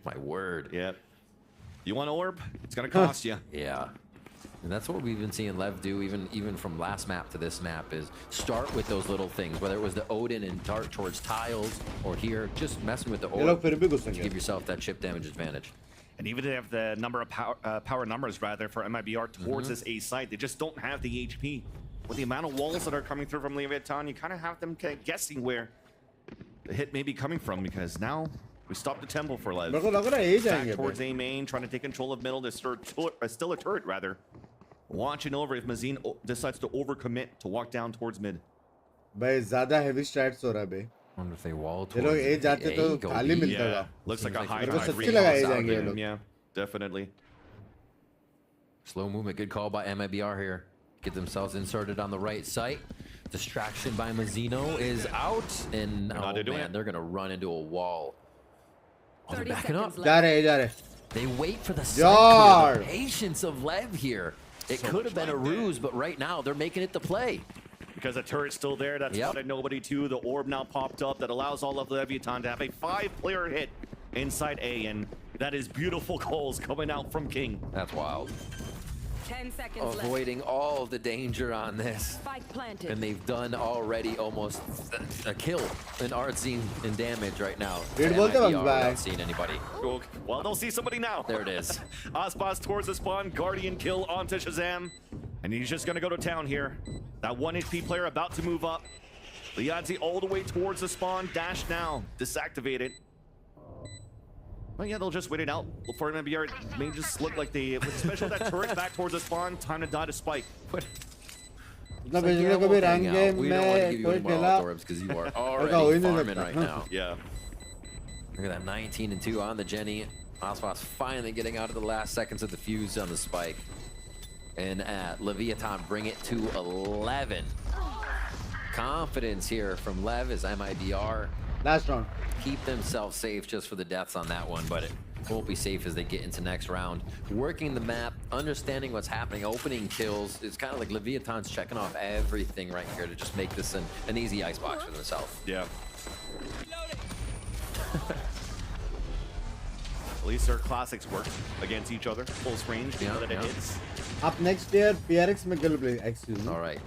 My word. Yep. You want orb? It's gonna cost you. Yeah. And that's what we've been seeing Lev do even from last map to this map, is start with those little things, whether it was the Odin and dart towards tiles, or here just messing with the orb to give yourself that chip damage advantage. And even if they have the number of power numbers rather for MIBR towards this A site, they just don't have the HP. With the amount of walls that are coming through from Leviathan, you kind of have them guessing where the hit may be coming from, because now we stopped the temple for Lev. Back towards A main, trying to take control of middle. There's still a turret rather. Watching over if Mazin decides to overcommit to walk down towards mid. भाई ज़्यादा heavy strats हो रहा है बे. Wonder if they wall towards A जाते तो खाली मिलता था. Looks like a high tide. Yeah, definitely. Slow movement, good call by MIBR here. Get themselves inserted on the right site. Distraction by Mazzino is out, and oh man, they're gonna run into a wall. Oh, they're backing up. They wait for the sight. The patience of Lev here. It could have been a ruse, but right now they're making it to play. Because the turret's still there, that's spotted nobody too. The orb now popped up that allows all of Leviathan to have a 5-player hit inside A, and that is beautiful calls coming out from King. That's wild. 10 seconds avoiding all of the danger on this. Spike planted. And they've done already almost a kill in Artsy and damage right now. Without seeing anybody. Well, they'll see somebody now. There it is. Aspas towards the spawn, Guardian kill onto Shazam. And he's just gonna go to town here. That 1 HP player about to move up. Liadzi all the way towards the spawn, dash now, disactivated. Well, yeah, they'll just wait it out for MIBR. It may just look like they, especially that turret back towards the spawn, time to dot a spike. We don't want to give you any more orbs because you are already farming right now. Yeah. Look at that 19-2 on the Jenny. Aspas finally getting out of the last seconds of the fuse on the spike. And Leviathan bring it to 11. Confidence here from Lev as MIBR. Last round. Keep themselves safe just for the deaths on that one, but it won't be safe as they get into next round. Working the map, understanding what's happening, opening kills. It's kind of like Leviathan's checking off everything right here to just make this an easy icebox for themselves. Yeah. At least their classics work against each other. Full range, you know that it hits. Up next year, PRX में कल play. Excuse me. All right.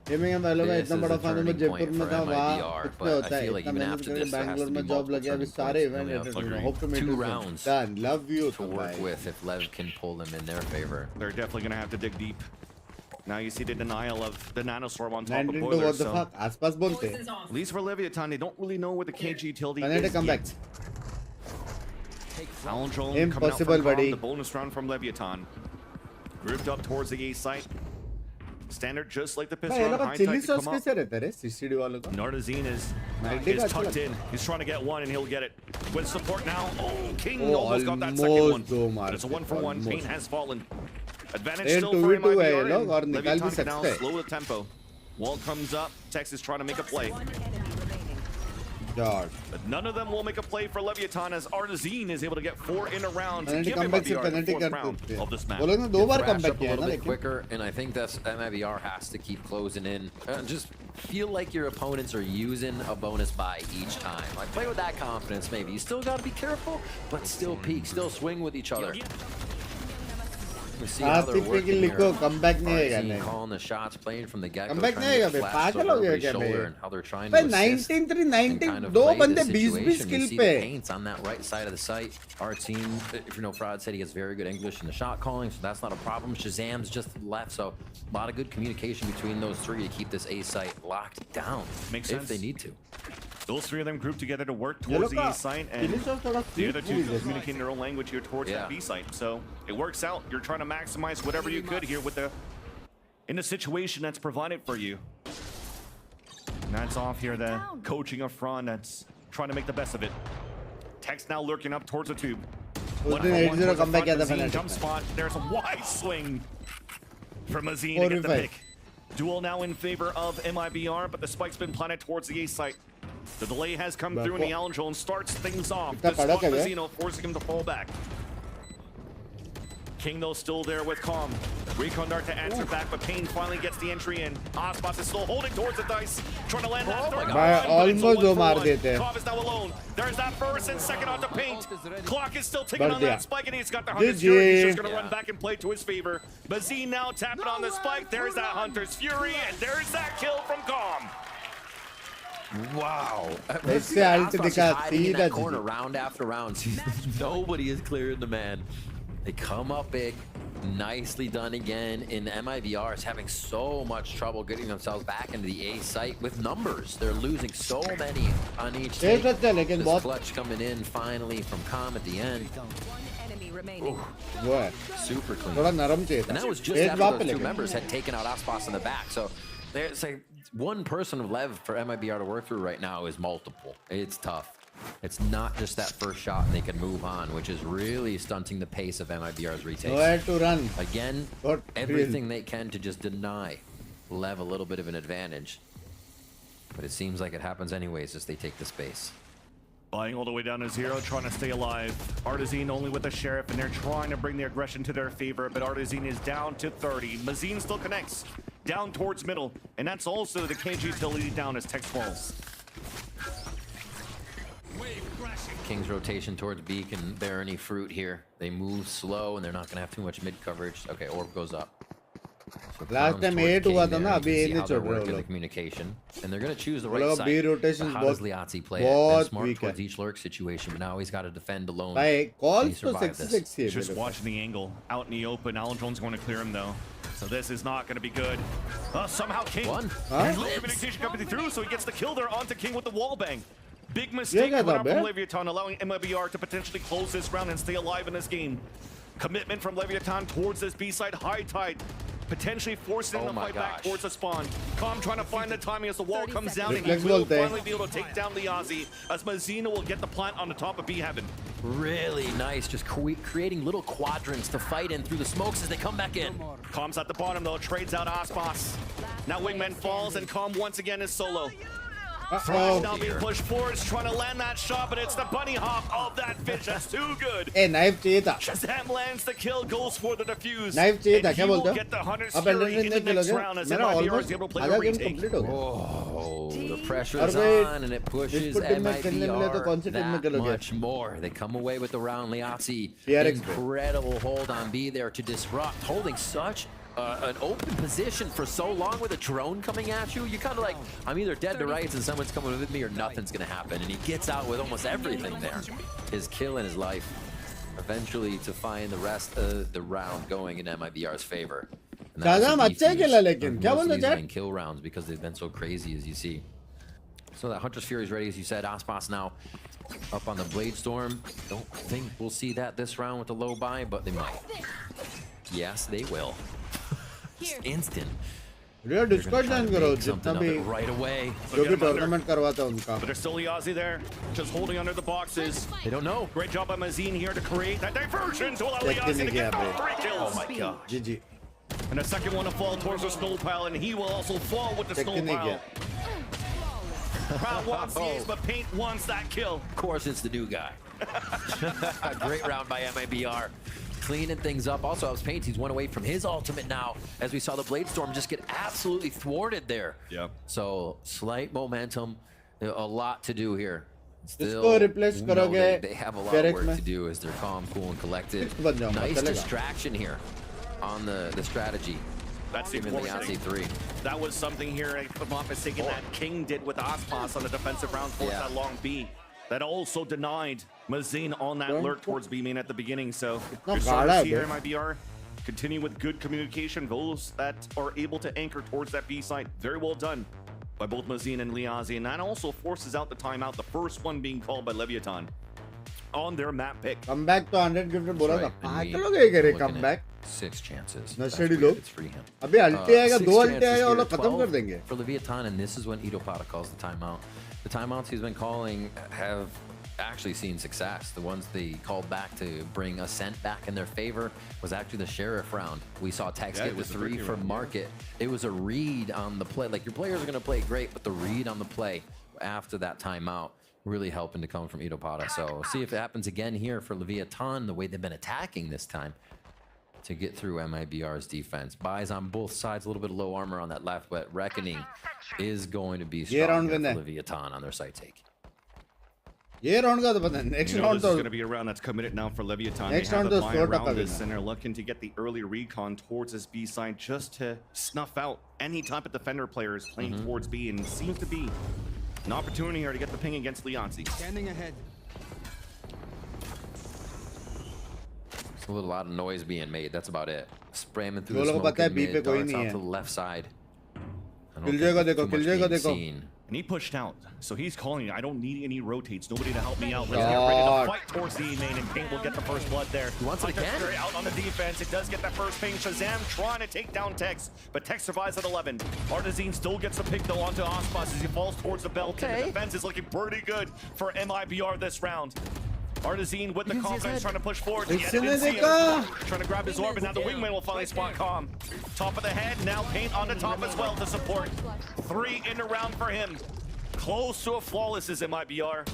Gaming में पहले मैं इतना बड़ा fan हूँ, मैं जयपुर में था, वहाँ कुछ नहीं होता है, इतना मैंने कहा बैंगलोर में जॉब लगे, अभी सारे इवेंट अटेंड करूँगा, hope to meet you soon. Done. Love you to work with if Lev can pull them in their favor. They're definitely gonna have to dig deep. Now you see the denial of the nanoswarm on top of Boiler. What the fuck? आसपास बोलते हैं. At least for Leviathan, they don't really know where the KG tilde is come back. Talon drone coming out from the bonus round from Leviathan. Grouped up towards the A site. Standard just like the pistol round. High tide to come up. Nardazine is tucked in. He's trying to get one and he'll get it. With support now. Oh, King almost got that second one. But it's a 1-for-1. Pain has fallen. Advantage still for MIBR. Leviathan can now slow the tempo. Wall comes up. Tex is trying to make a play. God. But none of them will make a play for Leviathan as Artazine is able to get 4 in a round to give MIBR the 4th round of this match. Up a little bit quicker, and I think that's MIBR has to keep closing in. Just feel like your opponents are using a bonus buy each time. Like, play with that confidence maybe. You still got to be careful, but still peek, still swing with each other. We see how they're working here. Comeback नहीं है calling the shots, playing from the get-go, comeback trying to get flash over his shoulder, and how they're trying to assist 19-3 kind of दो play बंदे the 20 situation. skill You see पे the paints on that right side of the site. Our team, if you know, Fraud said he has very good English in the shot calling, so that's not a problem. Shazam's just left, so a lot of good communication between those three to keep this A site locked down. Makes if sense. they need to. Those three of them grouped together to work towards the A site, and the other two communicating their own language here towards that B site. So it works out. You're trying to maximize whatever you could here with in the situation that's provided for you. And that's off here, the coaching of Fran that's trying to make the best of it. Text now lurking up towards the tube. 1-for-1 comeback at the jump spot. There's a wide swing from Mazine to get the pick. Duel now in favor of MIBR, but the spike's been planted towards the A site. The delay has come through, and the Allen Jones starts things off. This spot Mazzino forcing him to fall back. King, though, still there with Calm. Recon Dart to answer back, but Payne finally gets the entry in. Ospas is still holding towards the dice, trying to land that third. Almost दो मार देते. Calm is now alone. There's that first and second onto Paint. Clock is still ticking on that spike, and he's got the Hunter's Fury. He's just going to run back and play to his favor. Bazine now tapping on the spike. There's that Hunter's Fury, and there's that kill from Calm. Wow. इससे alt दिखा सीधा corner round after round. Nobody is clearing the man. They come up big. Nicely done again. In MIBR is having so much trouble getting themselves back into the A site with numbers. They're losing so many on each take. This clutch coming in finally from Calm at the end. What? Super clean. थोड़ा नरम चाहिए था. And that was just after those two members had taken out Aspas in the back. So there's like one person of LEV for MIBR to work through right now is multiple. It's tough. It's not just that first shot and they can move on, which is really stunting the pace of MIBR's retakes. Nowhere to run. Again, everything they can to just deny LEV a little bit of an advantage. But it seems like it happens anyways as they take the space. Flying all the way down to 0, trying to stay alive. Artazine only with the Sheriff, and they're trying to bring the aggression to their favor, but Artazine is down to 30. Mazine still connects, down towards middle, and that's also the KG still leading down as Tex falls. King's rotation towards B can bear any fruit here. They move slow, and they're not going to have too much mid coverage. Okay, orb goes up. So last time 8 हुआ था ना, अभी ये नहीं छोड़ रहे the communication, and they're going to choose the right side. B rotation How does Liazzi play it? They're smart towards each lurk situation, but now he's got to defend alone. Calls to sexy. Just watching the angle out in the open. Alan Jones going to clear him though. So this is not going to be good. Somehow King. Communication coming through, so he gets the kill there onto King with the wall bang. Big mistake coming out from Leviathan, allowing MIBR to potentially close this round and stay alive in this game. Commitment from Leviathan towards this B side, high tide, potentially forcing them to fight back towards the spawn. Calm trying to find the timing as the wall comes down, and he will finally be able to take down Liazzi, as Mazzino will get the plant on the top of B Heaven. Really nice, just creating little quadrants to fight in through the smokes as they come back in. Calm's at the bottom though, trades out Aspas. Now Wingman falls, and Calm once again is solo. Flash now being pushed forward, trying to land that shot, but it's the bunny hop of that fish. That's too good. Knife चाहिए था. Shazam lands the kill, goes for the defuse. Knife चाहिए था, क्या बोलते हो? Get the Hunter's Fury in the next round as MIBR is able to play the retake. Oh, the pressure's on, and it pushes MIBR that much more. They come away with the round. Liazzi, incredible hold on B there to disrupt, holding such an open position for so long with a drone coming at you. You're kind of like, I'm either dead to rights and someone's coming with me or nothing's going to happen. And he gets out with almost everything there. His kill in his life. Eventually to find the rest of the round going in MIBR's favor. And that's kill rounds because they've been so crazy, as you see. So that Hunter's Fury is ready, as you said. Aspas now up on the Blade Storm. Don't think we'll see that this round with the low buy, but they might. Yes, they will. Instant. Discord join करो जितना भी right away. जो भी tournament करवाता उनका. But there's still Liazzi there, just holding under the boxes. They don't know. Great job by Mazine here to create that diversion to allow Liazzi to get 3 kills. Oh my god. GG. And the second one to fall towards the snow pile, and he will also fall with the snow pile. Crowd wants these, but Paint wants that kill. Of course, it's the new guy. Great round by MIBR. Cleaning things up. Also, I was Paint. He's one away from his ultimate now, as we saw the Blade Storm just get absolutely thwarted there. Yeah. So, slight momentum. A lot to do here. Still, they have a lot of work to do as they're calm, cool, and collected. Nice distraction here. on the strategy. That's the Leoncy 3. That was something here, if I'm not mistaken, that King did with Aspas on the defensive round towards that long B. That also denied Mazin on that lurk towards B main at the beginning. So you're starting to see here MIBR continue with good communication. Those that are able to anchor towards that B side, very well done by both Mazin and Liazi. And that also forces out the timeout, the first one being called by Leviathan on their map pick. Comeback to 100 gifted बोला था पागल हो गए करे comeback 6 chances. नशेड़ी लोग अभी अल्टी आएगा 2 अल्टी आएगा वो लोग खत्म कर देंगे for Leviathan, and this is when Itopata calls the timeout. The timeouts he's been calling have actually seen success. The ones they called back to bring Ascent back in their favor was actually the Sheriff round. We saw Tex get the 3 from Market. It was a read on the play. Like, your players are going to play great, but the read on the play after that timeout really helping to come from Itopata. So see if it happens again here for Leviathan, the way they've been attacking this time to get through MIBR's defense. Buys on both sides, a little bit of low armor on that left, but Reckoning is going to be strong for Leviathan on their side take. Next round this is going to be a round that's committed now for Leviathan. Next round they have a buy around this, and they're looking to get the early recon towards this B side just to snuff out any type of defender players playing towards B, and seems to be an opportunity here to get the ping against Leoncy. Standing ahead. A little lot of noise being made. That's about it. Spramming through the smoke in mid, darts out to the left side. And he pushed out, so he's calling. I don't need any rotates. Nobody to help me out. Let's get ready to fight towards the main, and Paint will get the first blood there. He wants it again. Out on the defense. It does get that first ping. Shazam trying to take down Tex, but Tex survives at 11. Artazine still gets the pick though onto Aspas as he falls towards the belt. And the defense is looking pretty good for MIBR this round. Artazine with the confidence trying to push forward. Trying to grab his orb, and now the wingman will finally spot Calm. Top of the head, now Paint on the top as well to support. 3 in the round for him. Close to a flawless is MIBR,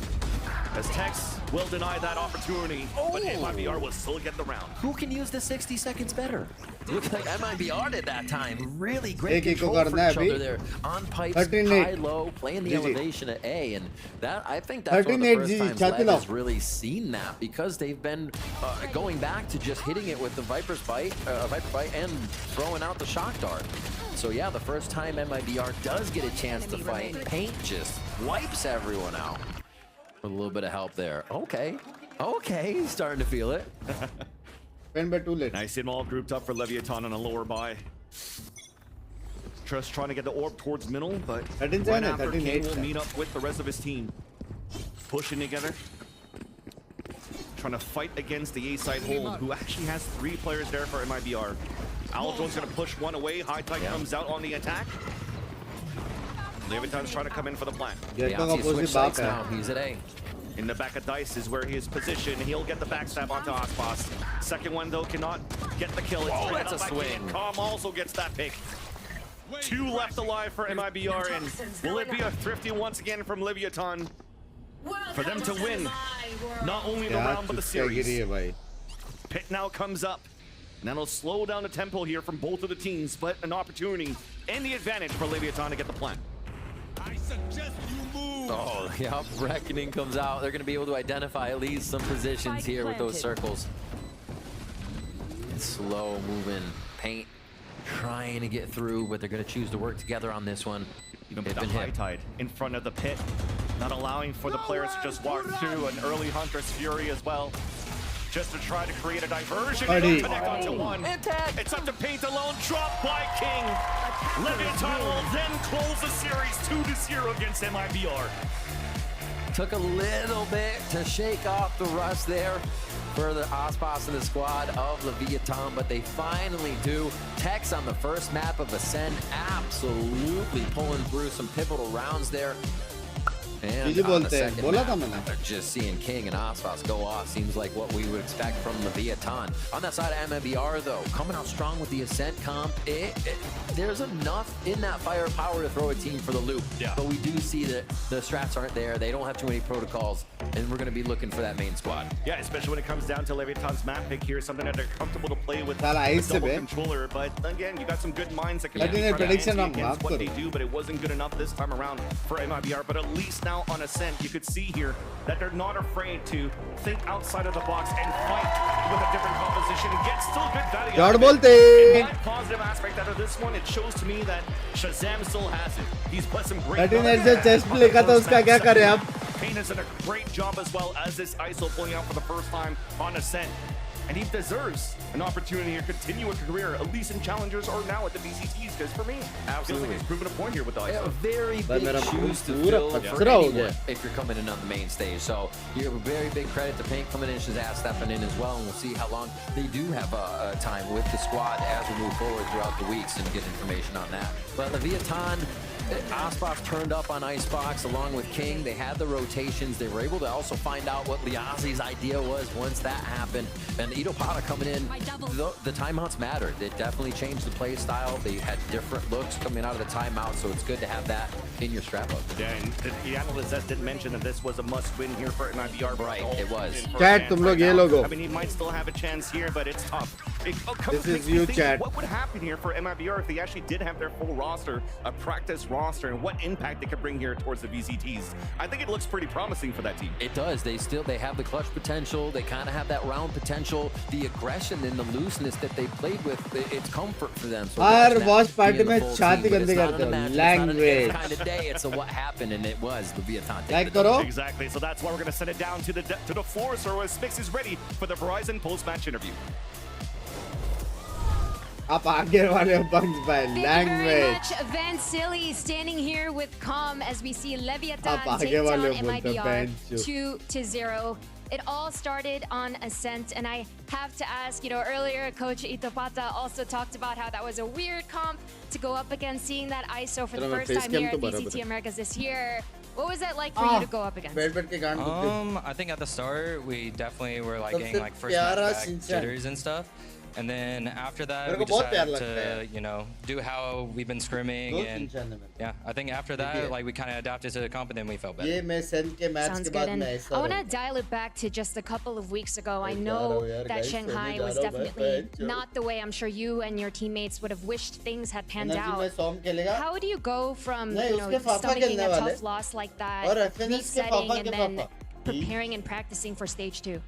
as Tex will deny that opportunity, but MIBR will still get the round. Who can use the 60 seconds better? Looks like MIBR did that time. Really great control for each other there. On pipes, high, low, playing the elevation at A, and that I think that's one of the first times LEV has really seen that, because they've been going back to just hitting it with the Viper Bite and throwing out the Shock Dart. So yeah, the first time MIBR does get a chance to fight, Paint just wipes everyone out. With a little bit of help there. Okay, he's starting to feel it. Nice and all grouped up for Leviathan on a lower buy. Just trying to get the orb towards middle, but right after King will meet up with the rest of his team. Pushing together. Trying to fight against the A-side hold, who actually has 3 players there for MIBR. Aldron's going to push one away. High Tide comes out on the attack. Leviathan's trying to come in for the plant. He's at A. In the back of Dice is where he is positioned. He'll get the backstab onto Aspas. Second one, though, cannot get the kill. That's a swing. Calm also gets that pick. 2 left alive for MIBR, and will it be a thrifty once again from Leviathan for them to win not only the round but the series? Pit now comes up. And that'll slow down the tempo here from both of the teams, but an opportunity and the advantage for Leviathan to get the plant. I suggest you move. Oh, yeah, Reckoning comes out. They're going to be able to identify at least some positions here with those circles. It's slow moving. Paint trying to get through, but they're going to choose to work together on this one. Even with the High Tide in front of the pit, not allowing for the players to just walk through an early Hunter's Fury as well. Just to try to create a diversion and connect onto one. It's up to Paint alone, dropped by King. Leviathan will then close the series 2-0 against MIBR. Took a little bit to shake off the rust there for the Aspas and the squad of Leviathan, but they finally do. Tex on the first map of Ascend, absolutely pulling through some pivotal rounds there. And on the second map, just seeing King and Aspas go off seems like what we would expect from Leviathan. On that side of MIBR, though, coming out strong with the Ascent comp, there's enough in that firepower to throw a team for the loop. Yeah. But we do see that the strats aren't there. They don't have too many protocols, and we're going to be looking for that main squad. Yeah, especially when it comes down to Leviathan's map pick here, something that they're comfortable to play with a double controller. But again, you got some good minds that can be against what they do, but it wasn't good enough this time around for MIBR. But at least now on Ascent, you could see here that they're not afraid to think outside of the box and fight with a different composition, gets still good value. Jod out of it. bolte. And one positive aspect out of this one, it shows to me that Shazam still has it. He's put some great. 39 से chest पे लिखा था उसका क्या करे आप? Payne has done a great job as well as this ISO pulling out for the first time on Ascent. And he deserves an opportunity to continue a career, at least in challengers or now at the VCTs, because for me, absolutely, he's proven a point here with the ISO. Very big shoes to fill for anyone if you're coming in on the main stage. So you have a very big credit to Payne coming in, Shazam stepping in as well, and we'll see how long they do have a time with the squad as we move forward throughout the weeks and get information on that. But Leviathan, Aspas turned up on Icebox along with King. They had the rotations. They were able to also find out what Liazi's idea was once that happened. And Itopata coming in, the timeouts mattered. It definitely changed the play style. They had different looks coming out of the timeout, so it's good to have that in your scrapbook. Yeah, and the analyst did mention that this was a must-win here for MIBR. Right, it was. Chat, tum log ye logo. I mean, he might still have a chance here, but it's tough. This is you, chat. What would happen here for MIBR if they actually did have their full roster, a practice roster, and what impact they could bring here towards the VCTs? I think it looks pretty promising for that team. It does. They have the clutch potential. They kind of have that round potential. The aggression and the looseness that they played with, it's comfort for them. So watch party mein chhati gandi karte ho. Language. Kind of day. It's a what happened, and it was Leviathan. Like karo. Exactly. So that's why we're going to send it down to the floor. So Spix is ready for the Verizon post-match interview. आप आगे वाले Binks by language. Thank you very much, Van Silly, standing here with Calm as we see Leviathan take down MIBR 2-0. It all started on Ascent, and I have to ask, earlier Coach Itopata also talked about how that was a weird comp to go up against, seeing that ISO for the first time here at VCT Americas this year. What was that like for you to go up against? I think at the start, we definitely were getting first match back jitters and stuff. And then after that, we decided to, do how we've been scrimming, and yeah, I think after that, we kind of adapted to the comp, and then we felt better. Sounds good. And I want to dial it back to just a couple of weeks ago. I know that Shanghai was definitely not the way I'm sure you and your teammates would have wished things had panned out. How do you go from stomaching a tough loss like that, resetting, and then preparing and practicing for stage 2?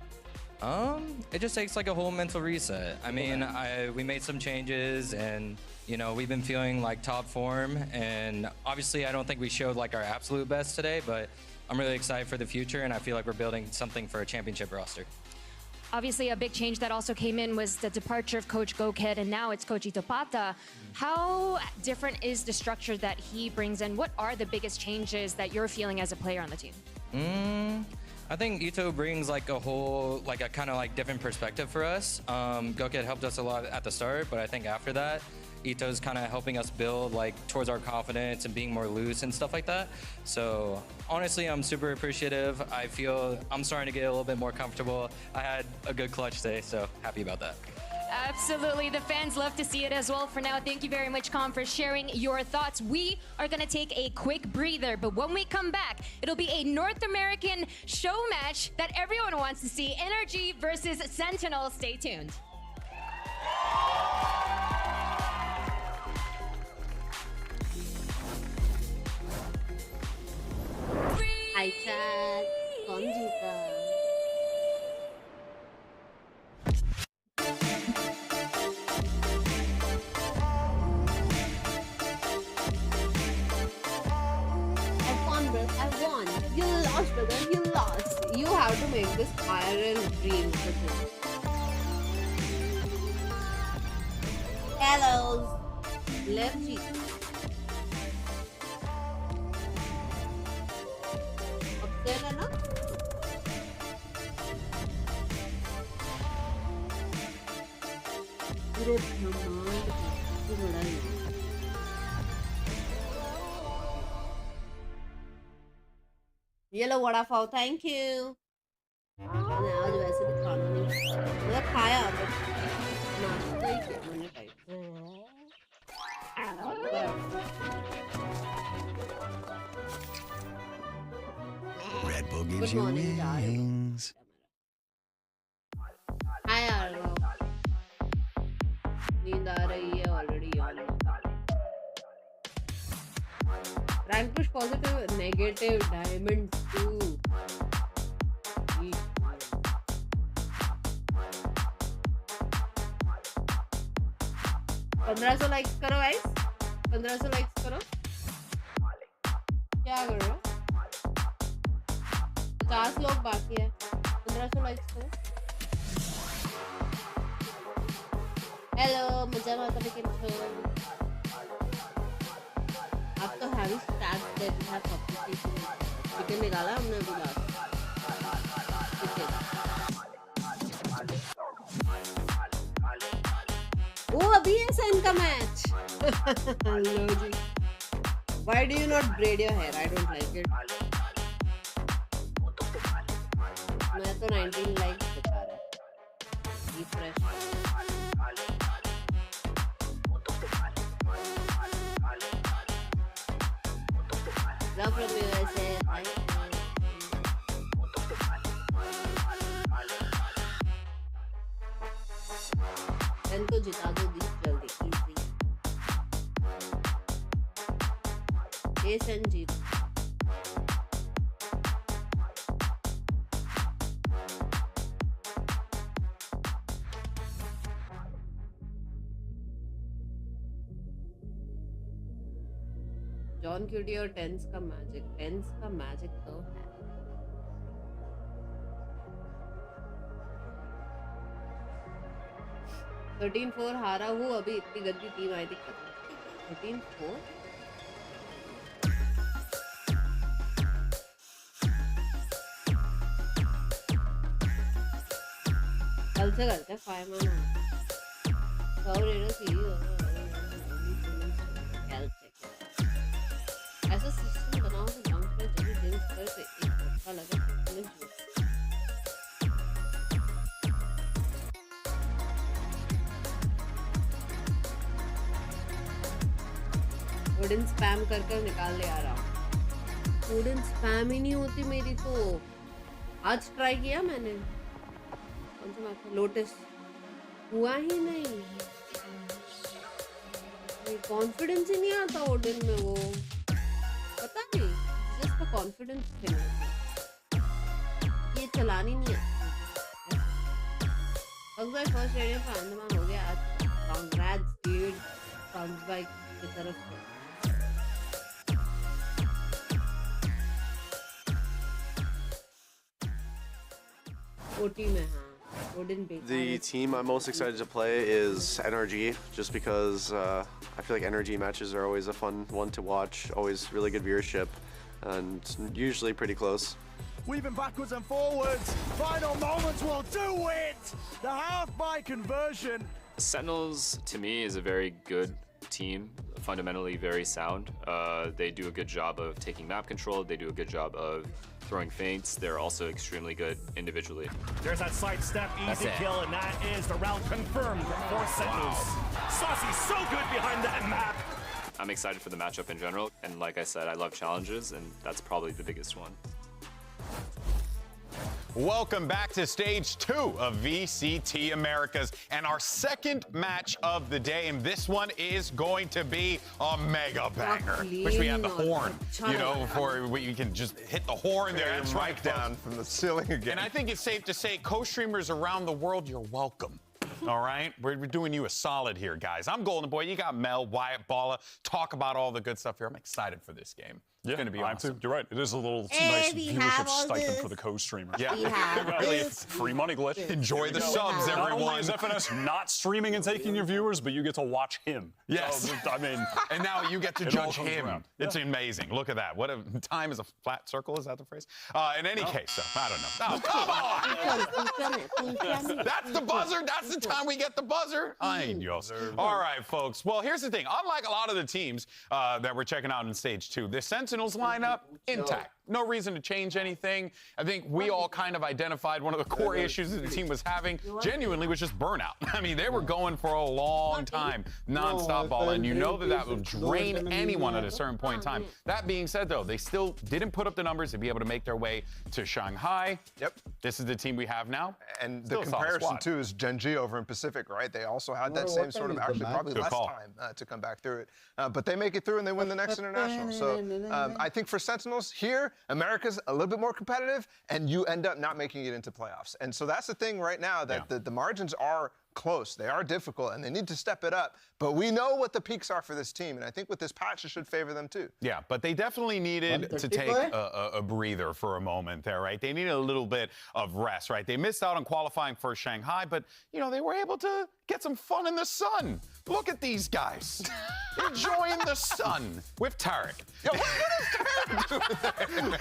It just takes a whole mental reset. I mean, we made some changes, and we've been feeling top form, and obviously I don't think we showed our absolute best today, but I'm really excited for the future, and I feel like we're building something for a championship roster. Obviously, a big change that also came in was the departure of Coach Goked, and now it's Coach Itopata. How different is the structure that he brings in? What are the biggest changes that you're feeling as a player on the team? I think Ito brings a whole, a kind of different perspective for us. Goked helped us a lot at the start, but I think after that, Ito's kind of helping us build towards our confidence and being more loose and stuff like that. So honestly, I'm super appreciative. I feel I'm starting to get a little bit more comfortable. I had a good clutch today, so happy about that. Absolutely. The fans love to see it as well. For now, thank you very much, Com, for sharing your thoughts. We are going to take a quick breather, but when we come back, it'll be a North American show match that everyone wants to see. NRG versus Sentinel. Stay tuned. Hi, chat. कौन जीता? I won. You lost, brother. You lost. You have to make this IRL dream. Hello. Left cheek. Upset है ना? पूरे ब्रह्मांड की लड़ाई. Yellow vada pav, thank you. मैंने आज वैसे भी खाना नहीं, मतलब खाया बट नाश्ता ही किया मैंने type. Red Bull gives you wings. Hi यार, नींद आ रही है already यार. Rank push positive, negative, diamond 2. 1500 likes करो गाइस 1500 लाइक्स करो क्या कर रहे हो 50 लोग बाकी है 1500 लाइक्स करो हेलो मजा में आता लेकिन आप तो heavy stats that have sufficient chicken निकाला हमने अभी लास्ट वो अभी है सन का मैच लो जी why do you not braid your hair I don't like it मैं तो 19 लाइक्स बता रहा हूं रिफ्रेश love from USA एन तो जिता दो दी जल्दी इजी एन जीत जॉन क्यूटी और टेंस का मैजिक तो है थर्टीन 4 हारा हूँ अभी इतनी गंदी टीम आई थी 13-4 कल से करते 5 man ऐसा सिस्टम बनाओ तो लॉन्ग पर जब भी बिंक्स कर तो एक अच्छा लगे वुडन स्पैम कर निकाल ले आ रहा हूँ वुडन स्पैम ही नहीं होती मेरी तो आज ट्राई किया मैंने कौन सा मैच लोटस हुआ ही नहीं कॉन्फिडेंस ही नहीं आता वुडन में वो पता नहीं जस्ट द कॉन्फिडेंस थिंग ये चलानी नहीं आती अगर फर्स्ट रेडियो पर अंदमान हो गया आज कांग्रेट्स डूड साउंड्स बाइक की तरफ से ओटी में हाँ The team I'm most excited to play is NRG, just because I feel like NRG matches are always a fun one to watch, always really good viewership, and usually pretty close. Weaving backwards and forwards, final moments will do it! The half-by conversion. Sentinels, to me, is a very good team, fundamentally very sound. They do a good job of taking map control, they do a good job of throwing feints. They're also extremely good individually. There's that sidestep, easy kill, and that is the round confirmed for Sentinels. Saucy's so good behind that map. I'm excited for the matchup in general, and like I said, I love challenges, and that's probably the biggest one. Welcome back to stage 2 of VCT Americas and our second match of the day. And this one is going to be a mega banger. Wish we had the horn, you know, before we can just hit the horn there. That's right, down from the ceiling again. And I think it's safe to say, co-streamers around the world, you're welcome. All right? We're doing you a solid here, guys. I'm Golden Boy. You got Mel, Wyatt, Balla. Talk about all the good stuff here. I'm excited for this game. It's going to be awesome. You're right. It is a little nice viewership stipend for the co-streamers. Yeah. Really, free money glitch. Enjoy the subs, everyone. Not only is FNS not streaming and taking your viewers, but you get to watch him. Yes. So, I mean, and now you get to judge him. It's amazing. Look at that. What a time is a flat circle. Is that the phrase? In any case, though, I don't know. Oh, come on. That's the buzzer. That's the time we get the buzzer. Ay, Dios. All right, folks. Well, here's the thing. Unlike a lot of the teams that we're checking out in stage 2, the Sentinels lineup intact. No reason to change anything. I think we all kind of identified one of the core issues that the team was having genuinely was just burnout. I mean, they were going for a long time, non-stop ball, and you know that will drain anyone at a certain point in time. That being said, though, they still didn't put up the numbers to be able to make their way to Shanghai. Yep. This is the team we have now. And the comparison, too, is Gen G over in Pacific, right? They also had that same sort of, actually probably less time to come back through it. But they make it through and they win the next international. So I think for Sentinels here, America's a little bit more competitive, and you end up not making it into playoffs. And so that's the thing right now, that the margins are close. They are difficult, and they need to step it up. But we know what the peaks are for this team, and I think with this patch, it should favor them too. Yeah, but they definitely needed to take a breather for a moment there, right? They needed a little bit of rest, right? They missed out on qualifying for Shanghai, but, you know, they were able to get some fun in the sun. Look at these guys enjoying the sun with Tarek. Yo, what is Tarek doing there?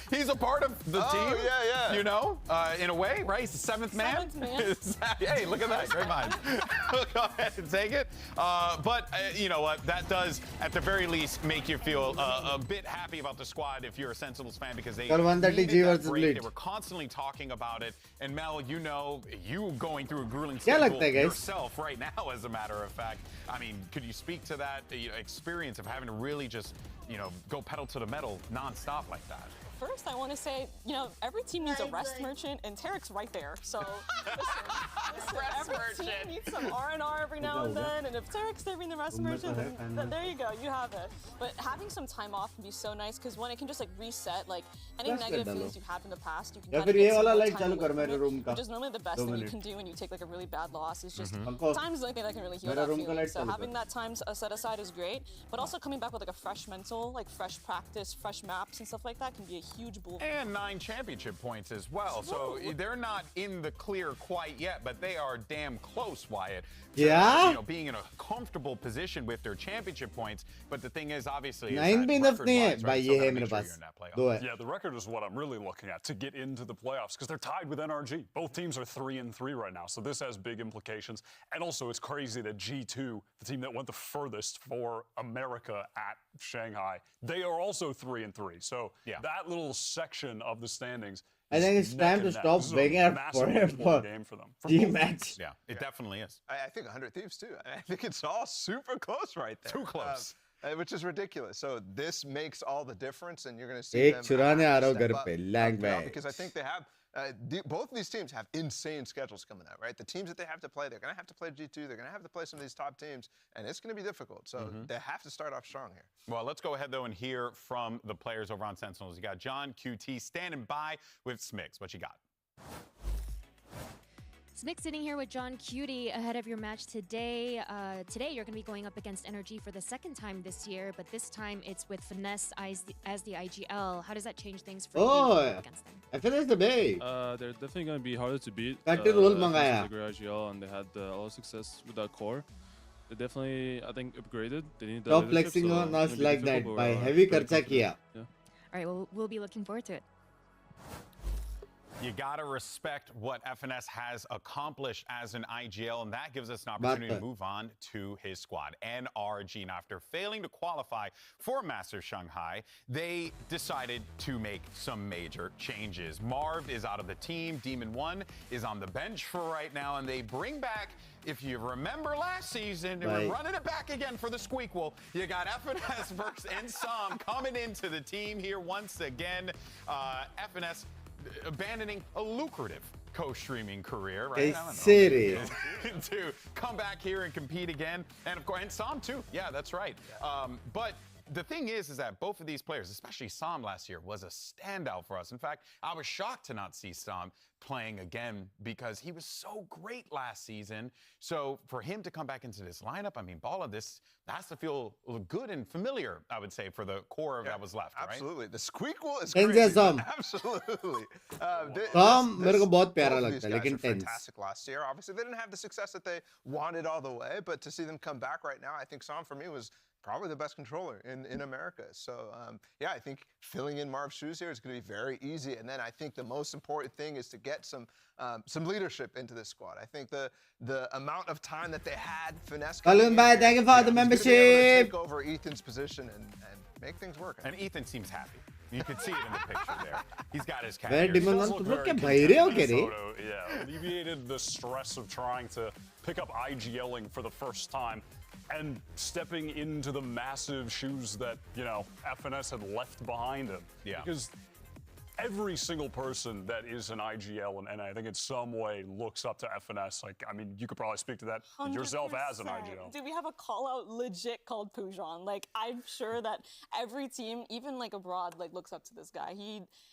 He's a part of the team. Yeah. You know, in a way, right? He's the seventh man. Hey, look at that. Great mind. Go ahead and take it. But you know what? That does, at the very least, make you feel a bit happy about the squad if you're a Sensibles fan, because they needed that break. They were constantly talking about it. And Mel, you know, you going through a grueling schedule yourself right now, as a matter of fact. I mean, could you speak to that experience of having to really just, you know, go pedal to the metal nonstop like that? First, I want to say, you know, every team needs a rest merchant, and Tarek's right there. So, listen, every team needs some R&R every now and then, and if Tarek's serving the rest merchant, then there you go, you have it. But having some time off can be so nice, because one, it can just like reset, like any negative feelings you've had in the past, you can kind of get some more time away from it, which is normally the best thing you can do when you take like a really bad loss, is just time is the only thing that can really heal that feeling. So having that time set aside is great, but also coming back with like a fresh mental, like fresh practice, fresh maps and stuff like that can be a huge boost. And 9 championship points as well. So they're not in the clear quite yet, but they are damn close, Wyatt. To, you know, being in a comfortable position with their championship points. But the thing is, obviously, Yeah, the record is what I'm really looking at to get into the playoffs, because they're tied with NRG. Both teams are 3-3 right now, so this has big implications. And also, it's crazy that G2, the team that went the furthest for America at Shanghai, they are also 3-3. So that little section of the standings, I think it's time to stop begging out for game for them. team match. Yeah, it definitely is. I think 100 Thieves too. I think it's all super close right there. Too close. Which is ridiculous. So this makes all the difference, and you're going to see them step up, because I think they have both of these teams have insane schedules coming out, right? The teams that they have to play, they're going to have to play G2, they're going to have to play some of these top teams, and it's going to be difficult. So they have to start off strong here. Well, let's go ahead, though, and hear from the players over on Sentinels. You got John QT standing by with Smix. What you got? Smix sitting here with John Cutie ahead of your match today. Today you're going to be going up against NRG for the second time this year, but this time it's with Finesse as the IGL. How does that change things for you against them? Finesse the Bay. They're definitely going to be harder to beat. They're a great IGL, and they had a lot of success with that core. They definitely, I think, upgraded. They need Stop flexing on us like that by heavy kharcha kiya. All right, well, we'll be looking forward to it. You got to respect what FNS has accomplished as an IGL, and that gives us an opportunity to move on to his squad, NRG. Now, after failing to qualify for Masters Shanghai, they decided to make some major changes. Marv is out of the team. Demon 1 is on the bench for right now, and they bring back, if you remember last season, they were running it back again for the Squeakquel. You got FNS versus Ensam coming into the team here once again. FNS abandoning a lucrative co-streaming career, right? To come back here and compete again. And of course, and Sam too. Yeah, that's right. But the thing is that both of these players, especially Sam last year, was a standout for us. In fact, I was shocked to not see Sam playing again because he was so great last season. So for him to come back into this lineup, I mean, all of this has to feel good and familiar, I would say, for the core that was left, right? Absolutely. The Squeakquel is crazy. Absolutely. Fantastic last year. Obviously, they didn't have the success that they wanted all the way, but to see them come back right now, I think Sam, for me, was probably the best controller in America. So, yeah, I think filling in Marv's shoes here is going to be very easy. And then I think the most important thing is to get some leadership into this squad. I think the amount of time that they had, Finesse, thank you for the membership. Take over Ethan's position and make things work. And Ethan seems happy. You can see it in the picture there. He's got his cat. Alleviated the stress of trying to pick up IGLing for the first time and stepping into the massive shoes that, you know, FNS had left behind him. Yeah. Because every single person that is an IGL and I think in some way looks up to FNS. Like, I mean, you could probably speak to that yourself as an IGL. Dude, we have a call out legit called Pujan. Like, I'm sure that every team, even like abroad, like looks up to this guy.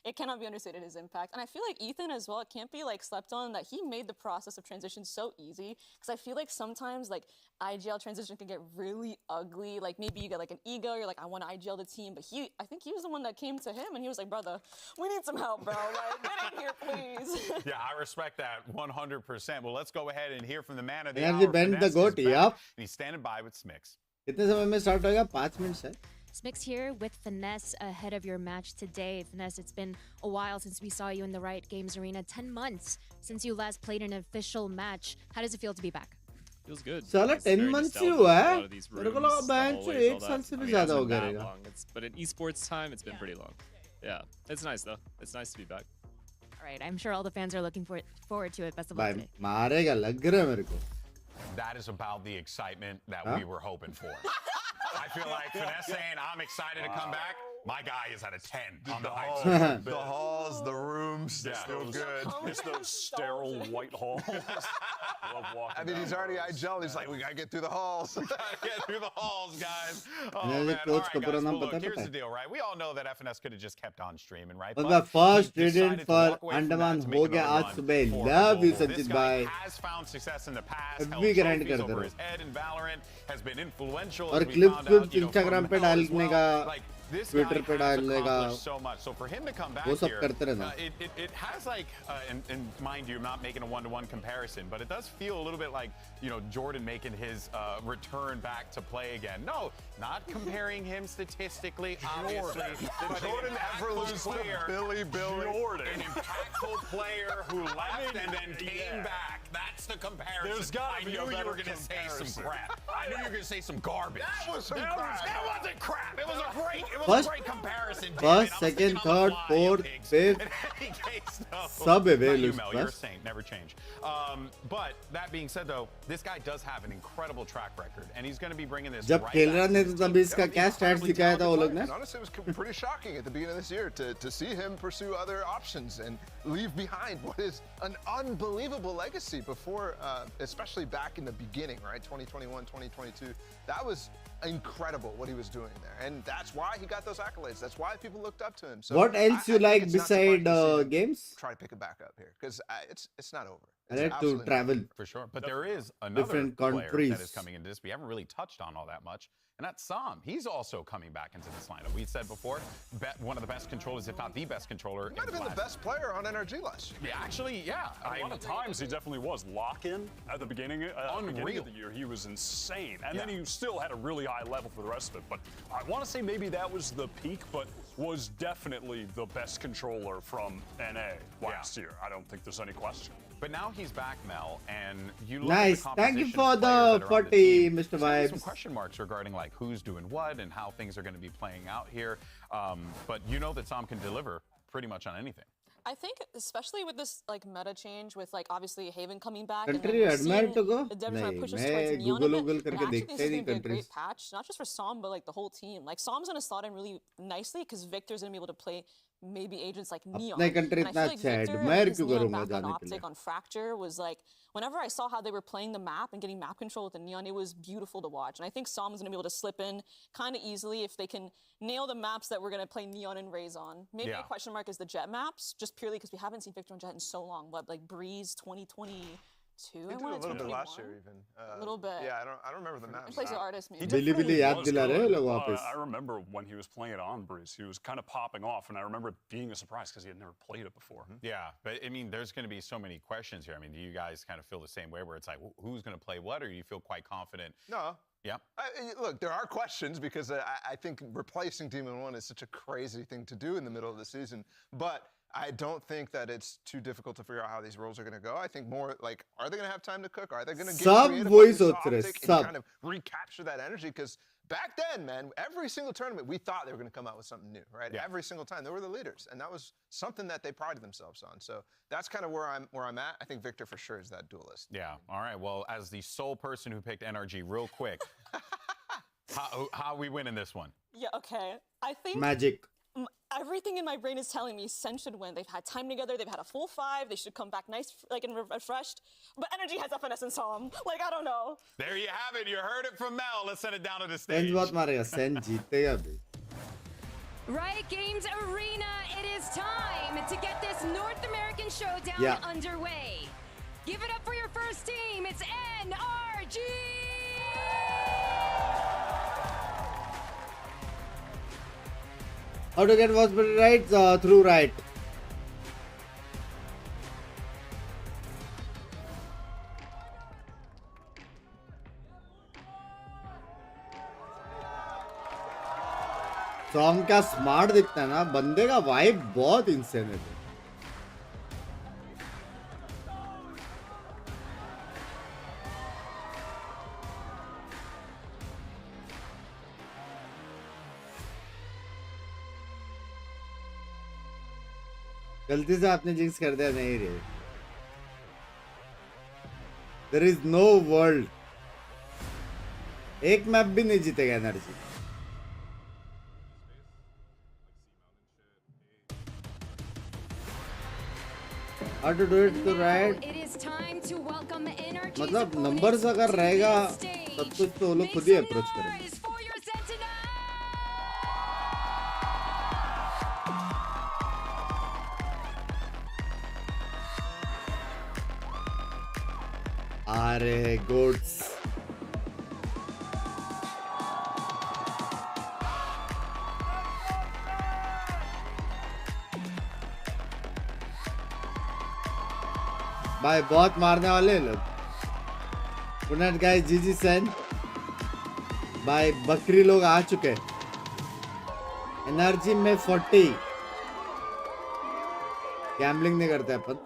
It cannot be understated his impact. And I feel like Ethan as well, it can't be like slept on that he made the process of transition so easy. Because I feel like sometimes like IGL transition can get really ugly. Like maybe you get like an ego, you're like, I want to IGL the team. But I think he was the one that came to him and he was like, brother, we need some help, bro. Like, get in here, please. Yeah, I respect that 100%. Well, let's go ahead and hear from the man of the NRG hour. bend the goat, yep. And he's standing by with Smix. कितने समय में start होगा? 5 minutes है. Smix here with Finesse ahead of your match today. Finesse, it's been a while since we saw you in the Riot Games arena. 10 months since you last played an official match. How does it feel to be back? Feels good. साला 10 months ही हुआ है. मेरे को लगा bench 1 साल से भी ज़्यादा हो गया. But in esports time, it's been pretty long. Yeah, it's nice though. It's nice to be back. All right, I'm sure all the fans are looking forward to it. Best of luck today. मारेगा लग रहा है मेरे को. That is about the excitement that we were hoping for. I feel like Finesse saying, I'm excited to come back. My guy is at a 10 on the hype. The halls, the rooms, they feel good. It's those sterile white halls. I mean, he's already IGL. He's like, we gotta get through the halls. Get through the halls, guys. Oh, man. All right, guys. Well, look, here's the deal, right? We all know that FNS could have just kept on streaming, right? But the first trident for Andaman हो गया आज सुबह. Love you, Sanjit bhai. Has found success in the past. अभी grind कर over they his head in VALORANT has been influential. और clips Instagram पे डालने का. Twitter पे डालने का. So much. So for him to come back वो सब here, करते रहना. it has like, and mind you, I'm not making a one-to-one comparison, but it does feel a little bit like, you know, Jordan making his return back to play again. No, not comparing him statistically, obviously. Did Jordan ever lose to Billy? Jordan, an impactful player who left and then came back. That's the comparison. There's gotta be I knew you were going to say some crap. I knew you were going to say some garbage. That was some crap. That wasn't crap. It was a great. First, comparison. First, second, third, fourth, fifth. Sub You're a saint, never change. But that being said, though, this guy does have an incredible track record, and he's going to be bringing this. जब खेल रहा ने तो तभी इसका क्या stats दिखाया था वो लोग ने? Honestly, it was pretty shocking at the beginning of this year to see him pursue other options and leave behind what is an unbelievable legacy before, especially back in the beginning, right? 2021, 2022. That was incredible what he was doing there, and that's why he got those accolades. That's why people looked up to him. So what else you like beside games? Try to pick it back up here because it's not over. I like to travel for sure, but there is another different player countries that is coming into this. We haven't really touched on all that much, and that's Sam. He's also coming back into this lineup. We said before, one of the best controllers, if not the best controller. He might have been the best player on NRG last year. Yeah, actually, yeah. A lot of times he definitely was lock-in at the beginning of the year. He was insane, and then he still had a really high level for the rest of it. But I want to say maybe that was the peak, but was definitely the best controller from NA last year. I don't think there's any question. But now he's back, Mel, and you look nice. at the Thank you for the 40, Mr. Vibes. Some question marks regarding like who's doing what and how things are going to be playing out here. But you know that Sam can deliver pretty much on anything. I think, especially with this like meta change, with like obviously Haven coming back, Country admire to go. The devs trying to push us मैं towards Neon a Google bit. करके Actually, देखते this is नहीं going to be a countries. great patch, not just for Som, but like the whole team. Like Som's going to slot in really nicely because Victor's going to be able to play maybe agents like Neon. अपने country And I इतना feel like अच्छा है, Victor, admire his क्यों Neon करूँगा background जाने के लिए? optic on Fracture was like, whenever I saw how they were playing the map and getting map control with the Neon, it was beautiful to watch. And I think Som's going to be able to slip in kind of easily if they can nail the maps that we're going to play Neon and Raze on. Maybe a question mark is the Jet maps, just purely because we haven't seen Victor and Jet in so long. What, like Breeze 2022? He did a little bit last year, even. A little bit. Yeah, I don't remember the maps. He plays the artist, man. I remember when he was playing it on Breeze, he was kind of popping off, and I remember it being a surprise because he had never played it before. Yeah, but I mean, there's going to be so many questions here. I mean, do you guys kind of feel the same way where it's like, who's going to play what, or do you feel quite confident? No. Yeah. Look, there are questions because I think replacing Demon 1 is such a crazy thing to do in the middle of the season, but I don't think that it's too difficult to figure out how these roles are going to go. I think more like, are they going to have time to cook? Are they going to get creative with this optic and kind of recapture that energy? Because back then, man, every single tournament, we thought they were going to come out with something new, right? Yeah. Every single time. They were the leaders, and that was something that they prided themselves on. So that's kind of where I'm at. I think Victor for sure is that duelist. Yeah. All right. Well, as the sole person who picked NRG, real quick, how are we winning this one? Yeah, okay. I think Magic. everything in my brain is telling me Sen should win. They've had time together. They've had a full 5. They should come back nice, like, and refreshed. But NRG has that finesse in Psalm. Like, I don't know. There you have it. You heard it from Mel. Let's send it down to the stage. Sen बहुत मारेगा. Sen जीतेगा भी. Riot Games Arena, it is time to get this North American showdown underway. Give it up for your first team. It's NRG. How to get was right through right. Song क्या smart दिखता है ना, बंदे का vibe बहुत insane है. गलती से आपने जिंक्स कर दिया. नहीं रे, देयर इज नो वर्ल्ड. एक मैप भी नहीं जीतेगा energy. How to do it to right? मतलब नंबर्स अगर रहेगा तब कुछ तो वो लोग खुद ही अप्रोच करेंगे. अरे गुड्स. भाई बहुत मारने वाले हैं लोग. Good night guys. जीजी सेन भाई. बकरी लोग आ चुके. एनर्जी में 40. गैम्बलिंग नहीं करते अपन.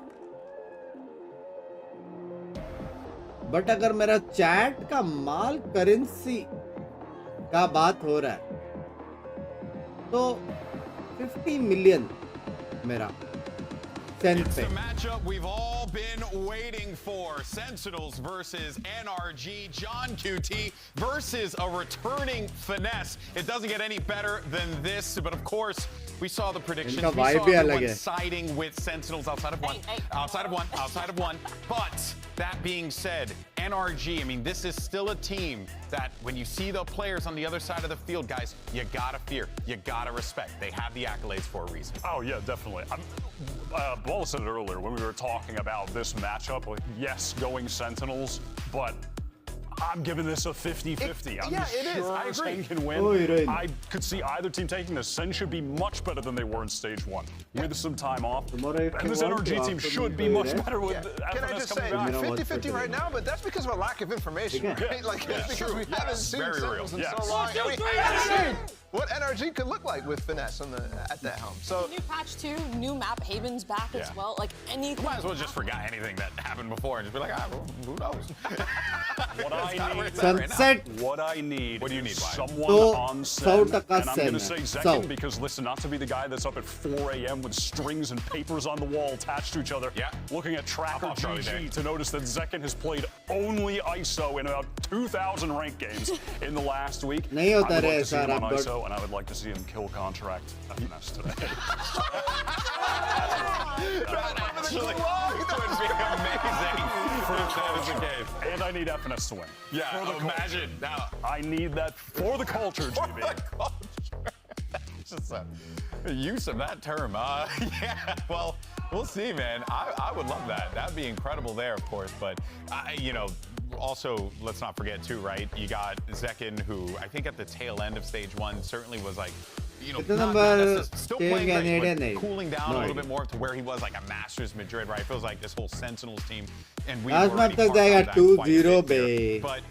बट अगर मेरा चैट का माल करेंसी का बात हो रहा है तो 50 मिलियन मेरा It's the matchup we've all been waiting for. Sentinels versus NRG. John QT versus a returning finesse. It doesn't get any better than this, but of course, we saw the predictions. We saw everyone siding with Sentinels outside of one. But that being said, NRG, I mean, this is still a team that when you see the players on the other side of the field, guys, you gotta fear, you gotta respect. They have the accolades for a reason. Oh, yeah, definitely. Ball said it earlier when we were talking about this matchup. Like, yes, going Sentinels, but I'm giving this a 50-50. I'm sure Sen can win. I could see either team taking this. Sen should be much better than they were in stage 1 with some time off. And this NRG team should be much better with Can I just say, 50-50 right now, but that's because of a lack of information, right? Like, it's because we haven't seen Sentinels in so long. And we haven't seen what NRG could look like with finesse at the helm. So new patch 2, new map, Haven's back as well. Like anything. Might as well just forget anything that happened before and just be like, who knows? Sunset. What I need. What do you need, someone on Sen. And I'm going to say Zekin because listen, not to be the guy that's up at 4 a.m. with strings and papers on the wall attached to each other, looking at Tracker GG to notice that Zekin has played only ISO in about 2,000 ranked games in the last week. I would like to see him on ISO, and I would like to see him kill contract FNS today. That actually would be amazing if that is the case. And I need FNS to win. Yeah, imagine. Now, I need that for the culture, GB. Just a use of that term. Yeah, well, we'll see, man. I would love that. That'd be incredible there, of course. But, you know, also, let's not forget, too, right? You got Zekin, who I think at the tail end of stage 1 certainly was like, you know, still playing great, but cooling down a little bit more to where he was like a Masters Madrid, right? It feels like this whole Sentinels team, and we already talked about that quite a bit. But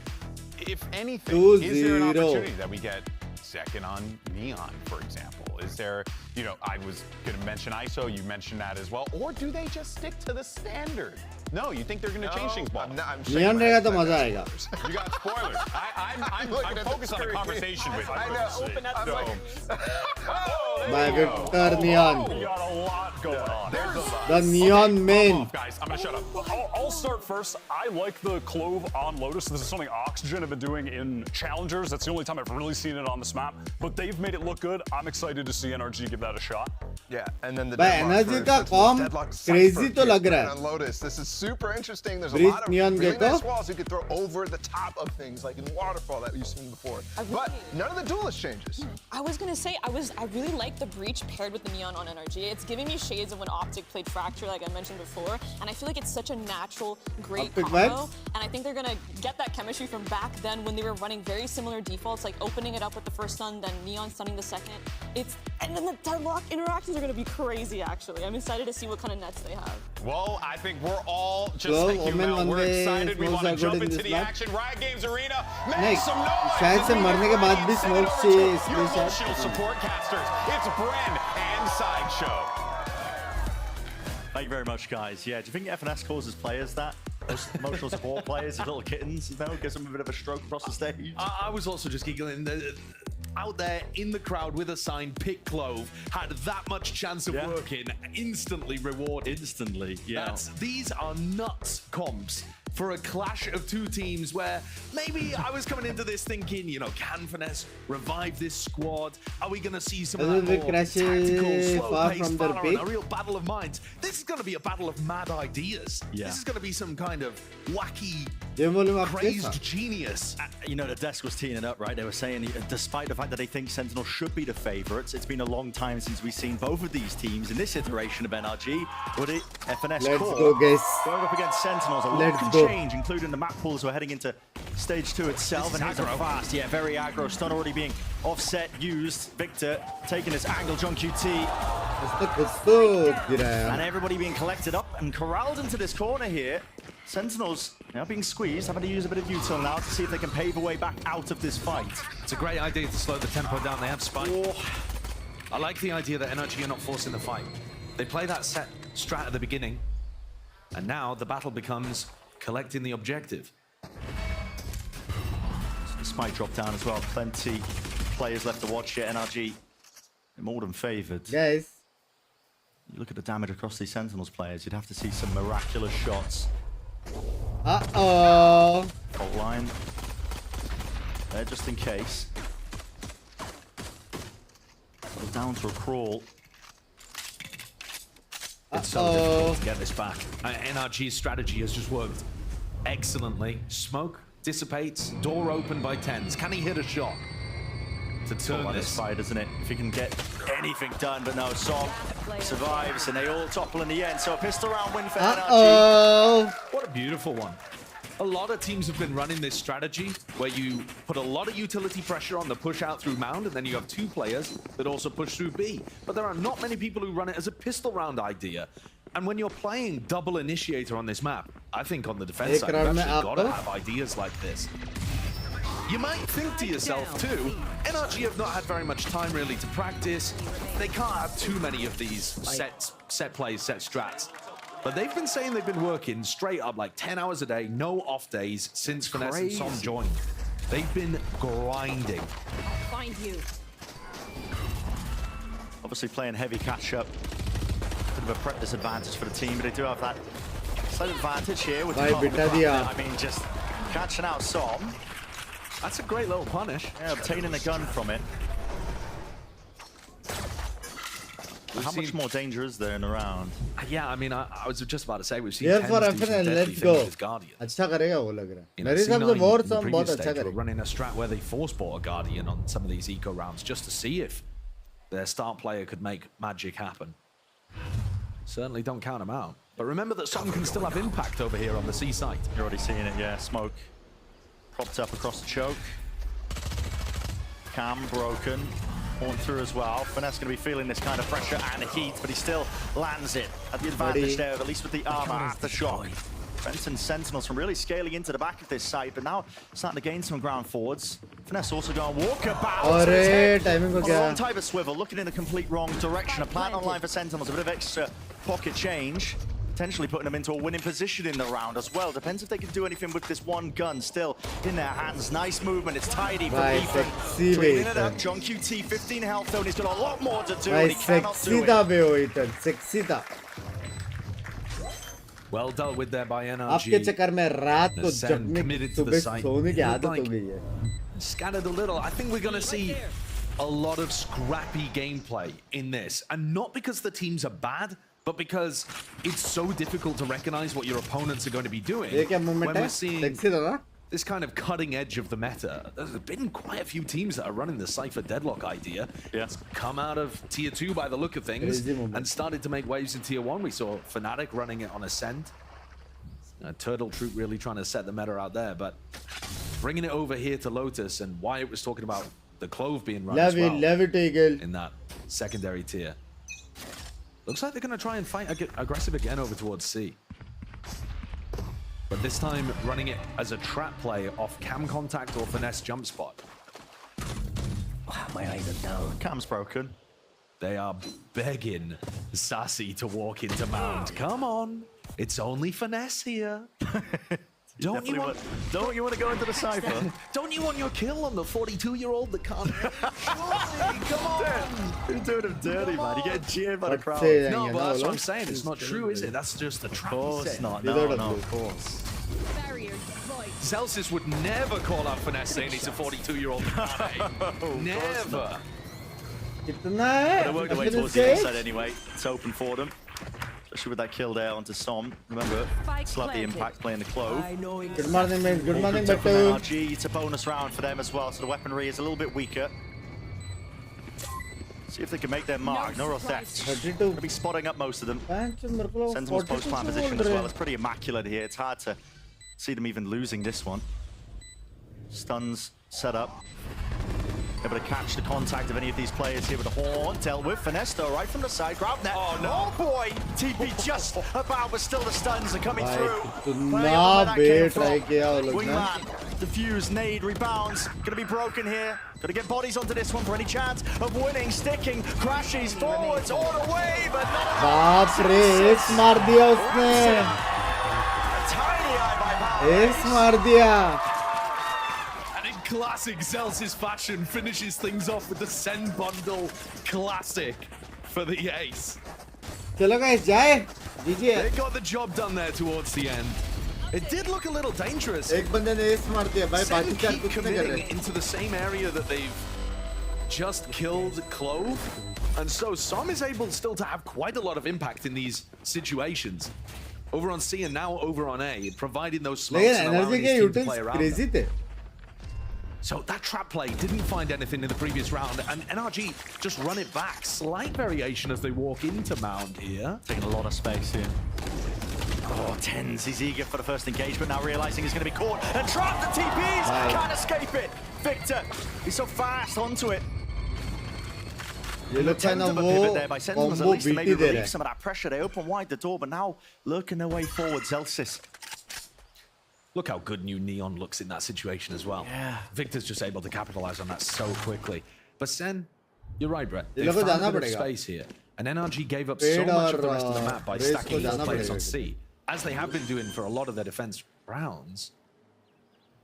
if anything, is there an opportunity that we get Zekin on Neon, for example? Is there, you know, I was going to mention ISO, you mentioned that as well, or do they just stick to the standard? No, you think they're going to change things, Ball? Neon रहेगा तो मजा आएगा. You got spoilers. I'm focused on the conversation with you. I know. Open up By Victor Neon. We got a lot going on. The Neon main. Guys, I'm gonna shut up. I'll start first. I like the Clove on Lotus. This is something Oxygen have been doing in Challengers. That's the only time I've really seen it on this map. But they've made it look good. I'm excited to see NRG give that a shot. Yeah, and then the NRG का com crazy तो लग रहा है. On Lotus, this is super interesting. There's a Breeze lot of Neon really Gecko. nice walls you could throw over the top of things, like in Waterfall that we've seen before. But none of the duelist changes. I was gonna say I really like the breach paired with the neon on NRG. It's giving me shades of when Optic played Fracture, like I mentioned before, and I feel like it's such a natural, great Optic combo. vibes? And I think they're gonna get that chemistry from back then when they were running very similar defaults, like opening it up with the first stun, then neon stunning the second. And then the deadlock interactions are gonna be crazy. Actually, I'm excited to see what kind of nets they have. Well, I think we're all just Well, like you, Mel. We're excited. We want to jump in into this the map. action. Riot Games Arena, नहीं, make some noise. शायद से मरने के बाद भी Send it smoke over से to इसलिए your शायद. emotional support casters. It's Bren and Sideshow. Thank you very much, guys. Yeah, do you think FNS causes players that? Those emotional support players, these little kittens, you know, gives them a bit of a stroke across the stage. I was also just giggling. Out there in the crowd with a sign, pick Clove, had that much chance of working, instantly rewarded. Instantly, yeah. These are nuts comps for a clash of two teams where maybe I was coming into this thinking, you know, can Finesse revive this squad? Are we going to see some of that more tactical, slow-paced Valorant, a real battle of minds? This is going to be a battle of mad ideas. Yeah. This is going to be some kind of wacky, crazed genius. You know, the desk was teeing it up, right? They were saying, despite the fact that they think Sentinel should be the favorites, it's been a long time since we've seen both of these teams in this iteration of NRG. But FNS Let's core go, guys. going up against Sentinels, a lot can change, including the map pools. We're heading into stage 2 itself, and it's fast. Yeah, very aggro. Stun already being offset, used. Victor taking his angle, John QT. And everybody being collected up and corralled into this corner here. Sentinels now being squeezed, having to use a bit of util now to see if they can pave a way back out of this fight. It's a great idea to slow the tempo down. They have Spike. I like the idea that NRG are not forcing the fight. They play that set strat at the beginning, and now the battle becomes collecting the objective. So the Spike drop down as well. Plenty players left to watch here. NRG more than favored. Guys, you look at the damage across these Sentinels players, you'd have to see some miraculous shots. Uh-oh. Fault line. There just in case. Down to a crawl. It's so difficult to get this back. NRG's strategy has just worked excellently. Smoke dissipates, door open by tens. Can he hit a shot to turn this fight, isn't it? If he can get anything done, but no, Song survives and they all topple in the end. So a pistol round win for NRG. What a beautiful one. A lot of teams have been running this strategy where you put a lot of utility pressure on the push out through Mound, and then you have two players that also push through B. But there are not many people who run it as a pistol round idea. And when you're playing double initiator on this map, I think on the defense side, you've actually got to have ideas like this. You might think to yourself too, NRG have not had very much time really to practice. They can't have too many of these set plays, set strats. But they've been saying they've been working straight up like 10 hours a day, no off days since Finesse and Som joined. They've been grinding. I'll find you. Obviously playing heavy catch-up. Bit of a prep disadvantage for the team, but they do have that slight advantage here with I mean, just catching out Som. That's a great little punish. Yeah, obtaining a gun from it. How much more danger is there in the round? Yeah, I mean, I was just about to say we've seen. Yeah, for FNL, let's go. अच्छा करेगा वो लग रहा है. मेरे हिसाब से बहुत सब बहुत अच्छा करेगा. Running a strat where they force bought a Guardian on some of these eco rounds just to see if their start player could make magic happen. Certainly don't count them out. But remember that Som can still have impact over here on the C site. You're already seeing it, yeah. Smoke propped up across the choke. Cam broken. Horn through as well. Finesse going to be feeling this kind of pressure and heat, but he still lands it at the advantage there, at least with the armor after shock. Benton Sentinels from really scaling into the back of this site, but now starting to gain some ground forwards. Finesse also going walkabout. Timing A wrong type of swivel, looking in the complete wrong direction. A plant online for Sentinels, a bit of extra pocket change. potentially putting them into a winning position in the round as well. Depends if they can do anything with this one gun still in their hands. Nice movement. It's tidy from Ethan. Cleaning it up. John QT, 15 health though, and he's got a lot more to do, and he cannot do it. Sexy था. Well dealt with there by NRG. आपके चक्कर में रात को SEN committed to the site. सोने की आदत हो गई है. Scattered a little. I think we're going to see a lot of scrappy gameplay in this, and not because the teams are bad, but because it's so difficult to recognize what your opponents are going to be doing. When we're seeing this kind of cutting edge of the meta, there's been quite a few teams that are running the Cypher Deadlock idea. It's come out of Tier 2 by the look of things and started to make waves in Tier 1. We saw Fnatic running it on Ascent. Turtle Troop really trying to set the meta out there, but bringing it over here to Lotus, and Wyatt was talking about the Clove being run as well in that secondary tier. Looks like they're going to try and fight aggressive again over towards C. But this time running it as a trap play off cam contact or finesse jump spot. Wow, my eyes are down. Cam's broken. They are begging Sassy to walk into Mound. Come on. It's only finesse here. Don't you want to go into the Cypher? Don't you want your kill on the 42-year-old that can't? Come on! You're doing him dirty, man. You're getting jeered by the crowd. No, but that's what I'm saying. It's not true, is it? That's just the trap. Of course not. No, of course. Celsius would never call out finesse saying he's a 42-year-old. Never. But they worked their way towards the inside anyway. It's open for them. Especially with that kill there onto Som. Remember, still have the impact playing the Clove. Good morning, man. Good morning, Mithul. NRG, it's a bonus round for them as well, so the weaponry is a little bit weaker. See if they can make their mark. No real theft. Going to be spotting up most of them. Sentinel's post-plan position as well. It's pretty immaculate here. It's hard to see them even losing this one. Stuns set up. Able to catch the contact of any of these players here with the horn. Dealt with. Finesse though, right from the side. Grab net. Oh, no. Oh boy! TP just about, but still the stuns are coming through. Wingman, defuse, nade, rebounds. Gonna be broken here. Gotta get bodies onto this one for any chance of winning. Sticking, crashes forwards all the way, but not enough. Ace मार दिया उसने. Tiny eye by power. Ace मार दिया. Classic Celsius fashion finishes things off with the SEN bundle classic for the ace. Chalo guys, jaye. They got the job done there towards the end. It did look a little dangerous. एक बंदे ने ace मार दिया भाई, बाकी चार कुछ नहीं कर रहे. Into the same area that they've just killed Clove, and so Som is able still to have quite a lot of impact in these situations. Over on C and now over on A, providing those smokes and allowing his team to play around. Crazy थे. So that trap play didn't find anything in the previous round, and NRG just run it back. Slight variation as they walk into Mound here. Taking a lot of space here. Oh, Tens, he's eager for the first engagement, now realizing he's going to be caught and trapped. The TPs can't escape it. Victor, he's so fast onto it. Attempt of a pivot there by Sentinels, at least to maybe relieve some of that pressure. They open wide the door, but now lurking their way forward, Celsius. Look how good new Neon looks in that situation as well. Yeah. Victor's just able to capitalize on that so quickly. But Sen, you're right, Brett. They found a bit of space here. And NRG gave up so much of the rest of the map by stacking more players on C. As they have been doing for a lot of their defense rounds,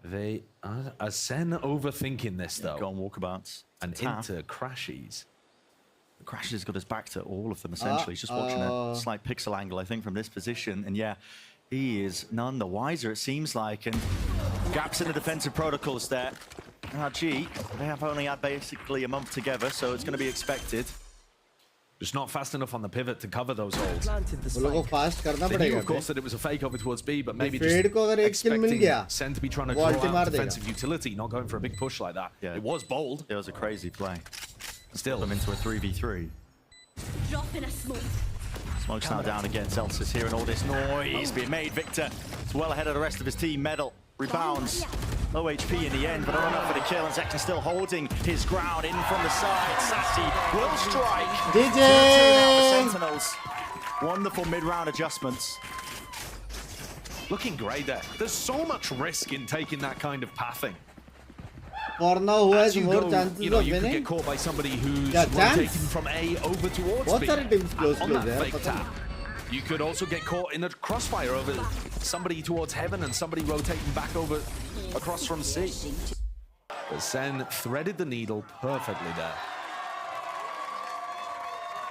they are Sen overthinking this, though. Go on walkabouts. And into Crashies. Crashies has got his back to all of them, essentially. He's just watching a slight pixel angle, I think, from this position. And yeah, he is none the wiser, it seems like, and gaps in the defensive protocols there. NRG, they have only had basically a month together, so it's going to be expected. Just not fast enough on the pivot to cover those holes. They knew, of course, that it was a fake over towards B, but maybe just expecting Sen to be trying to draw out defensive utility, not going for a big push like that. Yeah. It was bold. It was a crazy play. Still them into a 3v3. Smoke's now down again. Celsius here, and all this noise being made. Victor is well ahead of the rest of his team. Medal rebounds. Low HP in the end, but not enough for the kill. And Zexon still holding his ground in from the side. Sassy will strike. DJ! Sentinels. Wonderful mid-round adjustments. Looking great there. There's so much risk in taking that kind of pathing. For now, who has more chances you know, of you winning? could get caught by somebody who's rotating from A over towards B. Teams close on that fake tap. You could also get caught in a crossfire over somebody towards heaven and somebody rotating back over across from C. The SEN threaded the needle perfectly there.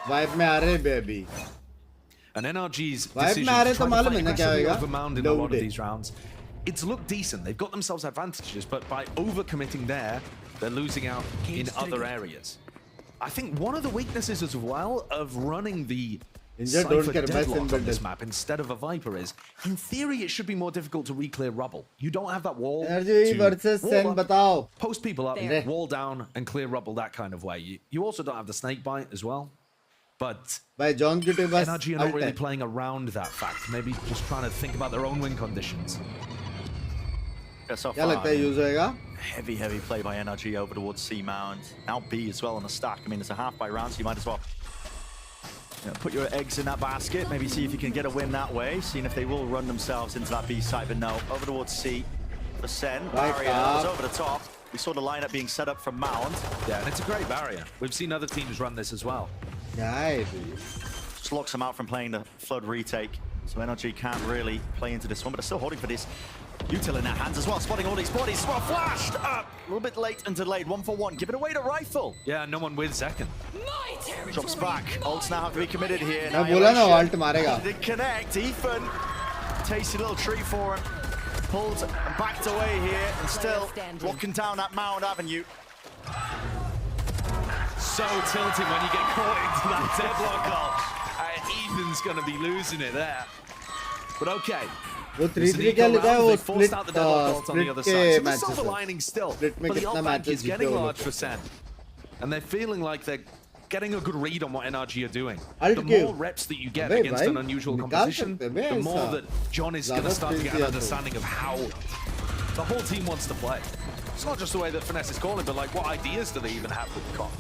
Vibe में आ रहे baby. And NRG's Vibe decision में आ रहे to तो try to मालूम fight है ना क्या aggressively होएगा? over mound in a lot of Loaded. these rounds, it's looked decent. They've got themselves advantages, but by overcommitting there, they're losing out in other areas. I think one of the weaknesses as well of running the Injured don't Cypher care, best deadlock on this inbuilt. map instead of a Viper is, in theory, it should be more difficult to re-clear rubble. You don't have that wall NRG to versus wall SEN up, बताओ. post people up, There. wall down, and clear rubble that kind of way. You also don't have the snake bite as well. But भाई John की team बस NRG are not alt really है. playing around that fact. Maybe just trying to think about their own win conditions. So क्या लगता है use होएगा? Heavy play by NRG over towards C Mound. Now B as well on the stack. I mean, it's a half by round, so you might as well put your eggs in that basket. Maybe see if you can get a win that way. Seeing if they will run themselves into that B side, but no. Over towards C for SEN. Barrier was over the top. We saw the lineup being set up from Mound. Yeah, and it's a great barrier. We've seen other teams run this as well. Yeah, just locks them out from playing the Flood retake. So NRG can't really play into this one, but they're still holding for this. Util in their hands as well, spotting all these bodies. Well, flashed up! A little bit late and delayed, 1-for-1. Give it away to Rifle. Yeah, no one with second. Drops back. Ults now have to be committed here. मैं बोला ना ult मारेगा. Didn't connect. Ethan, tasty little treat for him. Pulled and backed away here and still locking down that Mound Avenue. So tilting when you get caught into that deadlock ult. Ethan's going to be losing it there. But okay. वो 3-3 क्या लिखा है वो split split के matches matches silver lining still. Split में But the कितना ult bank matches is जीते getting वो large लोग. for SEN. And they're feeling like they're getting a good read on what NRG are doing. Alt The क्यों? more reps that you get अबे against भाई, an unusual निकाल composition, सकते हैं the more ऐसा. that John is going to ज़्यादा start to space get an दिया तो. understanding of how the whole team wants to play. It's not just the way that Finesse is calling, but like what ideas do they even have with the comp?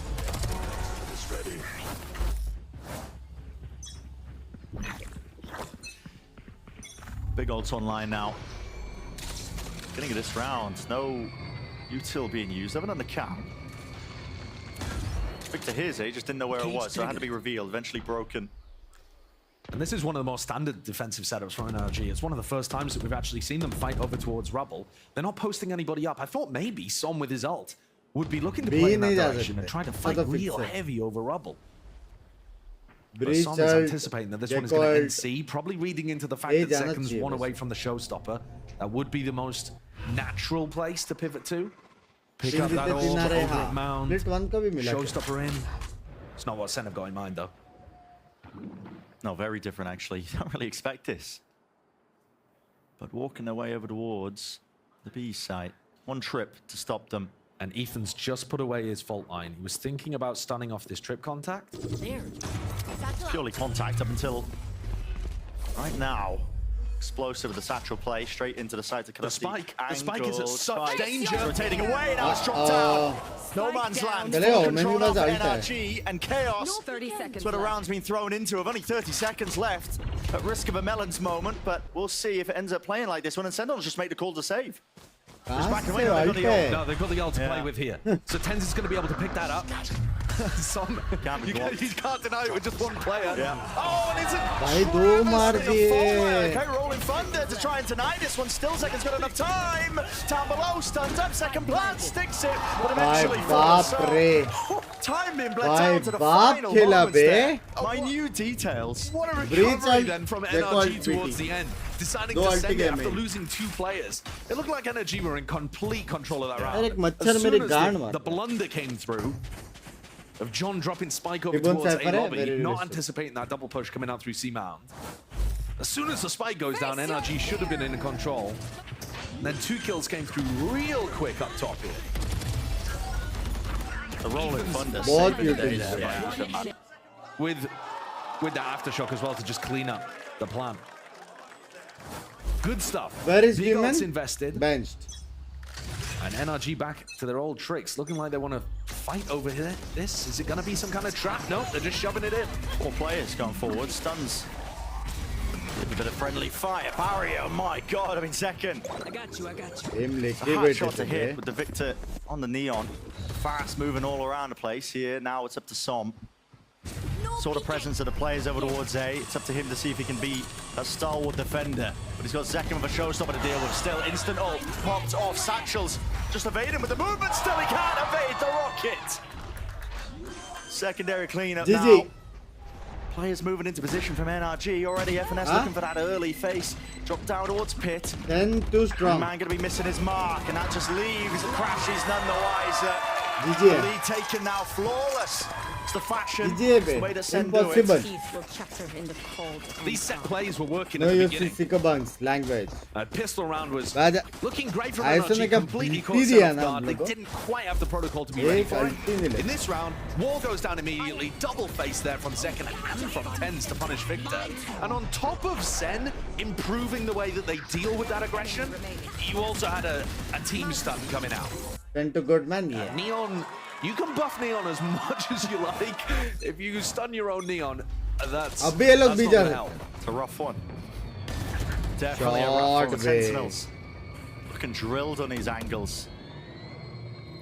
Big ults online now. Beginning of this round, no util being used. Haven't done the cap. Victor his, he just didn't know where it was, so it had to be revealed, eventually broken. And this is one of the more standard defensive setups from NRG. It's one of the first times that we've actually seen them fight over towards rubble. They're not posting anybody up. I thought maybe Som with his ult would be looking to play in that direction and try to fight real heavy over rubble. But Som is anticipating that this one is going to end C, probably reading into the fact that seconds one away from the showstopper. That would be the most natural place to pivot to. Pick up that ult over at Mound. Showstopper in. It's not what SEN have got in mind though. No, very different actually. You don't really expect this. But walking their way over towards the B site. One trip to stop them. And Ethan's just put away his fault line. He was thinking about stunning off this trip contact. Purely contact up until right now. Explosive with the satchel play straight into the side to cut the spike. The spike is at such danger. Rotating away, now it's dropped down. No man's land. Full control of NRG and chaos. 30 seconds That's where the round's been thrown into. With only 30 seconds left. At risk of a Melons moment, but we'll see if it ends up playing like this one. And Sentinels just make the call to save. Back away, No, they've got the ult to play with here. So Tens is going to be able to pick that up. Some, you can't deny it with just one player. Oh, and it's Okay, rolling thunder to try and deny this one. Still seconds got enough time. Down below, stuns up, second plant, sticks it, but eventually falls. Time being bled down to the final moments there. Minute details. What a recovery then from NRG towards the end. Deciding to send it after losing 2 players. It looked like NRG were in complete control of that round. As soon as the blunder came through, of John dropping spike over towards A lobby, not anticipating that double push coming out through C Mound. As soon as the spike goes down, NRG should have been in control. And then 2 kills came through real quick up top here. The rolling thunder. With the aftershock as well to just clean up the plan. Good stuff. Where is Big Demon? odds invested. Benched. And NRG back to their old tricks, looking like they want to fight over here. This, is it going to be some kind of trap? Nope, they're just shoving it in. 4 players going forward, stuns. A bit of friendly fire, barrier, oh my god, I mean second. I got you. A hard shot to hit with the Victor on the neon. Fast moving all around the place here, now it's up to Som. sort of presence of the players over towards A. It's up to him to see if he can be a stalwart defender. But he's got Zekem with a showstopper to deal with. Still, instant ult popped off. Satchel's just evading with the movement. Still, he can't evade the rocket. Secondary cleanup now. Players moving into position from NRG. Already FNS looking for that early face. Drop down towards Pit. Then too strong. Man going to be missing his mark, and that just leaves the Crashies none the wiser. GG. The lead taken now, flawless. It's the fashion. GG, it's the way to send impossible. it. These set plays were working No at the use to beginning. Sickerbuns language. Pistol round was But looking great from I NRG, think completely caught BT set off ना guard. हम They लोग को। didn't quite have the protocol to be ready for it. In this round, wall goes down immediately, double face there from Zekken and from Tens to punish Victor. And on top of SEN improving the way that they deal with that aggression, you also had a team stun coming out. Send to good man, yeah. Neon, you can buff Neon as much as you like. If you stun your own Neon, that's not gonna help. It's a rough one. Definitely a rough one. Sentinels looking drilled on these angles.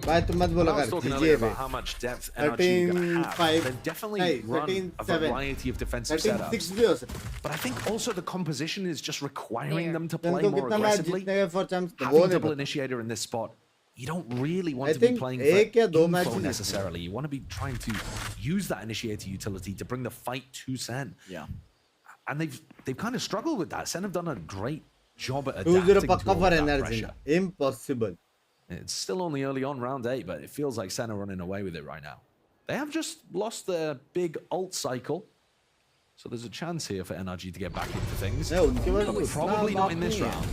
भाई तुम मत बोला I was कर talking GG earlier है about how much depth NRG are going to have. 13-5. They've definitely run a variety of defensive 13-6 setups. भी हो सकता But I think also the composition is just requiring them to है। play तुमको more कितना match aggressively. जीतने का for chance वो Having नहीं double पता। initiator in this spot, you don't really want I to be think playing एक या for दो match info he necessarily. You want to be trying to use that initiator utility to bring the fight to SEN. Yeah. And they've kind of struggled with that. SEN have done a great job at 2-0 adapting to पक्का all for that energy pressure. impossible. It's still only early on round 8, but it feels like SEN are running away with it right now. They have just lost their big ult cycle. So there's a chance here for NRG to get back into things. Yeah, उनके पास But उतना probably not in mark this नहीं है। round.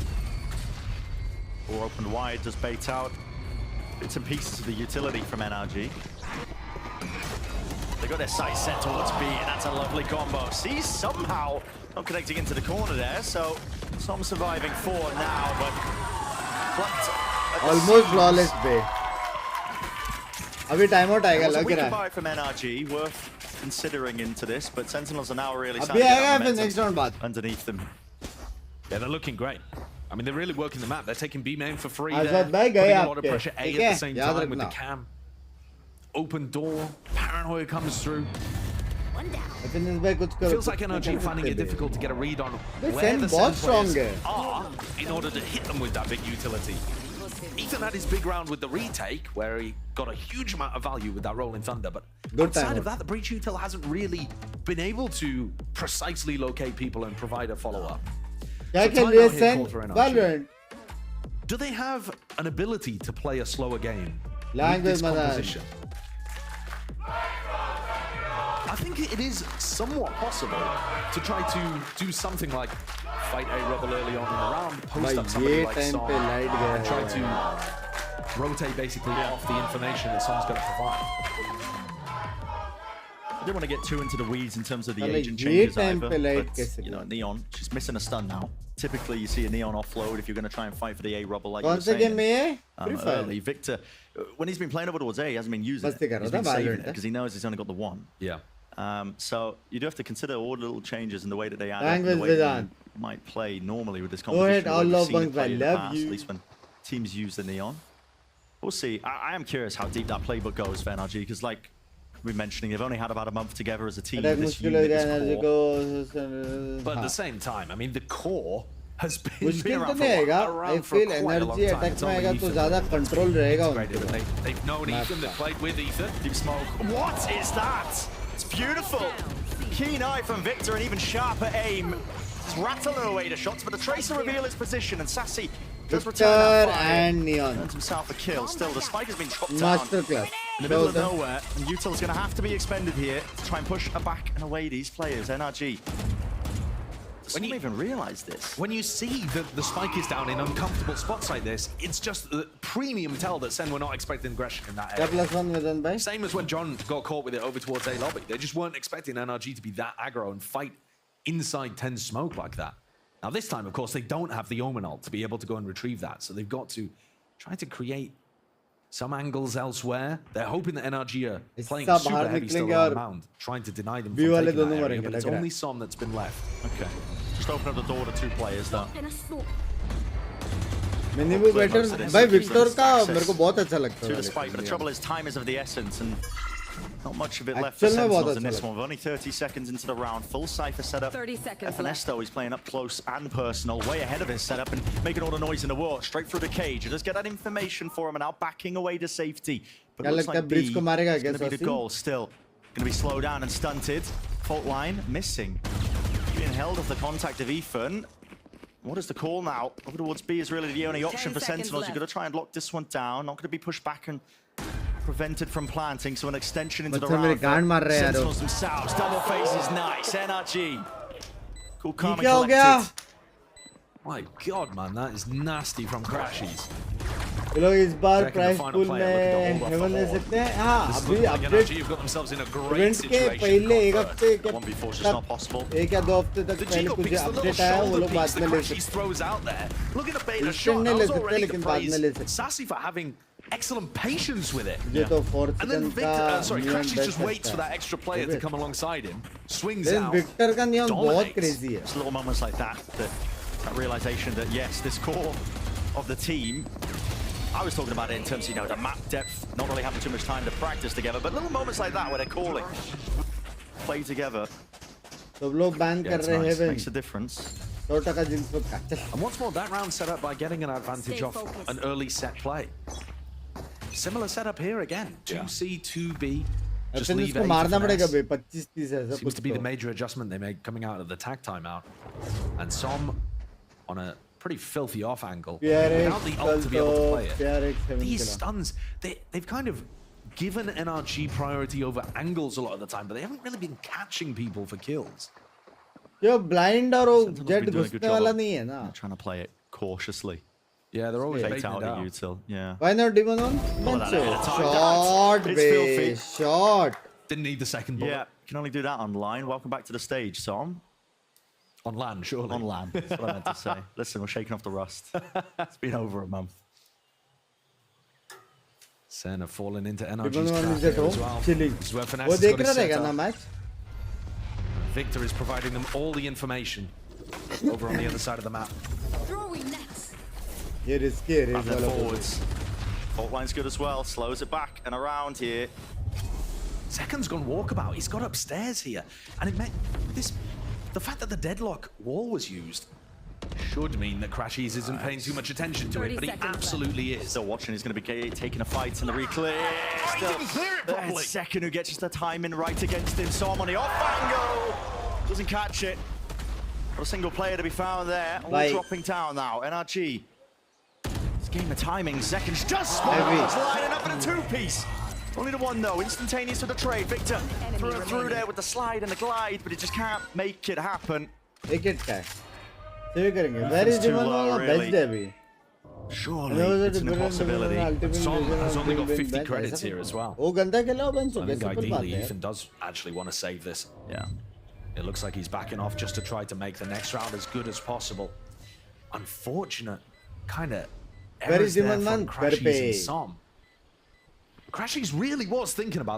Or open wide, just bait out bits and pieces of the utility from NRG. They got their sights set towards B, and that's a lovely combo. C somehow not connecting into the corner there, so some surviving 4 now, but Almost flawless पे। अभी time out आएगा लग रहा है। buy from NRG, worth considering into this, but Sentinels are now really अभी starting to आएगा get फिर momentum next round बाद। underneath them. Yeah, they're looking great. I mean, they're really working the map. They're taking B main for free Azad there. भाई गए Putting a lot of आपके। pressure A ठीक at है? the same याद time with the रखना। cam. Open door. Paranoia comes through. FNS भाई कुछ करो। Feels like NRG finding it difficult to get a read on They where send the बहुत SEN strong players है। are in order to hit them with that big utility. Ethan had his big round with the retake, where he got a huge amount of value with that Rolling Thunder, but outside of that, the Breach Util hasn't really been able to precisely locate people and provide a follow-up. क्या So खेल timeout रहे here हैं called for NRG. Valorant? Do they have an ability to play a slower game with Language this मजा composition? I think it is somewhat possible to try to do something like fight a rebel early on in the round, post up somebody like time Song, पे light गया and try है। to rotate basically off the information that Song's going to provide. I didn't want to get too into the weeds in terms of the Like, agent ये changes time either, पे light but, कैसे you know, Neon, she's missing a stun now. Typically, you see a Neon offload if you're going to try and fight for the A rubble like you कौन were से game saying. में है? Free Fire। Early, Victor, when he's been playing over towards A, he hasn't been using it. मस्ती कर रहा He's था been saving Valorant it because he knows he's only got the one. Yeah. So you do have to consider all the little changes in the way that they add Language up, and the way Vedant. you might play normally with this Go ahead, competition. all We've love seen it Bunks, I played in the love past, you. at least when teams use the Neon. We'll see. I am curious how deep that playbook goes for NRG, because like we're mentioning, they've only had about a month together as a team. Attack This मुश्किल हो unit, गया this energy core. को। But at the same time, I mean, the core has been मुश्किल तो around नहीं आएगा। I around for feel quite a long energy time. attack It's में only आएगा तो Ethan ज़्यादा that's control been रहेगा integrated, उनके and pass. they've known Ethan, they've played with Ethan. Deep smoke. What is that? It's beautiful. Keen eye from Victor and even sharper aim. It's rattling away the shots, but the Tracer reveal his position, and Sassy does return that Victor fire. and Neon. Earns himself a kill. Still, the spike has been chopped down. Masterclass. In the middle of nowhere, and Util's going to have to be expended here to try and push back and away these players. NRG. When you even realize this? When you see that the spike is down in uncomfortable spots like this, it's just the premium tell that SEN were not expecting aggression in that क्या area. +1 Vedant भाई? Same as when John got caught with it over towards A lobby. They just weren't expecting NRG to be that aggro and fight inside 10 smoke like that. Now this time, of course, they don't have the Omen ult to be able to go and retrieve that. So they've got to try to create some angles elsewhere. They're hoping that NRG are playing सब super बाहर heavy still निकलेंगे around और Mound, trying to deny them B from वाले taking that दोनों area, मरेंगे, but it's लग रहा है। only Som that's been left. Okay. Just open up the door to 2 players though. Minimum better भाई Victor का मेरे को बहुत अच्छा लगता To है the spike, but the trouble is time is of the essence, and Not much of it left for Actually, Sentinels in this one. We're only 30 seconds into the round. Full Cypher setup. 30 seconds FNS though, he's playing up close and personal, way ahead of his setup and making all the noise in the world. Straight through the cage. Just get that information for him and now backing away to safety. But it looks like B is going to be the goal still. Going to be slowed down and stunted. Fault line missing. Being held off the contact of Ethan. What is the call now? Over towards B is really the only option for Sentinels. You've got to try and lock this one down. Not going to be pushed back and prevented from planting, so an extension into the round. Sentinels themselves, double face is nice. NRG. Cool, calm and collected. My God, man, that is nasty from Crashies. लोग इस बार price pool में haven ले सकते हैं हाँ अभी update event के पहले एक हफ्ते एक या 2 हफ्ते तक पहले कुछ अपडेट आया वो लोग बाद में ले सकते हैं इंस्टेंट नहीं ले सकते लेकिन बाद में ले सकते हैं excellent patience with it. And then Victor, sorry, Crashy just waits for that extra player to come alongside him, swings out. Victor का नियम बहुत crazy है. It's little moments like that, that realization that yes, this core of the team. I was talking about it in terms of, the map depth, not really having too much time to practice together, but little moments like that where they're calling, play together. सब लोग ban कर रहे हैं. Makes a difference. And once more, that round set up by getting an advantage off an early set play. Similar setup here again. 2C, 2B. Just leave it. Seems to be the major adjustment they made coming out of the tag timeout. And Som on a pretty filthy off angle. Without the ult to be able to play it. These stuns, they've kind of given NRG priority over angles a lot of the time, but they haven't really been catching people for kills. Yo, blind or jet घुसने वाला नहीं है ना. Trying to play it cautiously. Yeah, they're always bait out at util. Yeah. Why not demon on? Shot, babe. Shot. Didn't need the second ball. Yeah, can only do that online. Welcome back to the stage, Som. On land, surely. On land. That's what I meant to say. Listen, we're shaking off the rust. It's been over a month. SEN have fallen into NRG's trap here as well. Chilling. This is where Finesse has got to set up. Victor is providing them all the information over on the other side of the map. ये risky है race वाला forwards. Fault line's good as well. Slows it back and around here. Second's gone walkabout. He's got upstairs here, and it meant this. The fact that the deadlock wall was used should mean that Crashies isn't paying too much attention to it, but he absolutely is. Still watching. He's going to be taking a fight in the reclear. He didn't clear it properly. Second who gets just the timing right against him. Som on the off angle. Doesn't catch it. Got a single player to be found there. All dropping down now. NRG. This game of timing. Seconds just spawns. Lining up in a two-piece. Only the one though. Instantaneous with the trade. Victor through there with the slide and the glide, but he just can't make it happen. Make it guy. Where is the one best Debbie? Surely it's an impossibility. Som has only got 50 credits here as well. Oh, ganda खेला Ben I think ideally Ethan does actually want to save this. Yeah. It looks like he's backing off just to try to make the next round as good as possible. Unfortunate kind of errors there from Crashies and Som. Crashies really was thinking about